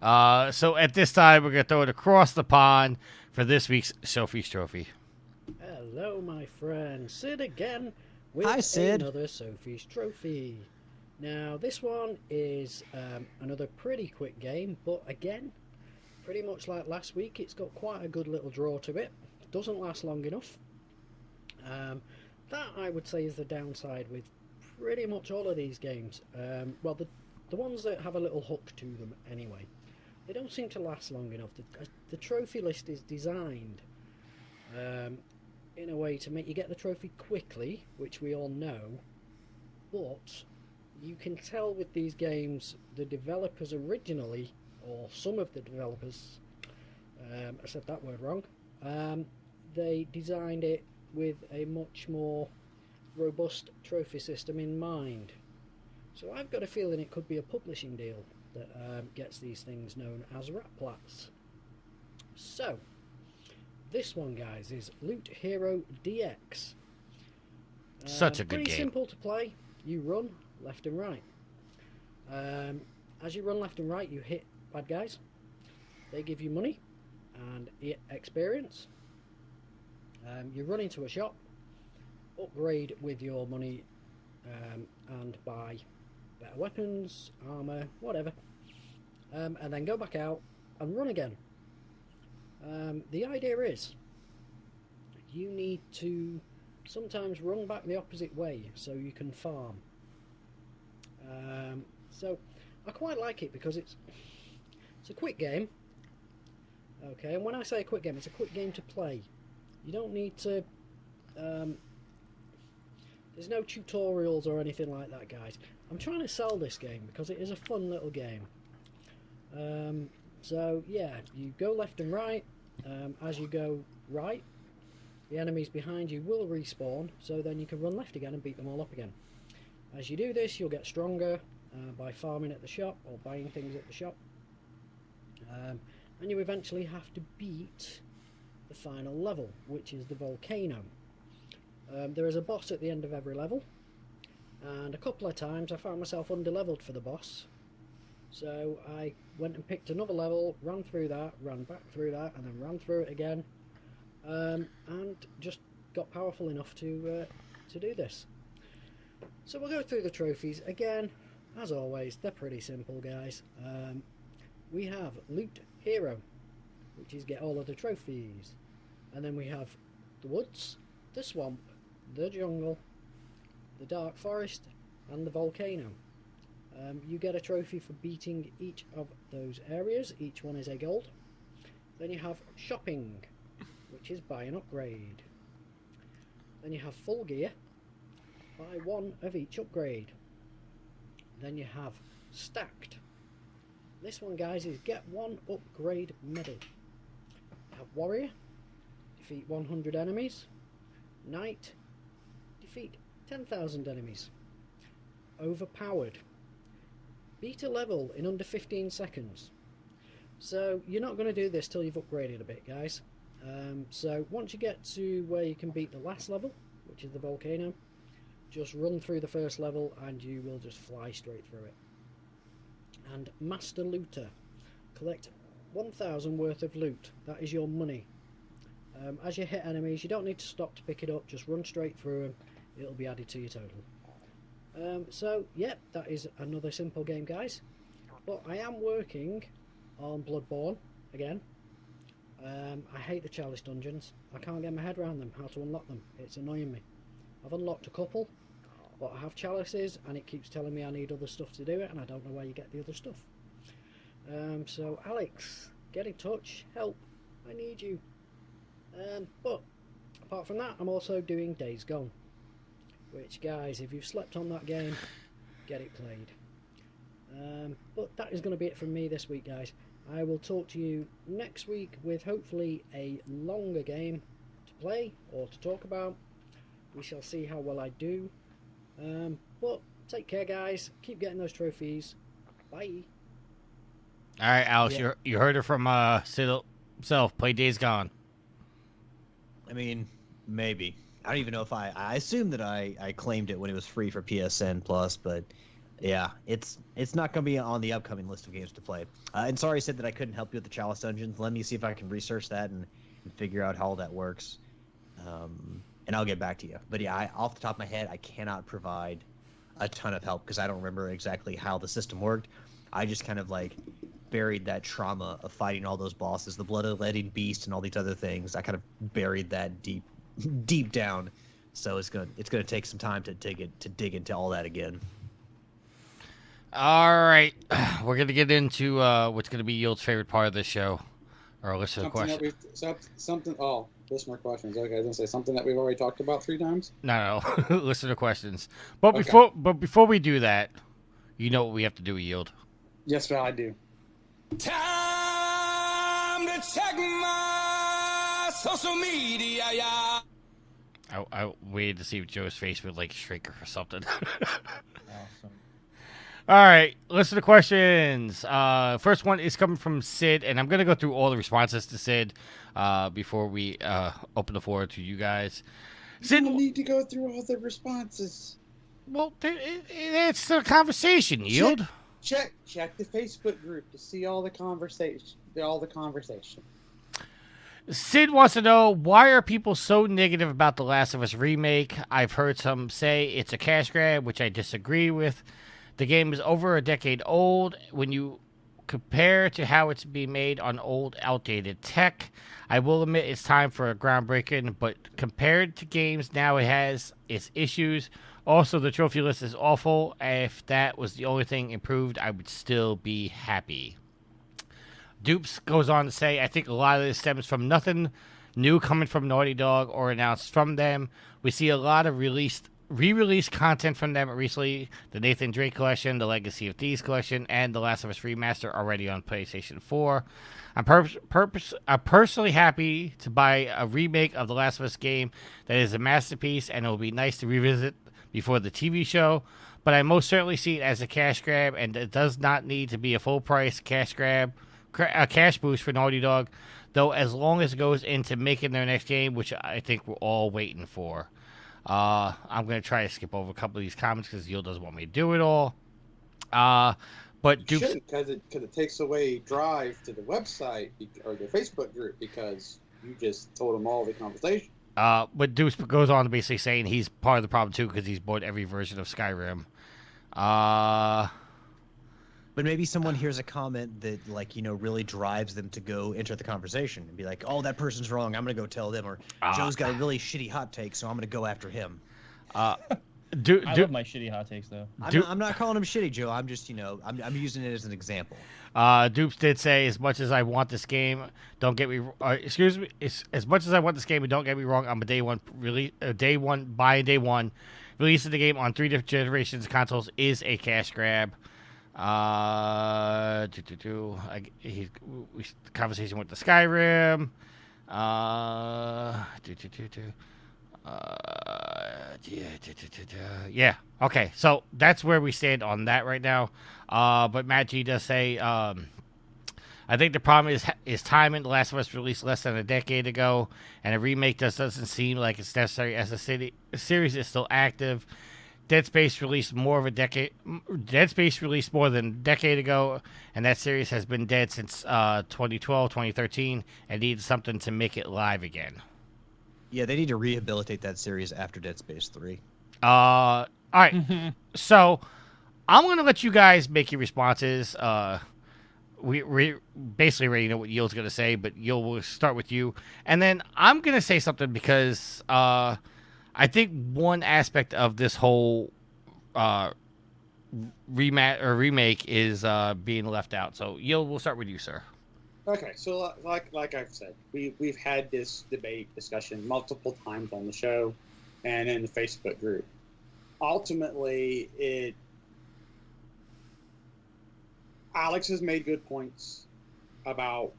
Speaker 2: So at this time, we're gonna throw it across the pond for this week's Sophie's Trophy.
Speaker 9: Hello, my friend. Sid again with
Speaker 8: Hi, Sid.
Speaker 9: another Sophie's Trophy. Now, this one is another pretty quick game, but again, pretty much like last week, it's got quite a good little draw to it. Doesn't last long enough. That, I would say, is the downside with pretty much all of these games. Well, the ones that have a little hook to them anyway. They don't seem to last long enough. The trophy list is designed in a way to make you get the trophy quickly, which we all know, but you can tell with these games the developers originally, or some of the developers, I said that word wrong, they designed it with a much more robust trophy system in mind. So I've got a feeling it could be a publishing deal that gets these things known as rat plats. So this one, guys, is Loot Hero DX.
Speaker 2: Such a good
Speaker 9: pretty
Speaker 2: game.
Speaker 9: simple to play. You run left and right. As you run left and right, you hit bad guys. They give you money and experience. You run into a shop, upgrade with your money, and buy better weapons, armor, whatever, and then go back out and run again. The idea is you need to sometimes run back the opposite way so you can farm. So I quite like it because it's a quick game. Okay, and when I say a quick game, it's a quick game to play. You don't need to there's no tutorials or anything like that, guys. I'm trying to sell this game because it is a fun little game. So yeah, you go left and right. As you go right, the enemies behind you will respawn, so then you can run left again and beat them all up again. As you do this, you'll get stronger by farming at the shop or buying things at the shop. And you eventually have to beat the final level, which is the volcano. There is a boss at the end of every level, and a couple of times I found myself underleveled for the boss, so I went and picked another level, ran through that, ran back through that, and then ran through it again, and just got powerful enough to do this. So we'll go through the trophies again. As always, they're pretty simple, guys. We have Loot Hero, which is get all of the trophies, and then we have the woods, the swamp, the jungle, the dark forest, and the volcano. You get a trophy for beating each of those areas. Each one is a gold. Then you have shopping, which is buy an upgrade. Then you have full gear, buy one of each upgrade. Then you have stacked. This one, guys, is get one upgrade medal. You have warrior, defeat 100 enemies. Knight, defeat 10,000 enemies. Overpowered, beat a level in under 15 seconds. So you're not going to do this till you've upgraded a bit, guys. So once you get to where you can beat the last level, which is the volcano, just run through the first level and you will just fly straight through it. And Master Looter, collect 1,000 worth of loot. That is your money. As you hit enemies, you don't need to stop to pick it up, just run straight through them. It'll be added to your total. So yeah, that is another simple game, guys. But I am working on Bloodborne again. I hate the chalice dungeons. I can't get my head around them, how to unlock them. It's annoying me. I've unlocked a couple, but I have chalices and it keeps telling me I need other stuff to do it, and I don't know where you get the other stuff. So Alex, get in touch, help, I need you. But apart from that, I'm also doing Days Gone, which, guys, if you've slept on that game, get it played. But that is going to be it from me this week, guys. I will talk to you next week with hopefully a longer game to play or to talk about. We shall see how well I do. But take care, guys. Keep getting those trophies. Bye.
Speaker 2: All right, Alex,
Speaker 8: Yeah.
Speaker 2: you heard it from Sid himself. Play Days Gone.
Speaker 8: I mean, maybe. I don't even know if I assumed that I claimed it when it was free for PSN Plus, but yeah, it's not going to be on the upcoming list of games to play. And sorry, I said that I couldn't help you with the Chalice Dungeons. Let me see if I can research that and figure out how all that works. And I'll get back to you. But yeah, off the top of my head, I cannot provide a ton of help because I don't remember exactly how the system worked. I just kind of like buried that trauma of fighting all those bosses, the bloodletting beast and all these other things. I kind of buried that deep down. So it's gonna take some time to dig into all that again.
Speaker 2: All right, we're gonna get into what's gonna be Yield's favorite part of this show, our listener question.
Speaker 4: Listener questions. Okay, I was gonna say something that we've already talked about 3 times.
Speaker 2: No, listener questions. But
Speaker 4: Okay.
Speaker 2: before we do that, you know what we have to do, Yield.
Speaker 4: Yes, sir, I do.
Speaker 5: Time to check my social media, yeah.
Speaker 2: I waited to see if Joe's face would like shrink or something.
Speaker 1: Awesome.
Speaker 2: All right, listen to questions. First one is coming from Sid, and I'm going to go through all the responses to Sid before we open the floor to you guys. Sid,
Speaker 4: You don't need to go through all the responses.
Speaker 2: well, it's the conversation, Yield.
Speaker 4: Check the Facebook group to see all the conversation.
Speaker 2: Sid wants to know, why are people so negative about The Last of Us remake? I've heard some say it's a cash grab, which I disagree with. The game is over a decade old. When you compare to how it's being made on old, outdated tech, I will admit it's time for a groundbreaking, but compared to games now, it has its issues. Also, the trophy list is awful. If that was the only thing improved, I would still be happy. Dupes goes on to say, I think a lot of this stems from nothing new coming from Naughty Dog or announced from them. We see a lot of released re-released content from them recently. The Nathan Drake collection, the Legacy of Thieves collection, and The Last of Us Remaster already on PlayStation 4. I'm personally happy to buy a remake of The Last of Us game that is a masterpiece, and it will be nice to revisit before the TV show. But I most certainly see it as a cash grab, and it does not need to be a full price cash grab, a cash boost for Naughty Dog, though as long as it goes into making their next game, which I think we're all waiting for. I'm going to try to skip over a couple of these comments because Yield doesn't want me to do it all. But
Speaker 4: You shouldn't, because it takes away drive to the website or the Facebook group because you just told them all the conversation.
Speaker 2: But Deuce goes on to basically saying he's part of the problem too because he's bought every version of Skyrim.
Speaker 8: But maybe someone hears a comment that, like, you know, really drives them to go enter the conversation and be like, oh, that person's wrong, I'm going to go tell them. Or Joe's got a really shitty hot take, so I'm going to go after him.
Speaker 1: I love my shitty hot takes, though.
Speaker 8: I'm not calling him shitty, Joe. I'm just, you know, I'm using it as an example.
Speaker 2: Dupes did say, as much as I want this game, don't get me, excuse me, as much as I want this game, and don't get me wrong, I'm a day one, releasing the game on 3 different generations of consoles is a cash grab. Conversation with the Skyrim. Yeah. Okay. So that's where we stand on that right now. But Matt G does say, I think the problem is timing. The Last of Us released less than a decade ago, and a remake just doesn't seem like it's necessary as the series is still active. Dead Space released more than a decade ago, and that series has been dead since 2012, 2013, and needs something to make it live again.
Speaker 8: Yeah, they need to rehabilitate that series after Dead Space 3.
Speaker 2: All right. So I'm going to let you guys make your responses. We basically already know what Yield's going to say, but Yield, will start with you. And then I'm going to say something because I think one aspect of this whole remake is being left out. So, Yield, we'll start with you, sir.
Speaker 4: Okay, so like I've said, we've had this discussion multiple times on the show and in the Facebook group. Ultimately, Alex has made good points about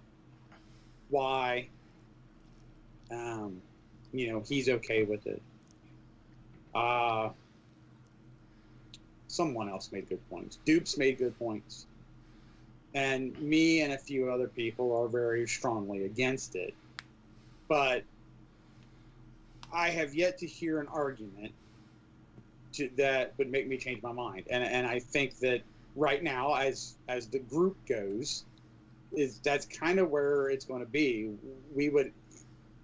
Speaker 4: why he's okay with it. Someone else made good points. Dupes made good points. And me and a few other people are very strongly against it. But I have yet to hear an argument that would make me change my mind. And I think that right now, as the group goes, that's kind of where it's going to be.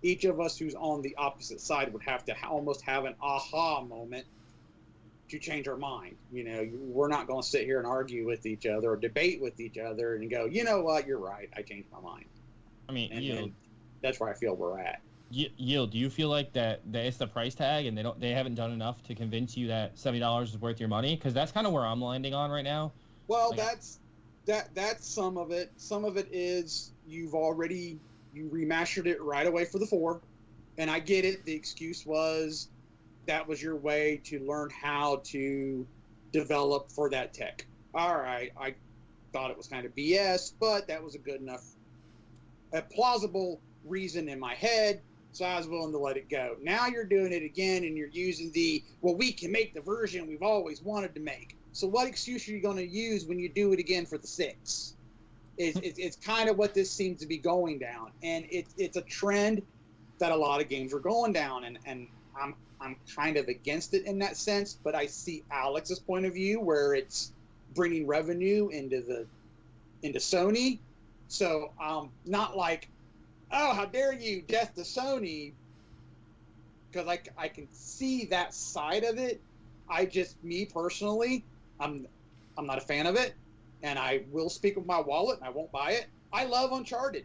Speaker 4: Each of us who's on the opposite side would have to almost have an aha moment to change our mind. You know, we're not going to sit here and argue with each other or debate with each other and go, you know what, you're right, I changed my mind.
Speaker 1: I mean,
Speaker 4: and that's where I feel we're at.
Speaker 1: Yield, do you feel like that it's the price tag and they haven't done enough to convince you that $70 is worth your money? Because that's kind of where I'm landing on right now.
Speaker 4: Well, that's some of it. Some of it is you remastered it right away for the 4, and I get it. The excuse was that was your way to learn how to develop for that tech. All right, I thought it was kind of BS, but that was a plausible reason in my head, so I was willing to let it go. Now you're doing it again, and you're using we can make the version we've always wanted to make. So what excuse are you going to use when you do it again for the 6? It's kind of what this seems to be going down, and it's a trend that a lot of games are going down, and I'm kind of against it in that sense. But I see Alex's point of view where it's bringing revenue into Sony. So not like, oh, how dare you, death to Sony, because I can see that side of it. Me personally, I'm not a fan of it. And I will speak with my wallet, and I won't buy it. I love Uncharted.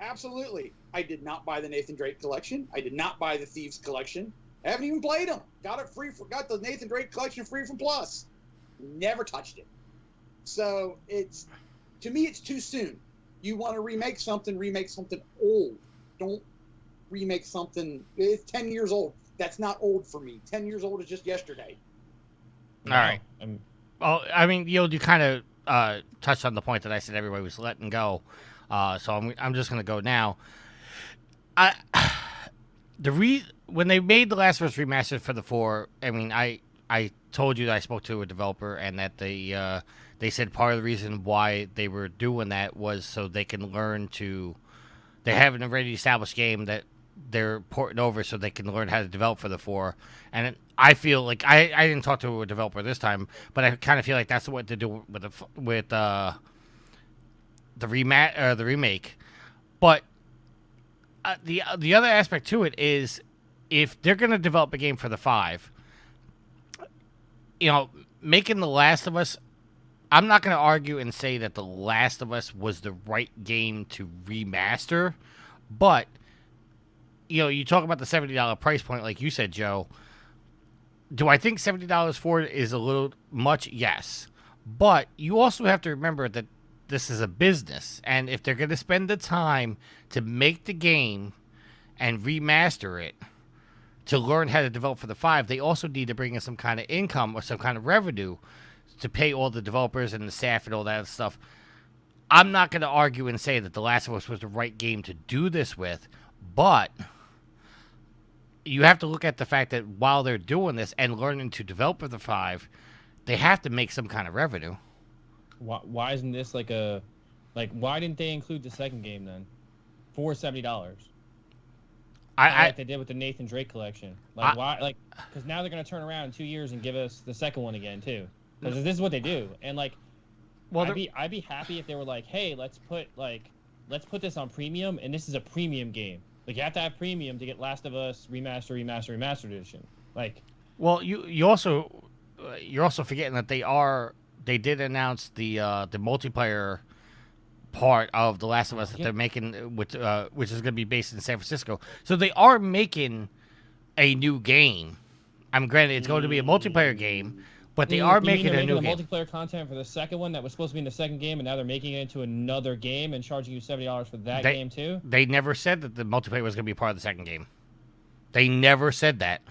Speaker 4: Absolutely. I did not buy the Nathan Drake collection. I did not buy the Thieves collection. I haven't even played them. Got the Nathan Drake collection free from Plus. Never touched it. So to me, it's too soon. You want to remake something old. Don't remake something. It's 10 years old. That's not old for me. 10 years old is just yesterday.
Speaker 2: All right.
Speaker 1: I'm-
Speaker 2: Well, I mean, you kind of touched on the point that I said everybody was letting go. So I'm just going to go now. When they made The Last of Us Remastered for the 4, I mean, I told you that I spoke to a developer and that they said part of the reason why they were doing that was so they can learn to. They have an already established game that they're porting over so they can learn how to develop for the 4. And I feel like I didn't talk to a developer this time, but I kind of feel like that's what to do with the remake. But the other aspect to it is if they're going to develop a game for the 5, making The Last of Us, I'm not going to argue and say that The Last of Us was the right game to remaster, but you talk about the $70 price point, like you said, Joe. Do I think $70 for it is a little much? Yes. But you also have to remember that this is a business, and if they're going to spend the time to make the game and remaster it to learn how to develop for the 5, they also need to bring in some kind of income or some kind of revenue to pay all the developers and the staff and all that stuff. I'm not going to argue and say that The Last of Us was the right game to do this with, but you have to look at the fact that while they're doing this and learning to develop for the 5, they have to make some kind of revenue.
Speaker 1: Why isn't this why didn't they include the second game then for $70? Like they did with the Nathan Drake collection. Why? Because now they're gonna turn around in 2 years and give us the second one again too. Because this is what they do. And I'd be happy if they were like, hey, let's put this on premium, and this is a premium game. Like, you have to have premium to get Last of Us Remastered Edition.
Speaker 2: Well, you're also forgetting that they did announce the multiplayer part of The Last of Us that they're making, which is going to be based in San Francisco. So they are making a new game. I'm granted it's going to be a multiplayer game, but they are making a new game.
Speaker 1: Multiplayer content for the second one that was supposed to be in the second game, and now they're making it into another game and charging you $70 for that game too?
Speaker 2: They never said that the multiplayer was going to be part of the second game. They never said that.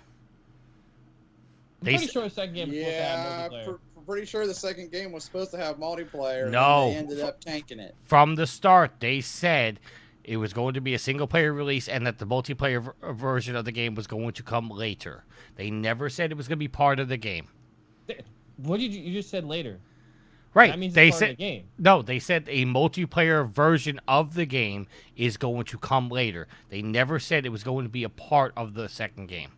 Speaker 1: I'm pretty sure the second game was supposed to have multiplayer.
Speaker 4: Pretty sure the second game was supposed to have multiplayer.
Speaker 2: No.
Speaker 4: And they ended up tanking it.
Speaker 2: From the start, they said it was going to be a single-player release and that the multiplayer version of the game was going to come later. They never said it was going to be part of the game.
Speaker 1: What did you just said later?
Speaker 2: Right.
Speaker 1: That means
Speaker 2: they
Speaker 1: it's part
Speaker 2: said
Speaker 1: of the game.
Speaker 2: No, they said a multiplayer version of the game is going to come later. They never said it was going to be a part of the second game.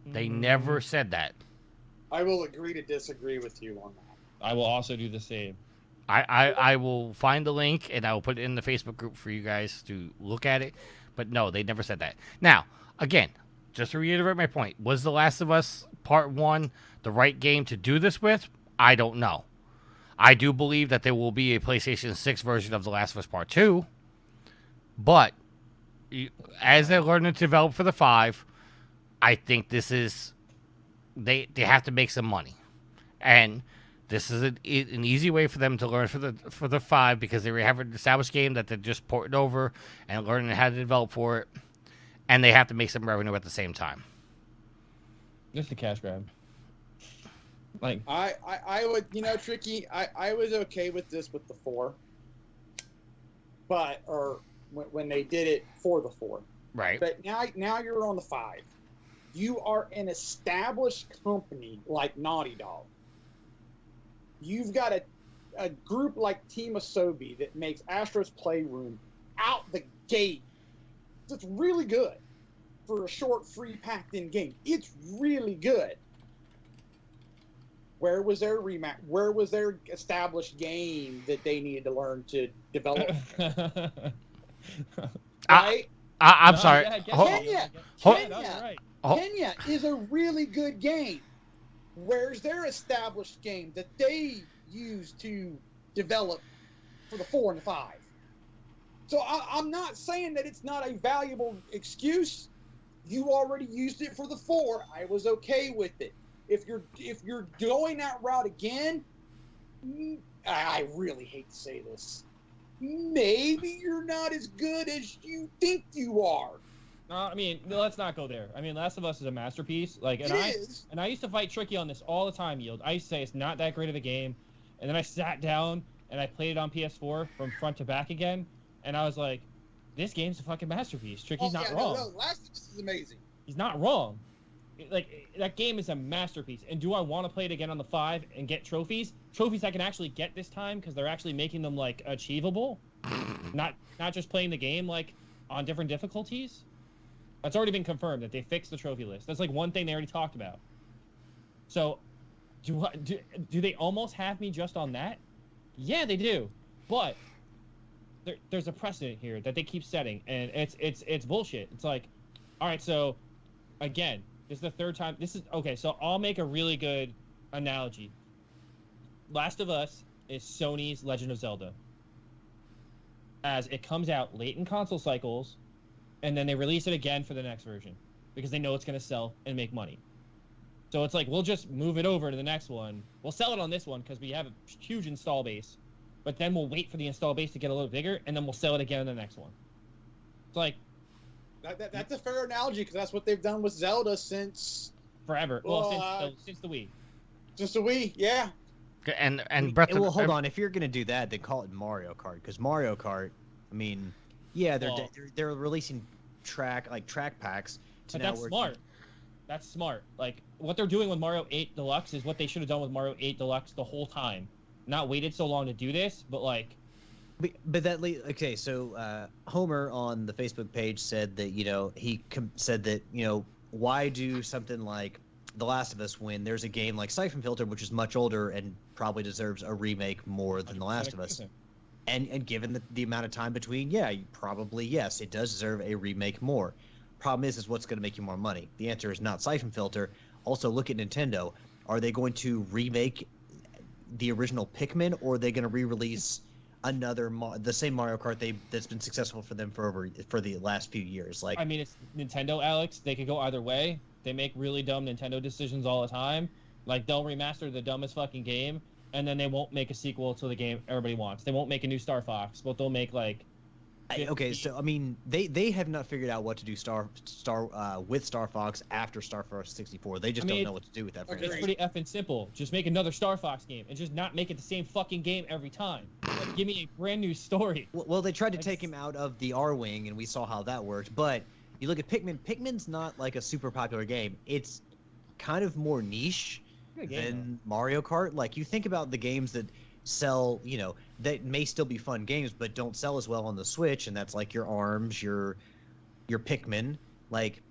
Speaker 2: They never said that.
Speaker 4: I will agree to disagree with you on that.
Speaker 1: I will also do the same.
Speaker 2: I will find the link and I will put it in the Facebook group for you guys to look at it. But no, they never said that. Now, again, just to reiterate my point, was The Last of Us Part 1 the right game to do this with? I don't know. I do believe that there will be a PlayStation 6 version of The Last of Us Part 2. But as they're learning to develop for the 5, I think this is... They have to make some money. And this is an easy way for them to learn for the 5 because they have an established game that they're just porting over and learning how to develop for it. And they have to make some revenue at the same time.
Speaker 1: Just a cash grab.
Speaker 4: I would, Tricky, I was okay with this with the 4. But, when they did it for the 4.
Speaker 2: Right.
Speaker 4: But now you're on the 5. You are an established company like Naughty Dog. You've got a group like Team Asobi that makes Astro's Playroom out the gate. It's really good for a short, free, packed-in game. It's really good. Where was their remake? Where was their established game that they needed to learn to develop? Right?
Speaker 2: I'm sorry.
Speaker 4: Kenya is a really good game. Where's their established game that they used to develop for the 4 and the 5? So I'm not saying that it's not a valuable excuse. You already used it for the 4. I was okay with it. If you're going that route again, I really hate to say this. Maybe you're not as good as you think you are.
Speaker 1: I mean, let's not go there. I mean, Last of Us is a masterpiece. Like, and I used to fight Tricky on this all the time. Yield. I used to say it's not that great of a game, and then I sat down and I played it on PS4 from front to back again, and I was like, this game's a fucking masterpiece. Tricky's not wrong.
Speaker 4: No, Last of Us is amazing.
Speaker 1: He's not wrong. Like, that game is a masterpiece. And do I want to play it again on the 5 and get trophies? Trophies I can actually get this time because they're actually making them, like, achievable. Not just playing the game, like, on different difficulties. That's already been confirmed that they fixed the trophy list. That's, like, one thing they already talked about. So, do they almost have me just on that? Yeah, they do. But there's a precedent here that they keep setting, and it's bullshit. It's like, all right, so, again... This is the third time. Okay, so I'll make a really good analogy. Last of Us is Sony's Legend of Zelda. As it comes out late in console cycles, and then they release it again for the next version because they know it's going to sell and make money. So it's like, we'll just move it over to the next one. We'll sell it on this one because we have a huge install base, but then we'll wait for the install base to get a little bigger, and then we'll sell it again on the next one. It's like,
Speaker 4: that's a fair analogy because that's what they've done with Zelda since
Speaker 1: forever. Well, since the Wii.
Speaker 4: Since the Wii, yeah.
Speaker 2: And Breath of...
Speaker 8: Well, hold on. If you're gonna do that, then call it Mario Kart, because Mario Kart, I mean, yeah, they're releasing track packs.
Speaker 1: But that's smart. That's smart. Like, what they're doing with Mario 8 Deluxe is what they should have done with Mario 8 Deluxe the whole time. Not waited so long to do this, but like.
Speaker 8: But that okay, so Homer on the Facebook page said that he said that why do something like The Last of Us when there's a game like Siphon Filter, which is much older and probably deserves a remake more than The Last of Us, and given the amount of time between, probably yes, it does deserve a remake more. Problem is what's going to make you more money. The answer is not Siphon Filter. Also, look at Nintendo. Are they going to remake the original Pikmin, or are they going to re-release the same Mario Kart that's been successful for them for the last few years? Like,
Speaker 1: I mean, it's Nintendo, Alex. They could go either way. They make really dumb Nintendo decisions all the time. Like, they'll remaster the dumbest fucking game, and then they won't make a sequel to the game everybody wants. They won't make a new Star Fox, but they'll make like.
Speaker 8: Okay, so I mean, they have not figured out what to do with Star Fox after Star Fox 64. They just don't know what to do with that franchise.
Speaker 1: It's pretty effing simple. Just make another Star Fox game and just not make it the same fucking game every time. Like, give me a brand new story.
Speaker 8: Well, they tried to take him out of the R-Wing, and we saw how that worked. But you look at Pikmin. Pikmin's not like a super popular game. It's kind of more niche than Mario Kart. Like, you think about the games that sell, that may still be fun games, but don't sell as well on the Switch, and that's like your ARMS, your Pikmin. Like,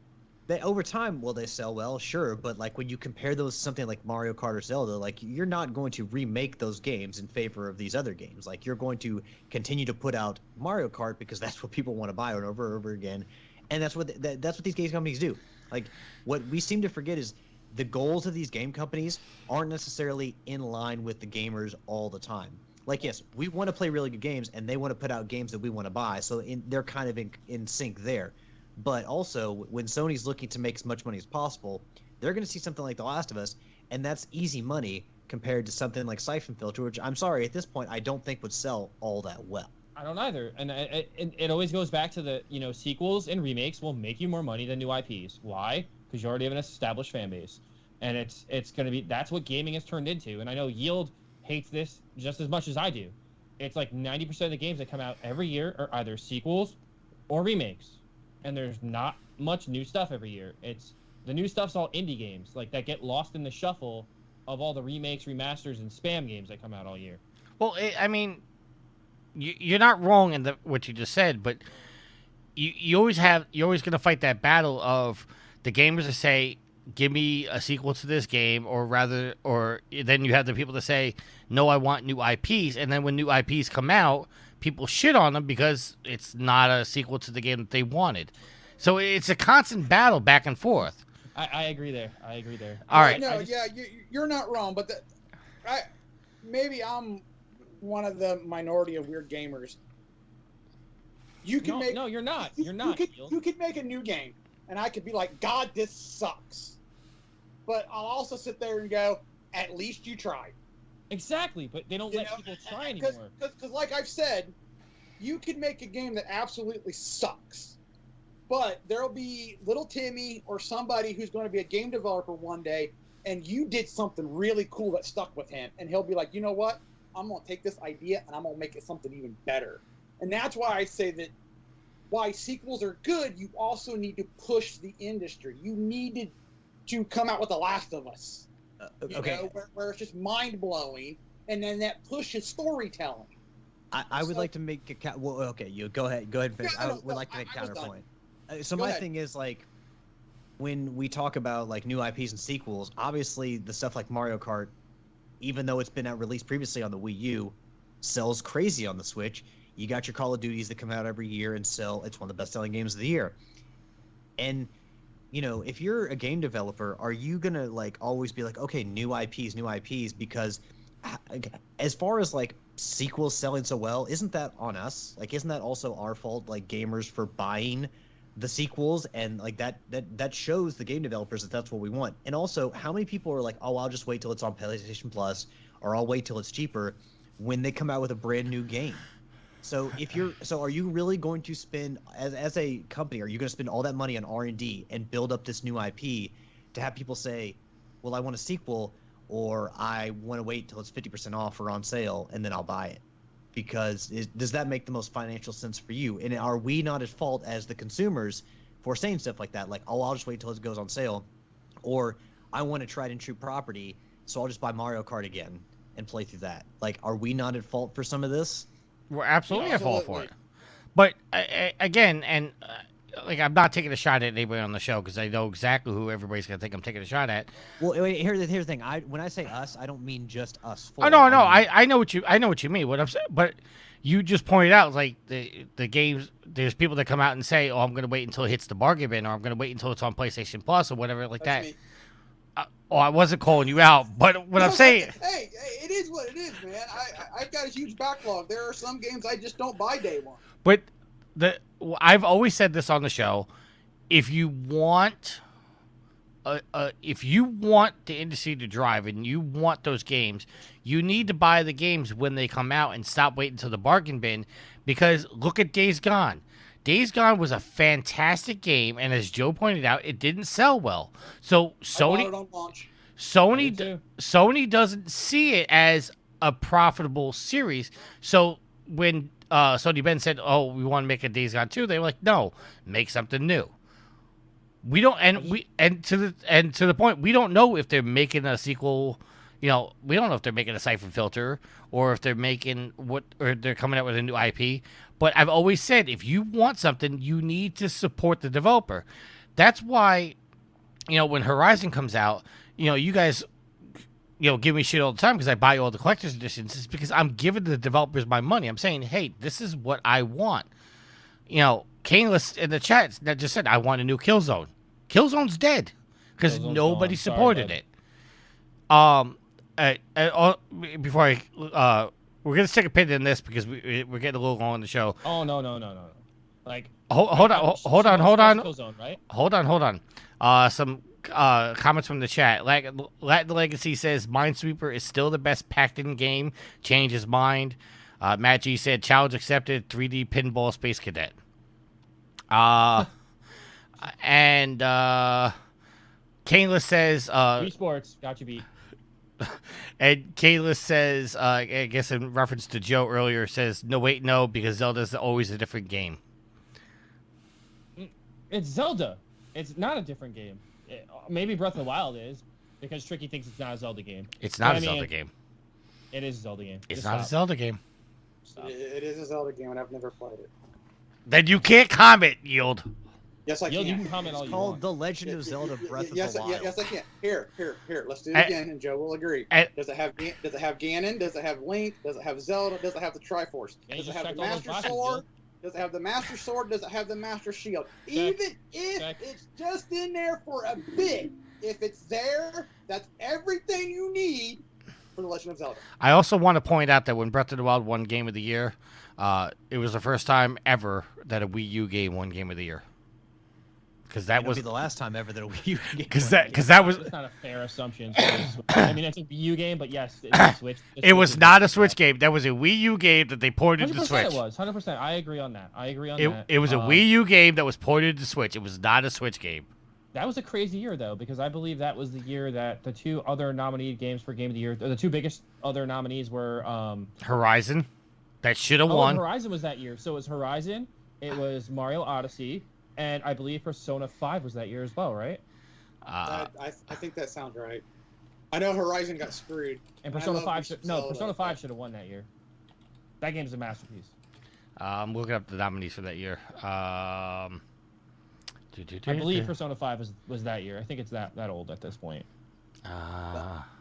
Speaker 8: they over time, will they sell well? Sure, but like when you compare those to something like Mario Kart or Zelda, like you're not going to remake those games in favor of these other games. Like, you're going to continue to put out Mario Kart because that's what people want to buy over and over again, and that's what these game companies do. Like, what we seem to forget is the goals of these game companies aren't necessarily in line with the gamers all the time. Like, yes, we want to play really good games, and they want to put out games that we want to buy, so they're kind of in sync there. But also, when Sony's looking to make as much money as possible, they're going to see something like The Last of Us, and that's easy money compared to something like Siphon Filter, which, I'm sorry, at this point, I don't think would sell all that well.
Speaker 1: I don't either. And it always goes back to the, sequels and remakes will make you more money than new IPs. Why? Because you already have an established fan base. And it's going to be, that's what gaming has turned into. And I know Yield hates this just as much as I do. It's like 90% of the games that come out every year are either sequels or remakes. And there's not much new stuff every year. The new stuff's all indie games, like, that get lost in the shuffle of all the remakes, remasters, and spam games that come out all year.
Speaker 2: Well, I mean, you're not wrong in what you just said, but you're always going to fight that battle of the gamers that say, give me a sequel to this game, or then you have the people that say, no, I want new IPs, and then when new IPs come out, people shit on them because it's not a sequel to the game that they wanted. So it's a constant battle back and forth.
Speaker 1: I agree there.
Speaker 2: All right.
Speaker 4: No, you're not wrong, but maybe I'm one of the minority of weird gamers. You can make.
Speaker 1: No, you're not.
Speaker 4: You could make a new game, and I could be like, God, this sucks. But I'll also sit there and go, at least you tried.
Speaker 1: Exactly, but they don't let people try anymore.
Speaker 4: Because like I've said, you could make a game that absolutely sucks, But there'll be little Timmy or somebody who's going to be a game developer one day, and you did something really cool that stuck with him, and he'll be like, you know what? I'm going to take this idea and I'm going to make it something even better. And that's why I say that why sequels are good, you also need to push the industry. You needed to come out with The Last of Us.
Speaker 8: Okay.
Speaker 4: Where it's just mind-blowing, and then that pushes storytelling.
Speaker 8: I would like to make a well, okay, you go ahead and finish.
Speaker 4: Yeah,
Speaker 8: I
Speaker 4: no,
Speaker 8: would like to make a
Speaker 4: I was
Speaker 8: counterpoint. So
Speaker 4: Go
Speaker 8: my
Speaker 4: ahead.
Speaker 8: thing is, like, when we talk about like new IPs and sequels, obviously the stuff like Mario Kart, even though it's been out released previously on the Wii U, sells crazy on the Switch. You got your Call of Duties that come out every year and sell. It's one of the best-selling games of the year. And you know, if you're a game developer, are you gonna like always be like, okay, new IPs, because as far as like sequels selling so well, isn't that on us? Like, isn't that also our fault, like gamers, for buying the sequels? And like that shows the game developers that that's what we want. And also, how many people are like, oh, I'll just wait till it's on PlayStation Plus, or I'll wait till it's cheaper, when they come out with a brand new game? So are you really going to spend, as a company, are you going to spend all that money on R&D and build up this new IP to have people say, well, I want a sequel, or I want to wait till it's 50% off or on sale and then I'll buy it? Because does that make the most financial sense for you? And are we not at fault as the consumers for saying stuff like that? Like, oh, I'll just wait till it goes on sale, or I want a tried and true property, so I'll just buy Mario Kart again and play through that. Like, are we not at fault for some of this?
Speaker 2: We're absolutely at fault for it. But again, and like, I'm not taking a shot at anybody on the show because I know exactly who everybody's gonna think I'm taking a shot at.
Speaker 8: Well, wait, here's the thing. When I say us, I don't mean just us four.
Speaker 2: Oh no, no,
Speaker 8: I mean,
Speaker 2: I know what you mean. What I'm saying, but you just pointed out, like, the games. There's people that come out and say, "Oh, I'm gonna wait until it hits the bargain bin," or "I'm gonna wait until it's on PlayStation Plus," or whatever like
Speaker 4: That's
Speaker 2: that.
Speaker 4: me.
Speaker 2: I wasn't calling you out, but what I'm saying.
Speaker 4: Hey, it is what it is, man. I've got a huge backlog. There are some games I just don't buy day one.
Speaker 2: But I've always said this on the show: if you want, if you want the industry to drive and you want those games, you need to buy the games when they come out and stop waiting until the bargain bin. Because look at Days Gone. Days Gone was a fantastic game, and as Joe pointed out, it didn't sell well. So
Speaker 4: I bought it on launch.
Speaker 2: Sony doesn't see it as a profitable series. So when Sony Ben said, "Oh, we want to make a Days Gone 2," they were like, "No, make something new." We don't, and to the point, we don't know if they're making a sequel. You know, we don't know if they're making a siphon filter or if they're making or they're coming out with a new IP. But I've always said, if you want something, you need to support the developer. That's why, you know, when Horizon comes out, you know, you guys, you know, give me shit all the time because I buy all the collector's editions. It's because I'm giving the developers my money. I'm saying, hey, this is what I want. You know, Caneless in the chat that just said, I want a new Killzone. Killzone's dead because nobody supported it. Before we're gonna stick a pin in this because we're getting a little long on the show.
Speaker 1: Oh no. Like,
Speaker 2: hold on.
Speaker 1: Killzone, right?
Speaker 2: Hold on. Some comments from the chat. Latin Legacy says Minesweeper is still the best packed-in game. Change his mind. Matt G said challenge accepted. 3D pinball Space Cadet. And Caneless says
Speaker 1: Wii Sports got you beat.
Speaker 2: And Kayla says, I guess in reference to Joe earlier, says, no, because Zelda's always a different game.
Speaker 1: It's Zelda. It's not a different game. Maybe Breath of the Wild is, because Tricky thinks it's not a Zelda game.
Speaker 2: It's not a Zelda game.
Speaker 1: It is a Zelda game.
Speaker 2: It's not a Zelda game.
Speaker 1: Stop.
Speaker 4: It is a Zelda game, and I've never played it.
Speaker 2: Then you can't comment, Yield.
Speaker 4: Yes, I
Speaker 1: You
Speaker 4: can.
Speaker 1: can comment all you
Speaker 8: called
Speaker 1: want.
Speaker 8: The Legend of Zelda Breath of the Wild.
Speaker 4: Yes, I can. Here. Let's do it again, and Joe will agree. Does it have Ganon? Does it have Link? Does it have Zelda? Does it have the Triforce?
Speaker 1: Yeah,
Speaker 4: Does
Speaker 1: you
Speaker 4: it have the
Speaker 1: checked all those
Speaker 4: Master
Speaker 1: boxes,
Speaker 4: Sword?
Speaker 1: Joe.
Speaker 4: Does it have the Master Sword? Does it have the Master Shield?
Speaker 1: Check.
Speaker 4: Even if
Speaker 1: Check.
Speaker 4: it's just in there for a bit, if it's there, that's everything you need for The Legend of Zelda.
Speaker 2: I also want to point out that when Breath of the Wild won Game of the Year, it was the first time ever that a Wii U game won Game of the Year. because that
Speaker 8: It'll
Speaker 2: was
Speaker 8: be the last time ever that a Wii U game.
Speaker 2: because
Speaker 8: won a
Speaker 2: that was
Speaker 1: It's not a fair assumption. I mean, it's a Wii U game, but yes, it's a Switch.
Speaker 2: it was not a Switch game. That was a Wii U game that they ported to
Speaker 1: 100%
Speaker 2: Switch.
Speaker 1: it was. 100%. I agree on that.
Speaker 2: It was a Wii U game that was ported to Switch. It was not a Switch game.
Speaker 1: That was a crazy year, though, because I believe that was the year that the two other nominated games for Game of the Year, or the two biggest other nominees were
Speaker 2: Horizon. That should have won.
Speaker 1: Horizon was that year. So it was Horizon, it was Mario Odyssey, and I believe Persona 5 was that year as well, right?
Speaker 4: I think that sounds right. I know Horizon got screwed.
Speaker 1: And Persona 5 should have won that year. That game's a masterpiece.
Speaker 2: I'm looking up the nominees for that year.
Speaker 1: I believe Persona 5 was that year. I think it's that old at this point.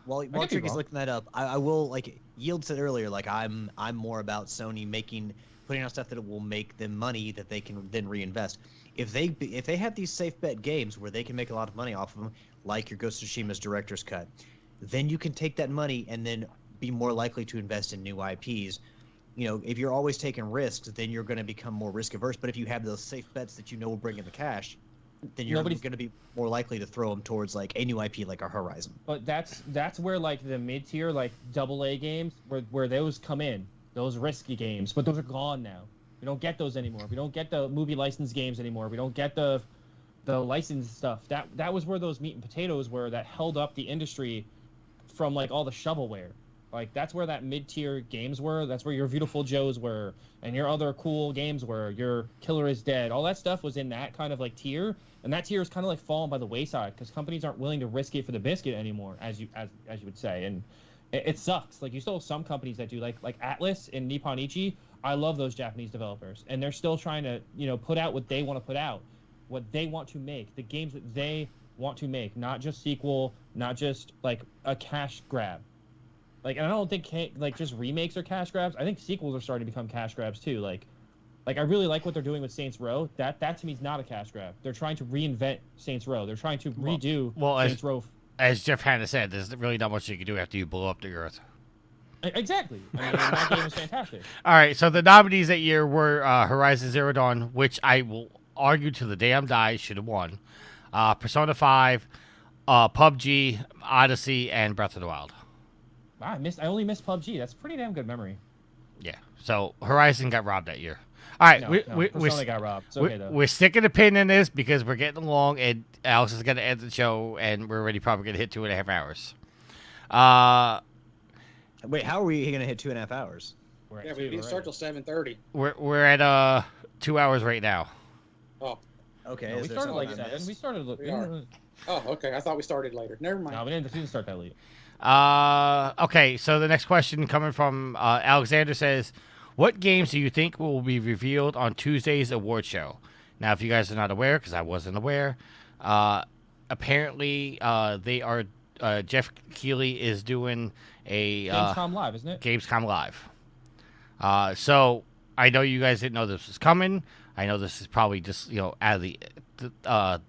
Speaker 8: While Tricky's looking that up, I will, like Yield said earlier, like I'm more about Sony putting out stuff that will make them money that they can then reinvest. If they have these safe bet games where they can make a lot of money off of them, like your Ghost of Tsushima's director's cut, then you can take that money and then be more likely to invest in new IPs. You know, if you're always taking risks, then you're going to become more risk averse. But if you have those safe bets that you know will bring in the cash, then you're going to be more likely to throw them towards like a new IP like a Horizon.
Speaker 1: But that's where like the mid tier like AA games where those come in, those risky games. But those are gone now. We don't get those anymore. We don't get the movie license games anymore. We don't get the licensed stuff. That was where those meat and potatoes were that held up the industry from like all the shovelware. Like that's where that mid-tier games were. That's where your Beautiful Joes were, and your other cool games were. Your Killer is Dead. All that stuff was in that kind of like tier, and that tier is kind of like fallen by the wayside because companies aren't willing to risk it for the biscuit anymore, as you would say, and it sucks. Like you still have some companies that do like Atlas and Nippon Ichi. I love those Japanese developers, and they're still trying to put out what they want to put out, what they want to make, the games that they want to make, not just sequel, not just like a cash grab. Like, and I don't think like just remakes are cash grabs. I think sequels are starting to become cash grabs too. Like I really like what they're doing with Saints Row. That to me is not a cash grab. They're trying to reinvent Saints Row. They're trying to redo Saints Row.
Speaker 2: As Jeff Hanna said, there's really not much you can do after you blow up the Earth.
Speaker 1: Exactly. I mean, that game is fantastic.
Speaker 2: All right, so the nominees that year were Horizon Zero Dawn, which I will argue to the day I'm die should have won. Persona 5, PUBG, Odyssey, and Breath of the Wild.
Speaker 1: Wow, I only missed PUBG. That's a pretty damn good memory.
Speaker 2: Yeah. So Horizon got robbed that year. All right,
Speaker 1: Persona got robbed. It's okay though.
Speaker 2: We're sticking a pin in this because we're getting along, and Alex is going to end the show, and we're already probably going to hit 2.5 hours.
Speaker 8: Wait, how are we going to hit 2.5 hours?
Speaker 4: Yeah, we didn't start till 7:30.
Speaker 2: We're at 2 hours right now.
Speaker 4: Oh,
Speaker 8: okay.
Speaker 1: No, we started like 7. We started.
Speaker 4: We are. Oh, okay. I thought we started later. Never mind.
Speaker 1: No, we didn't start that late.
Speaker 2: Okay, so the next question coming from Alexander says, what games do you think will be revealed on Tuesday's award show? Now, if you guys are not aware, because I wasn't aware, apparently they are Jeff Keighley is doing a
Speaker 1: Gamescom Live, isn't it?
Speaker 2: Gamescom Live. So I know you guys didn't know this was coming. I know this is probably just out of the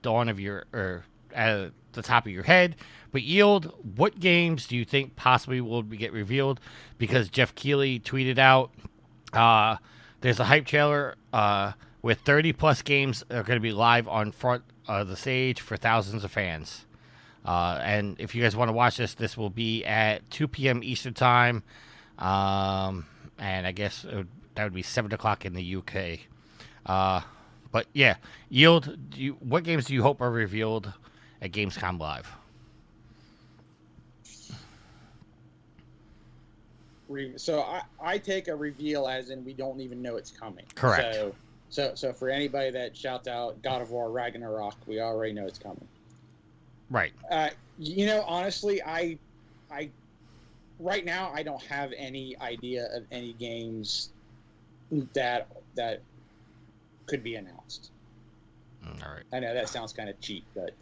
Speaker 2: dawn of your or at the top of your head. But Yield, what games do you think possibly will get revealed? Because Jeff Keighley tweeted out, there's a hype trailer with 30 plus games that are going to be live on front of the stage for thousands of fans. And if you guys want to watch this will be at 2 p.m. Eastern time. And I guess that would be 7 o'clock in the UK. But yeah, Yield, what games do you hope are revealed at Gamescom Live?
Speaker 4: So I take a reveal as in we don't even know it's coming.
Speaker 2: Correct.
Speaker 4: So for anybody that shouts out God of War Ragnarok, we already know it's coming.
Speaker 2: Right.
Speaker 4: Honestly, I right now I don't have any idea of any games that could be announced.
Speaker 2: All right.
Speaker 4: I know that sounds kind of cheap, but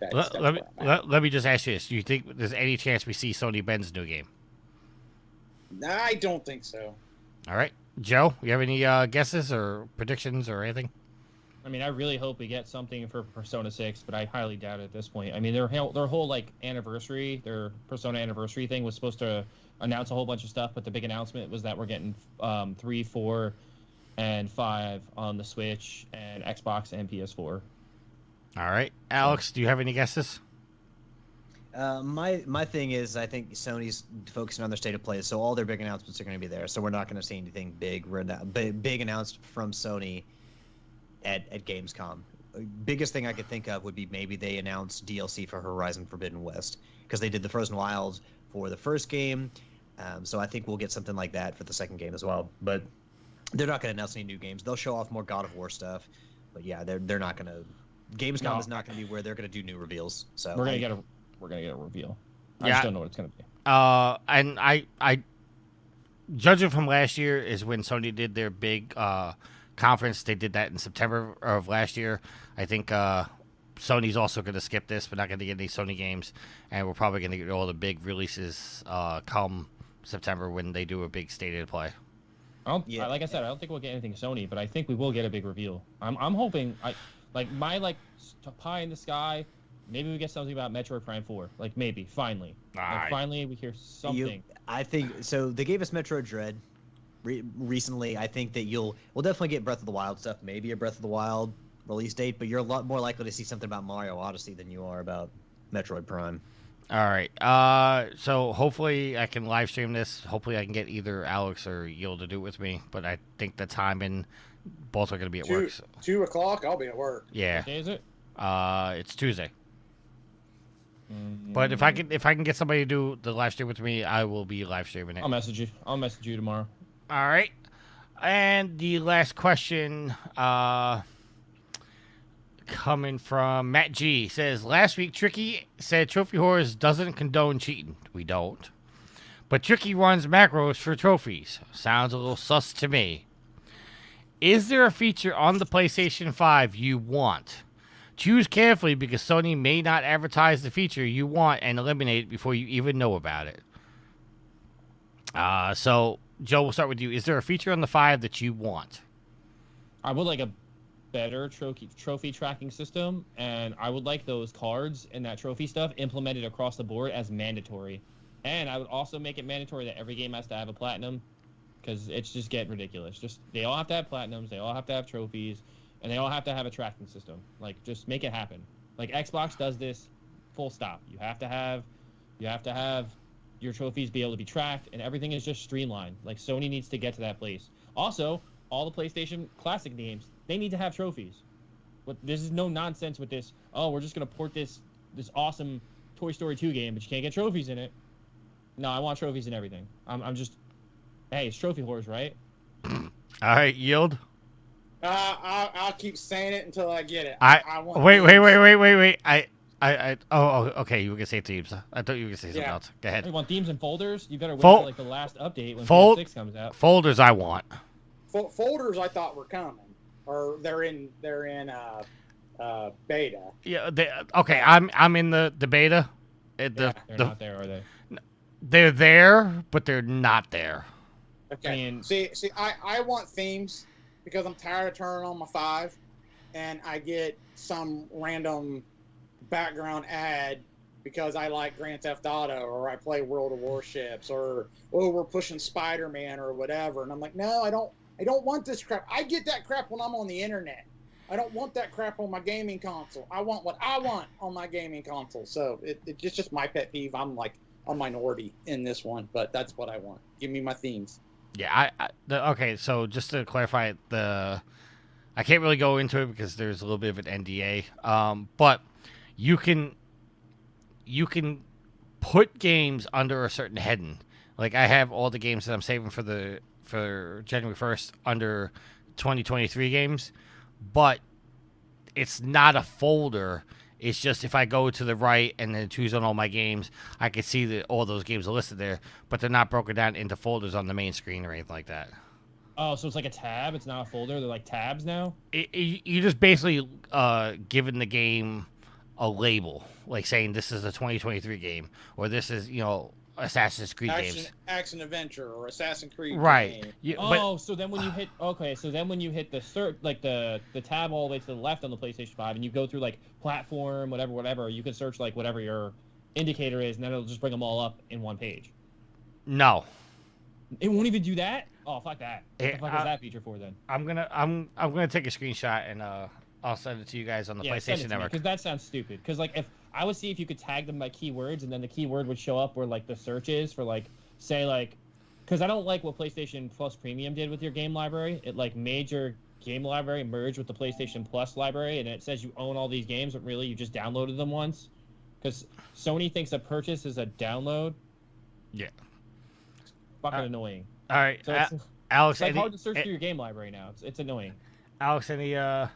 Speaker 2: let me just ask you this: do you think there's any chance we see Sony Ben's new game?
Speaker 4: I don't think so.
Speaker 2: All right, Joe, you have any guesses or predictions or anything?
Speaker 1: I mean, I really hope we get something for Persona 6, but I highly doubt it at this point. I mean, their whole like anniversary, their Persona anniversary thing was supposed to announce a whole bunch of stuff, but the big announcement was that we're getting 3, 4, and 5 on the Switch and Xbox and PS4.
Speaker 2: All right, Alex, do you have any guesses?
Speaker 8: My thing is, I think Sony's focusing on their state of play, so all their big announcements are going to be there. So we're not going to see anything big announced from Sony at Gamescom. Biggest thing I could think of would be maybe they announce DLC for Horizon Forbidden West, because they did the Frozen Wilds for the first game. So I think we'll get something like that for the second game as well. But they're not going to announce any new games. They'll show off more God of War stuff. But yeah, they're not going to. Gamescom is not going to be where they're going to do new reveals. So
Speaker 1: we're gonna get a reveal. I
Speaker 2: Yeah.
Speaker 1: just don't know what it's gonna be.
Speaker 2: And I judging from last year is when Sony did their big conference. They did that in September of last year. I think Sony's also going to skip this. We're not going to get any Sony games, and we're probably going to get all the big releases come September when they do a big state of play.
Speaker 1: Like I said, I don't think we'll get anything Sony, but I think we will get a big reveal. I'm hoping. Pie in the sky. Maybe we get something about Metroid Prime 4. Like, maybe, finally. Finally, we hear something.
Speaker 8: I think so. They gave us Metroid Dread recently. I think that we'll definitely get Breath of the Wild stuff. Maybe a Breath of the Wild release date, but you're a lot more likely to see something about Mario Odyssey than you are about Metroid Prime.
Speaker 2: All right. So hopefully I can live stream this. Hopefully I can get either Alex or Yield to do it with me. But I think the time and both are going to be at work. So.
Speaker 4: 2 o'clock, I'll be at work.
Speaker 2: Yeah.
Speaker 1: What day is it?
Speaker 2: It's Tuesday. But if I can get somebody to do the live stream with me, I will be live streaming it.
Speaker 1: I'll message you. I'll message you tomorrow.
Speaker 2: All right. And the last question coming from Matt G says, last week Tricky said Trophy Horrors doesn't condone cheating. We don't. But Tricky runs macros for trophies. Sounds a little sus to me. Is there a feature on the PlayStation 5 you want? Choose carefully because Sony may not advertise the feature you want and eliminate it before you even know about it. So, Joe, we'll start with you. Is there a feature on the 5 that you want?
Speaker 1: I would like a better trophy tracking system, and I would like those cards and that trophy stuff implemented across the board as mandatory. And I would also make it mandatory that every game has to have a platinum, because it's just getting ridiculous. Just they all have to have platinums, they all have to have trophies, and they all have to have a tracking system. Like, just make it happen. Like, Xbox does this, full stop. You have to have your trophies be able to be tracked, and everything is just streamlined. Like, Sony needs to get to that place. Also, all the PlayStation Classic games, they need to have trophies. But this is no nonsense with this. Oh, we're just gonna port this awesome Toy Story 2 game, but you can't get trophies in it. No, I want trophies in everything. I'm just, hey, it's Trophy Horrors, right?
Speaker 2: All right, Yield.
Speaker 4: I'll keep saying it until I get it.
Speaker 2: I
Speaker 4: want
Speaker 2: wait. Okay, you were gonna say themes. I thought you were gonna say something else. Go ahead.
Speaker 1: You want themes and folders? You better wait till like the last update when PS6 comes out.
Speaker 2: Folders, I want.
Speaker 4: Folders, I thought were coming, or they're in beta.
Speaker 2: Yeah. Okay. I'm in the beta.
Speaker 1: They're not there, are they?
Speaker 2: They're there, but they're not there.
Speaker 4: Okay.
Speaker 1: I mean,
Speaker 4: see, I want themes because I'm tired of turning on my 5, and I get some random background ad because I like Grand Theft Auto, or I play World of Warships, or we're pushing Spider-Man or whatever, and I'm like, no, I don't want this crap. I get that crap when I'm on the internet. I don't want that crap on my gaming console. I want what I want on my gaming console. So it's just my pet peeve. I'm like a minority in this one, but that's what I want. Give me my themes.
Speaker 2: Yeah, okay, so just to clarify, I can't really go into it because there's a little bit of an NDA. But you can put games under a certain heading. Like, I have all the games that I'm saving for January 1st under 2023 games, but it's not a folder. It's just if I go to the right and then choose on all my games, I can see that all those games are listed there, but they're not broken down into folders on the main screen or anything like that.
Speaker 1: Oh, so it's like a tab? It's not a folder? They're like tabs now?
Speaker 2: You just basically giving the game a label, like saying this is a 2023 game, or this is, Assassin's Creed games.
Speaker 4: Action Adventure or Assassin's Creed.
Speaker 2: Right.
Speaker 4: Game.
Speaker 1: Yeah, so then when you hit the search, like the tab all the way to the left on the PlayStation 5, and you go through like platform, whatever, you can search like whatever your indicator is, and then it'll just bring them all up in one page.
Speaker 2: No.
Speaker 1: It won't even do that? Oh, fuck that. What the fuck is that feature for then?
Speaker 2: I'm gonna take a screenshot and I'll send it to you guys on the
Speaker 1: Yeah,
Speaker 2: PlayStation Network.
Speaker 1: Because that sounds stupid. Because like if I would see if you could tag them by keywords, and then the keyword would show up where like the search is for like say like, because I don't like what PlayStation Plus Premium did with your game library. It like made your game library merge with the PlayStation Plus library, and it says you own all these games, but really you just downloaded them once. Because Sony thinks a purchase is a download.
Speaker 2: Yeah.
Speaker 1: It's fucking annoying.
Speaker 2: All right,
Speaker 1: So it's,
Speaker 2: Alex.
Speaker 1: it's like hard to search through your game library now. It's annoying.
Speaker 2: Alex, anything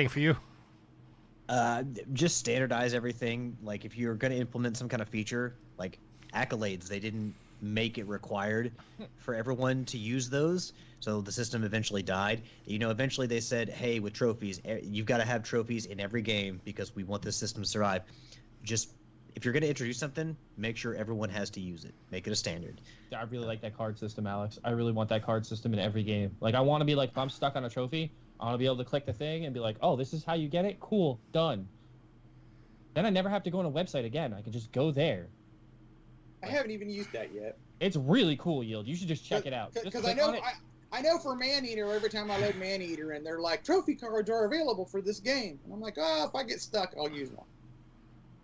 Speaker 2: for you?
Speaker 8: Just standardize everything. Like if you're going to implement some kind of feature, like accolades, they didn't make it required for everyone to use those. So the system eventually died. Eventually they said, hey, with trophies, you've got to have trophies in every game because we want this system to survive. Just if you're going to introduce something, make sure everyone has to use it. Make it a standard.
Speaker 1: I really like that card system, Alex. I really want that card system in every game. Like I want to be like, if I'm stuck on a trophy, I want to be able to click the thing and be like, oh, this is how you get it? Cool, done. Then I never have to go on a website again. I can just go there.
Speaker 4: I haven't even used that yet.
Speaker 1: It's really cool, Yield. You should just check it out.
Speaker 4: Because I know for Maneater, every time I load Maneater, and they're like, trophy cards are available for this game. And I'm like, oh, if I get stuck, I'll use one.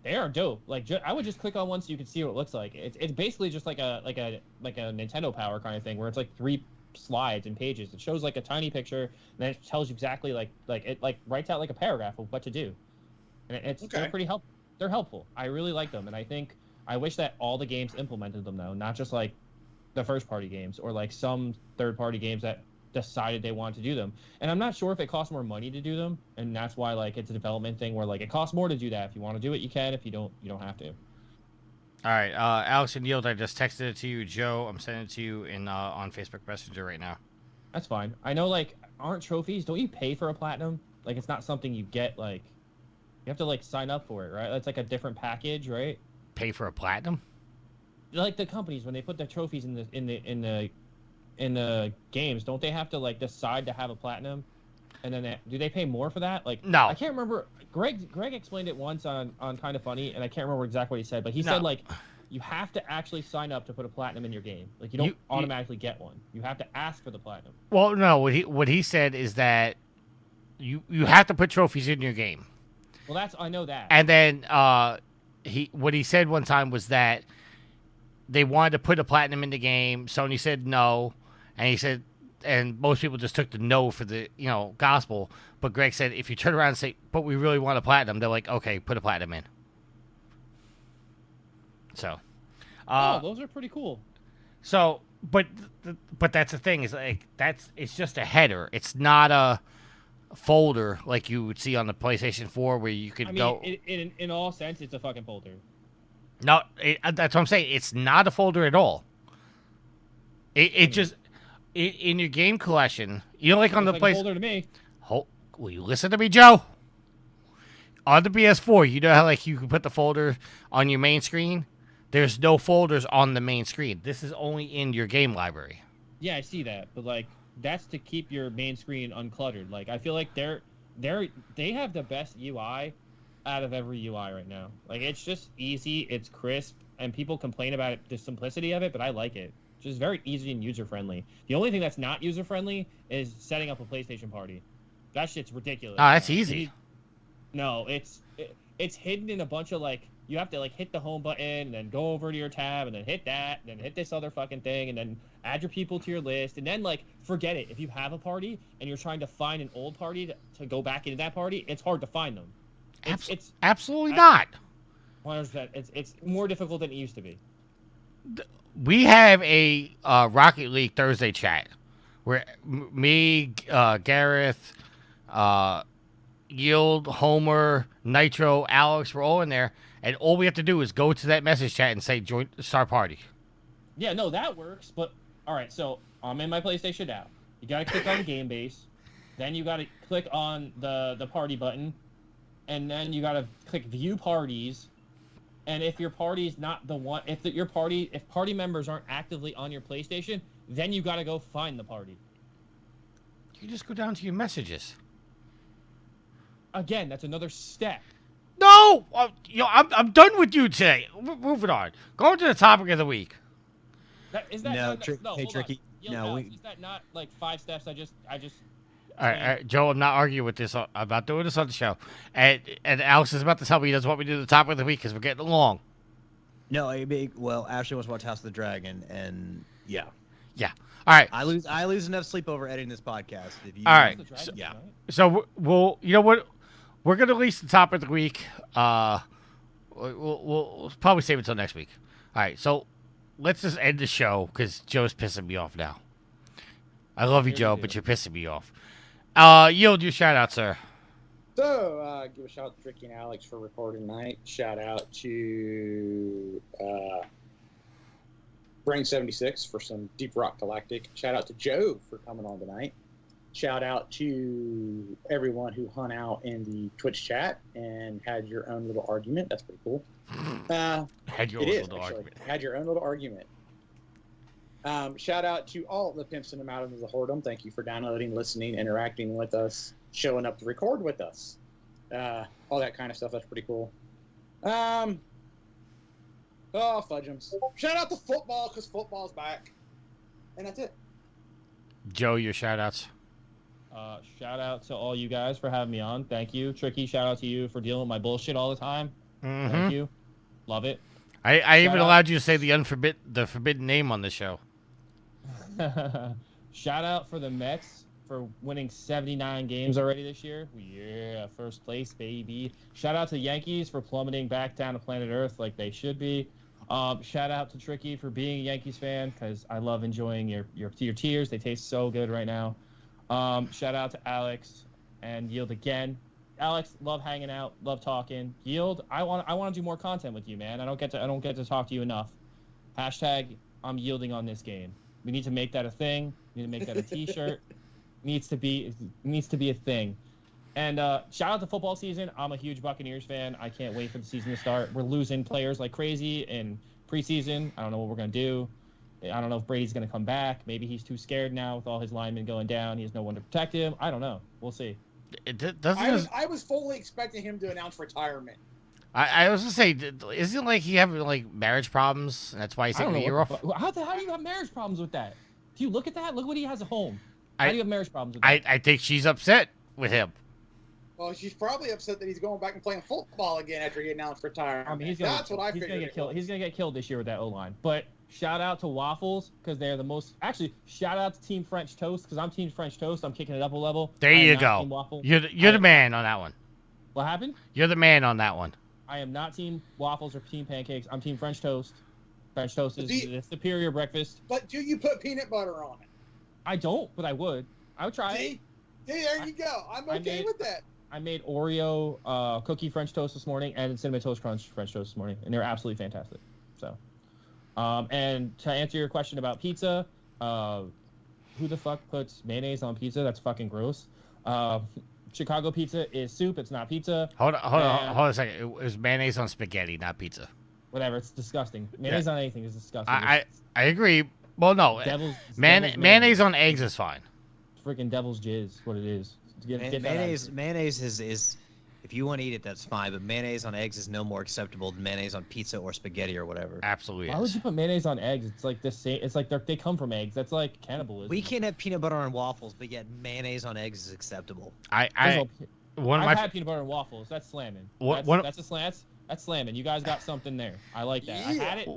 Speaker 1: They are dope. Like I would just click on one so you can see what it looks like. It's basically just like a Nintendo Power kind of thing where it's like 3 slides and pages. It shows like a tiny picture, and then it tells you exactly like it like writes out like a paragraph of what to do. And they're pretty helpful. They're helpful. I really like them, and I wish that all the games implemented them though, not just like the first party games or like some third party games that decided they wanted to do them. And I'm not sure if it costs more money to do them, and that's why like it's a development thing where like it costs more to do that. If you want to do it, you can. If you don't, you don't have to.
Speaker 2: All right, Alex and Yield, I just texted it to you. Joe, I'm sending it to you in on Facebook Messenger right now.
Speaker 1: That's fine. I know, like, aren't trophies? Don't you pay for a platinum? Like, it's not something you get. Like, you have to like sign up for it, right? That's like a different package, right?
Speaker 2: Pay for a platinum?
Speaker 1: Like the companies when they put the trophies in the games, don't they have to like decide to have a platinum? And then do they pay more for that? Like,
Speaker 2: no,
Speaker 1: I can't remember. Greg explained it once on Kind of Funny, and I can't remember exactly what he said, but he said like you have to actually sign up to put a platinum in your game. Like you don't automatically get one. You have to ask for the platinum.
Speaker 2: Well, no, what he said is that you have to put trophies in your game.
Speaker 1: Well, I know that.
Speaker 2: And then what he said one time was that they wanted to put a platinum in the game. Sony said no, and he said. And most people just took the no for the, gospel. But Greg said, if you turn around and say, but we really want a platinum, they're like, okay, put a platinum in. So.
Speaker 1: Those are pretty cool.
Speaker 2: So, but that's the thing is like it's just a header. It's not a folder like you would see on the PlayStation 4 where you could go.
Speaker 1: In all sense, it's a fucking folder.
Speaker 2: No, that's what I'm saying. It's not a folder at all. It just. In your game collection, like on the place.
Speaker 1: Folder to me.
Speaker 2: Will you listen to me, Joe? On the PS4, you know how like you can put the folder on your main screen? There's no folders on the main screen. This is only in your game library.
Speaker 1: Yeah, I see that, but like that's to keep your main screen uncluttered. Like I feel like they have the best UI out of every UI right now. Like it's just easy, it's crisp, and people complain about it, the simplicity of it, but I like it. Just very easy and user-friendly. The only thing that's not user-friendly is setting up a PlayStation party. That shit's ridiculous.
Speaker 2: Oh, that's easy.
Speaker 1: No, it's hidden in a bunch of, like, you have to, like, hit the home button, and then go over to your tab, and then hit that, and then hit this other fucking thing, and then add your people to your list, and then, like, forget it. If you have a party, and you're trying to find an old party to go back into that party, it's hard to find them. It's
Speaker 2: absolutely not.
Speaker 1: 100%. It's more difficult than it used to be.
Speaker 2: We have a Rocket League Thursday chat where me, Gareth, Yield, Homer, Nitro, Alex, we're all in there, and all we have to do is go to that message chat and say join, start party.
Speaker 1: Yeah, no, that works. But all right, so I'm in my PlayStation now. You gotta click on Game Base, then you gotta click on the party button, and then you gotta click View Parties. And if your party's not the one, if party members aren't actively on your PlayStation, then you gotta go find the party.
Speaker 2: You just go down to your messages.
Speaker 1: Again, that's another step.
Speaker 2: No, I'm done with you today. Moving on. Going to the topic of the week.
Speaker 1: Is that
Speaker 8: no,
Speaker 1: not,
Speaker 8: hey, Tricky.
Speaker 1: Is that not like 5 steps?
Speaker 2: All right, Joe, I'm not arguing with this. I'm not doing this on the show. And Alex is about to tell me he doesn't want me to do the topic of the week because we're getting along.
Speaker 8: No, well, Ashley wants to watch House of the Dragon, and yeah.
Speaker 2: Yeah. All right.
Speaker 8: I lose enough sleep over editing this podcast. If you,
Speaker 2: all right.
Speaker 8: So, yeah.
Speaker 2: So we'll, you know what? We're gonna release the topic of the week. We'll probably save it until next week. All right. So let's just end the show because Joe's pissing me off now. I love you, Joe, but you're pissing me off. Yield your shout out, sir.
Speaker 4: So, give a shout out to Tricky and Alex for recording tonight. Shout out to Brain76 for some Deep Rock Galactic. Shout out to Joe for coming on tonight. Shout out to everyone who hung out in the Twitch chat and had your own little argument. That's pretty cool.
Speaker 2: Had your own little argument.
Speaker 4: Had your own little argument. Shout out to all the pimps in the mountains of the whoredom. Thank you for downloading, listening, interacting with us, showing up to record with us. All that kind of stuff. That's pretty cool. Oh, fudgems. Shout out to football because football's back. And that's it.
Speaker 2: Joe, your shout outs.
Speaker 1: Shout out to all you guys for having me on. Thank you. Tricky, shout out to you for dealing with my bullshit all the time.
Speaker 2: Mm-hmm.
Speaker 1: Thank you. Love it.
Speaker 2: I even allowed you to say the forbidden name on the show.
Speaker 1: Shout out for the Mets for winning 79 games already this year. Yeah, first place, baby. Shout out to Yankees for plummeting back down to planet Earth like they should be. Shout out to Tricky for being a Yankees fan because I love enjoying your tears. They taste so good right now. Shout out to Alex and Yield again. Alex, love hanging out, love talking. Yield, I want to do more content with you, man. I don't get to talk to you enough. Hashtag I'm yielding on this game. We need to make that a thing. We need to make that a T-shirt. needs to be a thing. And shout out to football season. I'm a huge Buccaneers fan. I can't wait for the season to start. We're losing players like crazy in preseason. I don't know what we're gonna do. I don't know if Brady's gonna come back. Maybe he's too scared now with all his linemen going down. He has no one to protect him. I don't know. We'll see.
Speaker 4: I was fully expecting him to announce retirement.
Speaker 2: I was gonna say, isn't it like he having like marriage problems, and that's why he's taking a year off?
Speaker 1: How do you have marriage problems with that? Do you look at that? Look what he has at home. How do you have marriage problems with that?
Speaker 2: I think she's upset with him.
Speaker 4: Well, she's probably upset that he's going back and playing football again after he announced retirement.
Speaker 1: I mean,
Speaker 4: that's what I figured.
Speaker 1: Gonna get killed. He's gonna get killed this year with that O-line. But shout out to Waffles because they're the most. Actually, shout out to Team French Toast because I'm Team French Toast. I'm kicking it up a level.
Speaker 2: There you go. You're the man on that one.
Speaker 1: What happened?
Speaker 2: You're the man on that one.
Speaker 1: I am not Team Waffles or Team Pancakes. I'm Team French Toast. French Toast is the superior breakfast.
Speaker 4: But do you put peanut butter on it?
Speaker 1: I don't, but I would. I would try it.
Speaker 4: See, there you go. I'm okay with that.
Speaker 1: I made Oreo cookie French toast this morning and Cinnamon Toast Crunch French toast this morning, and they're absolutely fantastic. So, and to answer your question about pizza, who the fuck puts mayonnaise on pizza? That's fucking gross. Chicago pizza is soup. It's not pizza.
Speaker 2: Hold on a second. It was mayonnaise on spaghetti, not pizza.
Speaker 1: Whatever. It's disgusting. Mayonnaise on anything is disgusting.
Speaker 2: I agree. Well, no. Mayonnaise on eggs is fine.
Speaker 1: Freaking devil's jizz. What it is.
Speaker 8: Mayonnaise is if you want to eat it, that's fine. But mayonnaise on eggs is no more acceptable than mayonnaise on pizza or spaghetti or whatever.
Speaker 2: Absolutely.
Speaker 1: Why would you put mayonnaise on eggs? It's like the same. It's like they come from eggs. That's like cannibalism.
Speaker 8: We can't have peanut butter on waffles, but yet mayonnaise on eggs is acceptable.
Speaker 1: I've had peanut butter and waffles. That's slamming. That's slamming. You guys got something there. I like that. Yeah. I had it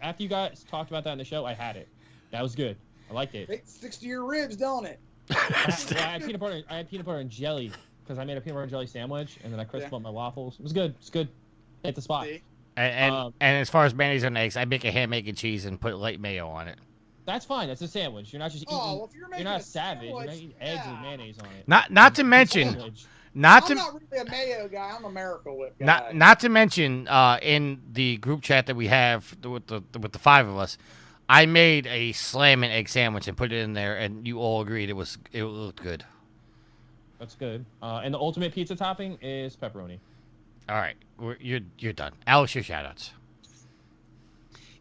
Speaker 1: after you guys talked about that in the show. I had it. That was good. I liked it.
Speaker 4: It sticks to your ribs, don't it?
Speaker 1: I had peanut butter and jelly because I made a peanut butter and jelly sandwich, and then I crisped up my waffles. It was good. It's good. Hit the spot.
Speaker 2: And as far as mayonnaise on eggs, I make a ham, egg, and cheese and put light mayo on it.
Speaker 1: That's fine. That's a sandwich. You're not just eating. If you're not savage. You're not eating eggs with mayonnaise on it.
Speaker 2: Not to mention.
Speaker 4: I'm not really a mayo guy. I'm a Miracle Whip guy.
Speaker 2: Not to mention, in the group chat that we have with the five of us, I made a slamming egg sandwich and put it in there, and you all agreed it looked good.
Speaker 1: That's good. And the ultimate pizza topping is pepperoni.
Speaker 2: All right, you're done. Alex, your shoutouts.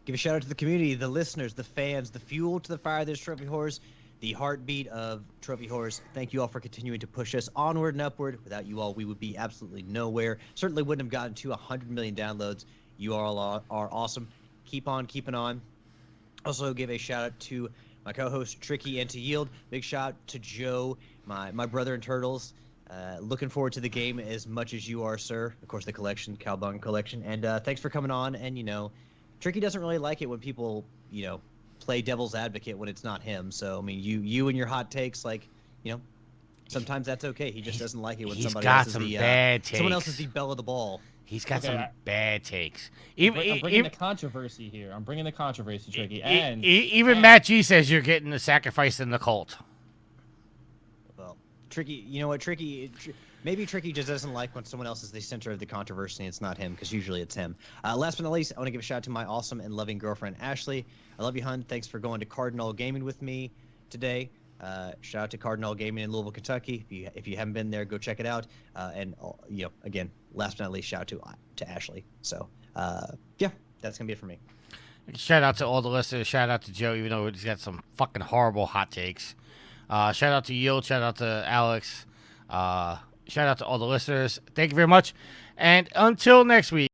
Speaker 8: Give a shout out to the community, the listeners, the fans, the fuel to the fire of this Trophy Horse, the heartbeat of Trophy Horse. Thank you all for continuing to push us onward and upward. Without you all, we would be absolutely nowhere. Certainly wouldn't have gotten to 100 million downloads. You all are awesome. Keep on keeping on. Also, give a shout out to my co-host Tricky, and to Yield. Big shout to Joe, my brother in Turtles. Looking forward to the game as much as you are, sir. Of course, the collection, Cowbung collection. And thanks for coming on. And, Tricky doesn't really like it when people, play devil's advocate when it's not him. So, I mean, you and your hot takes, sometimes that's okay. He just doesn't like it when somebody else is someone else is the belle of the ball.
Speaker 2: He's got some bad takes.
Speaker 1: I'm bringing the controversy here. I'm bringing the controversy, Tricky. And
Speaker 2: Matt G says you're getting the sacrifice in the cult.
Speaker 8: Well, Tricky, you know what, maybe Tricky just doesn't like when someone else is the center of the controversy and it's not him, because usually it's him. Last but not least, I want to give a shout out to my awesome and loving girlfriend, Ashley. I love you, hun. Thanks for going to Cardinal Gaming with me today. Shout out to Cardinal Gaming in Louisville, Kentucky. If you haven't been there, go check it out. And again, last but not least, shout out to Ashley. So yeah, that's gonna be it for me.
Speaker 2: Shout out to all the listeners. Shout out to Joe, even though he's got some fucking horrible hot takes. Shout out to Yield. Shout out to Alex. Shout out to all the listeners. Thank you very much. And until next week.